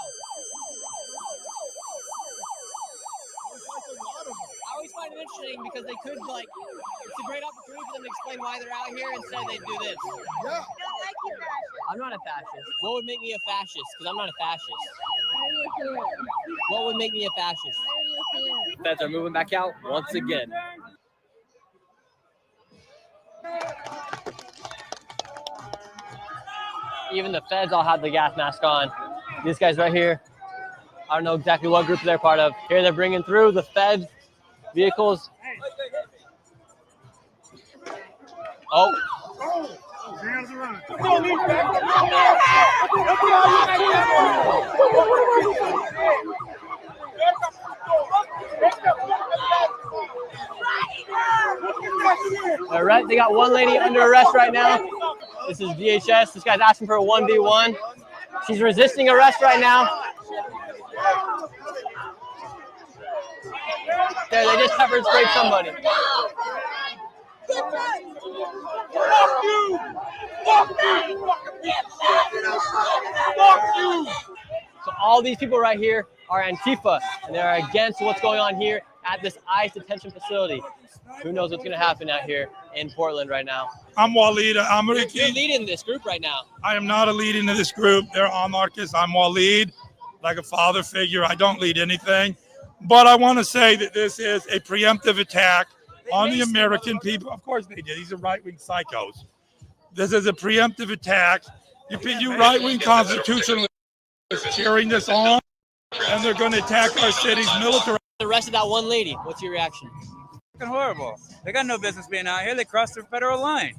I always find it interesting because they could, like, it's a great opportunity for them to explain why they're out here. Instead, they do this. Yeah. I'm not a fascist. What would make me a fascist? Because I'm not a fascist. What would make me a fascist? Feds are moving back out once again. Even the feds all have the gas mask on. These guys right here, I don't know exactly what group they're part of. Here they're bringing through the Fed vehicles. Oh. All right, they got one lady under arrest right now. This is VHS. This guy's asking for a 1v1. She's resisting arrest right now. There, they just pepper sprayed somebody. Fuck you! Fuck you! Fuck you! So all these people right here are Antifa, and they're against what's going on here at this ICE detention facility. Who knows what's going to happen out here in Portland right now? I'm Waleed. You're leading this group right now. I am not a lead into this group. They're anarchists. I'm Waleed, like a father figure. I don't lead anything. But I want to say that this is a preemptive attack on the American people. Of course they did. These are right-wing psychos. This is a preemptive attack. You right-wing constitutionalists cheering this on, and they're going to attack our city's military. Arrested that one lady. What's your reaction? Horrible. They got no business being out here. They crossed the federal line.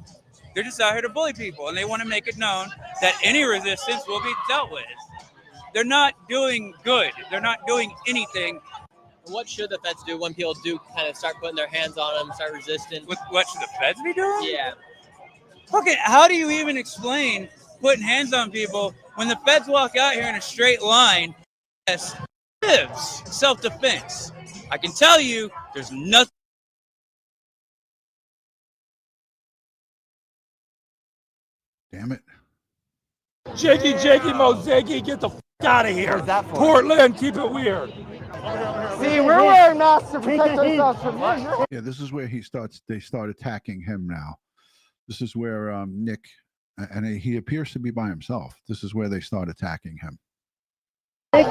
They're just out here to bully people, and they want to make it known that any resistance will be dealt with. They're not doing good. They're not doing anything. What should the feds do when people do kind of start putting their hands on them, start resisting? What should the feds be doing? Yeah. Okay, how do you even explain putting hands on people when the feds walk out here in a straight line? Yes, lives self-defense. I can tell you, there's nothing. Damn it. Jiggy, Moziggy, get the f*** out of here. What's that for? Portland, keep it weird. See, we're wearing masks to protect ourselves from you. Yeah, this is where they start attacking him now. This is where Nick, and he appears to be by himself. This is where they start attacking him. I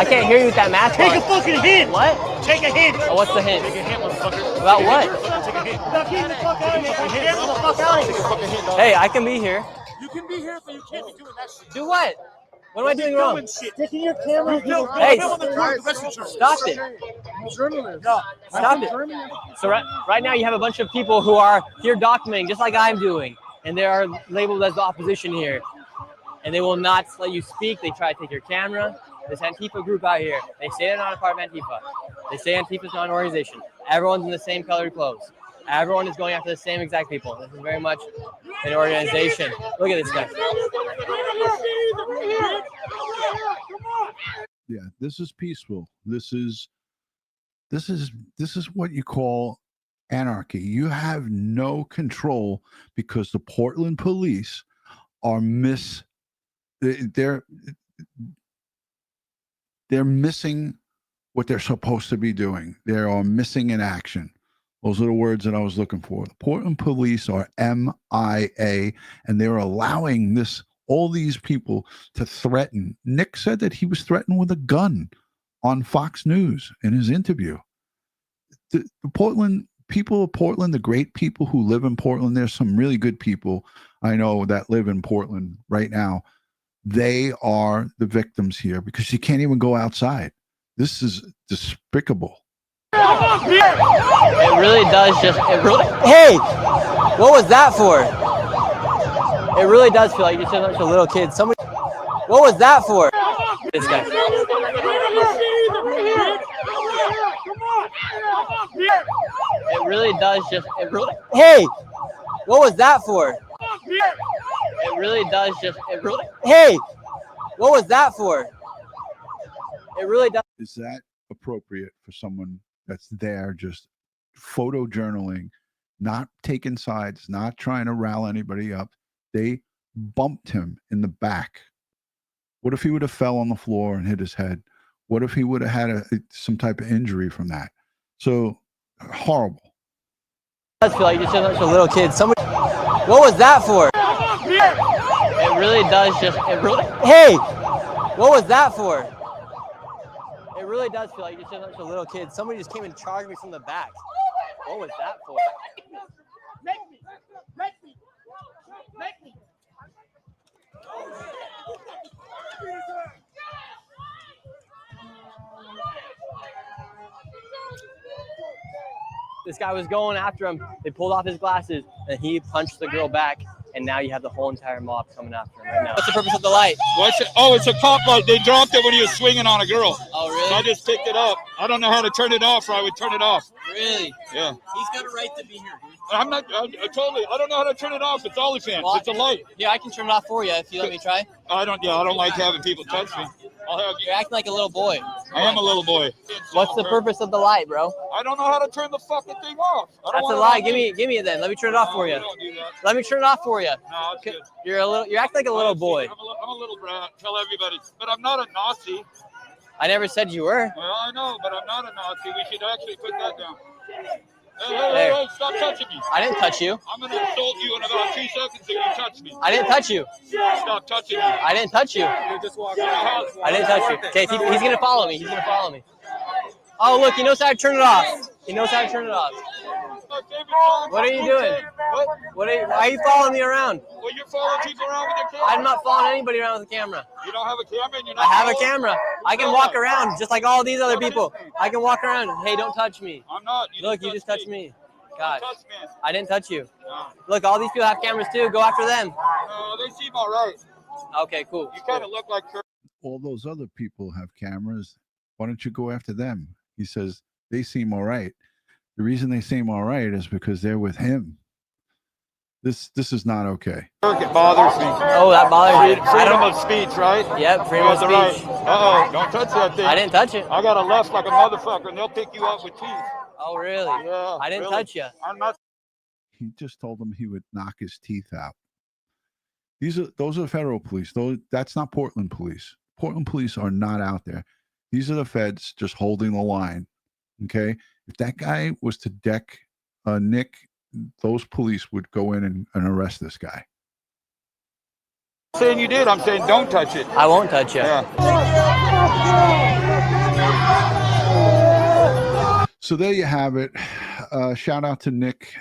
can't hear you with that mask on. Take a fucking hint. What? Take a hint. Oh, what's the hint? Take a hint, motherfucker. About what? Take a hint. Now get the fuck out of here. Get the fuck out of here. Take a fucking hint, dog. Hey, I can be here. You can be here, but you can't be doing that shit. Do what? What am I doing wrong? Sticking your camera. Hey, stop it. Stop it. So right now you have a bunch of people who are here documenting, just like I'm doing, and they are labeled as the opposition here. And they will not let you speak. They try to take your camera. This Antifa group out here, they say they're not a part of Antifa. They say Antifa is not an organization. Everyone's in the same colored clothes. Everyone is going after the same exact people. This is very much an organization. Look at this guy. Yeah, this is peaceful. This is what you call anarchy. You have no control because the Portland police are they're missing what they're supposed to be doing. They are missing in action. Those are the words that I was looking for. The Portland police are MIA, and they're allowing all these people to threaten. Nick said that he was threatened with a gun on Fox News in his interview. The Portland people of Portland, the great people who live in Portland, there's some really good people I know that live in Portland right now. They are the victims here because you can't even go outside. This is despicable. It really does hey, what was that for? It really does feel like you're just a bunch of little kids. What was that for? This guy. It really does hey, what was that for? It really does hey, what was that for? It really does. Is that appropriate for someone that's there just photojournaling, not taking sides, not trying to rile anybody up? They bumped him in the back. What if he would have fell on the floor and hit his head? What if he would have had some type of injury from that? So horrible. It does feel like you're just a bunch of little kids. What was that for? It really does hey, what was that for? It really does feel like you're just a bunch of little kids. Somebody just came and charged me from the back. What was that for? Make me. This guy was going after him. They pulled off his glasses, and he punched the girl back. And now you have the whole entire mob coming after him right now. What's the purpose of the light? What's it? Oh, it's a cop light. They dropped it when he was swinging on a girl. Oh, really? So I just picked it up. I don't know how to turn it off, or I would turn it off. Really? Yeah. He's got a right to be here. I'm not. I totally. I don't know how to turn it off. It's OnlyFans. Well, it's a light. Yeah, I can turn it off for you if you let me try. I don't. Yeah, I don't like having people touch me. You're acting like a little boy. I am a little boy. What's the purpose of the light, bro? I don't know how to turn the fucking thing off. That's a lie. Give me it then. Let me turn it off for you. Let me turn it off for you. No, it's good. You're acting like a little boy. I'm a little brat. Tell everybody. But I'm not a Nazi. I never said you were. Well, I know, but I'm not a Nazi. We should actually put that down. Hey, stop touching me. I didn't touch you. I'm going to insult you in about 2 seconds if you touch me. I didn't touch you. Stop touching me. I didn't touch you. You just walk out. I didn't touch you. Okay, he's going to follow me. He's going to follow me. Oh, look, he knows how to turn it off. He knows how to turn it off. What are you doing? Why are you following me around? Well, you're following people around with your camera. I'm not following anybody around with a camera. You don't have a camera and you're not I have a following? camera. I can walk around just like all these other people. I can walk around. Hey, don't touch me. I'm not. Look, you just touched me. Gosh. Touch me. I didn't touch you. No. Look, all these people have cameras too. Go after them. No, they seem all right. Okay, cool. You kind of look like all those other people have cameras. Why don't you go after them? He says they seem all right. The reason they seem all right is because they're with him. This is not okay. It bothers me. Oh, that bothers you. Freedom of speech, right? Yep, freedom of speech. Right. Uh-oh, don't touch that thing. I didn't touch it. I got a left like a motherfucker, and they'll pick you up with teeth. Oh, really? Yeah. I didn't really. touch you. I'm not. He just told him he would knock his teeth out. Those are federal police. That's not Portland police. Portland police are not out there. These are the feds just holding the line. Okay? If that guy was to deck Nick, those police would go in and arrest this guy. I'm saying you did. I'm saying don't touch it. I won't touch you. Yeah. So there you have it. Shout out to Nick.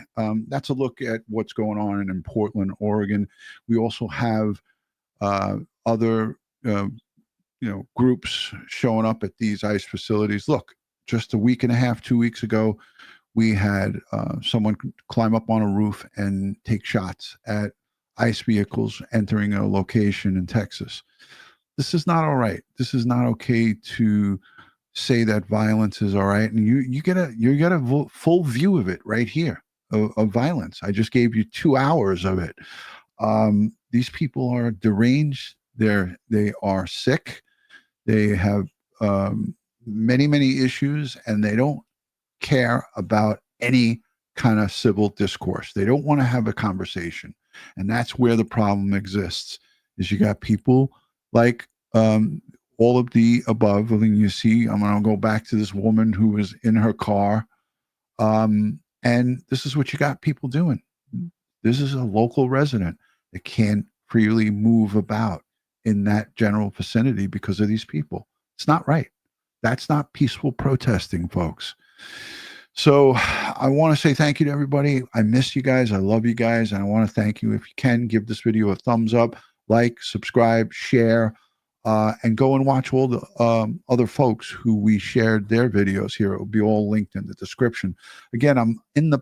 That's a look at what's going on in Portland, Oregon. We also have other groups showing up at these ICE facilities. Look, just a week and a half, 2 weeks ago, we had someone climb up on a roof and take shots at ICE vehicles entering a location in Texas. This is not all right. This is not okay to say that violence is all right. And you get a full view of it right here of violence. I just gave you 2 hours of it. These people are deranged. They are sick. They have many issues, and they don't care about any kind of civil discourse. They don't want to have a conversation. And that's where the problem exists, is you got people like all of the above. I mean, you see, I'm going to go back to this woman who was in her car. And this is what you got people doing. This is a local resident that can't freely move about in that general vicinity because of these people. It's not right. That's not peaceful protesting, folks. So I want to say thank you to everybody. I miss you guys. I love you guys. And I want to thank you. If you can, give this video a thumbs up, like, subscribe, share, and go and watch all the other folks who we shared their videos here. It will be all linked in the description. Again, I'm in the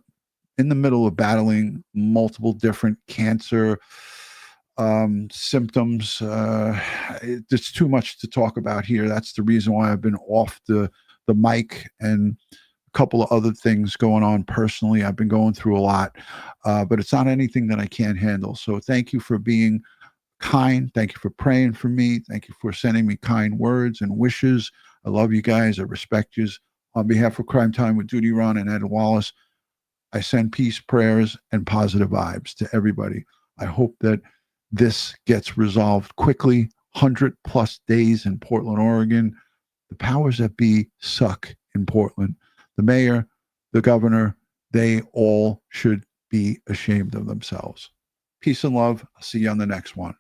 middle of battling multiple different cancer symptoms. It's too much to talk about here. That's the reason why I've been off the mic, and a couple of other things going on personally. I've been going through a lot, but it's not anything that I can't handle. So thank you for being kind. Thank you for praying for me. Thank you for sending me kind words and wishes. I love you guys. I respect you. On behalf of Crime Time with DutyRon and Ed Wallace, I send peace, prayers, and positive vibes to everybody. I hope that this gets resolved quickly. 100+ days in Portland, Oregon. The powers that be suck in Portland. The mayor, the governor, they all should be ashamed of themselves. Peace and love. I'll see you on the next one.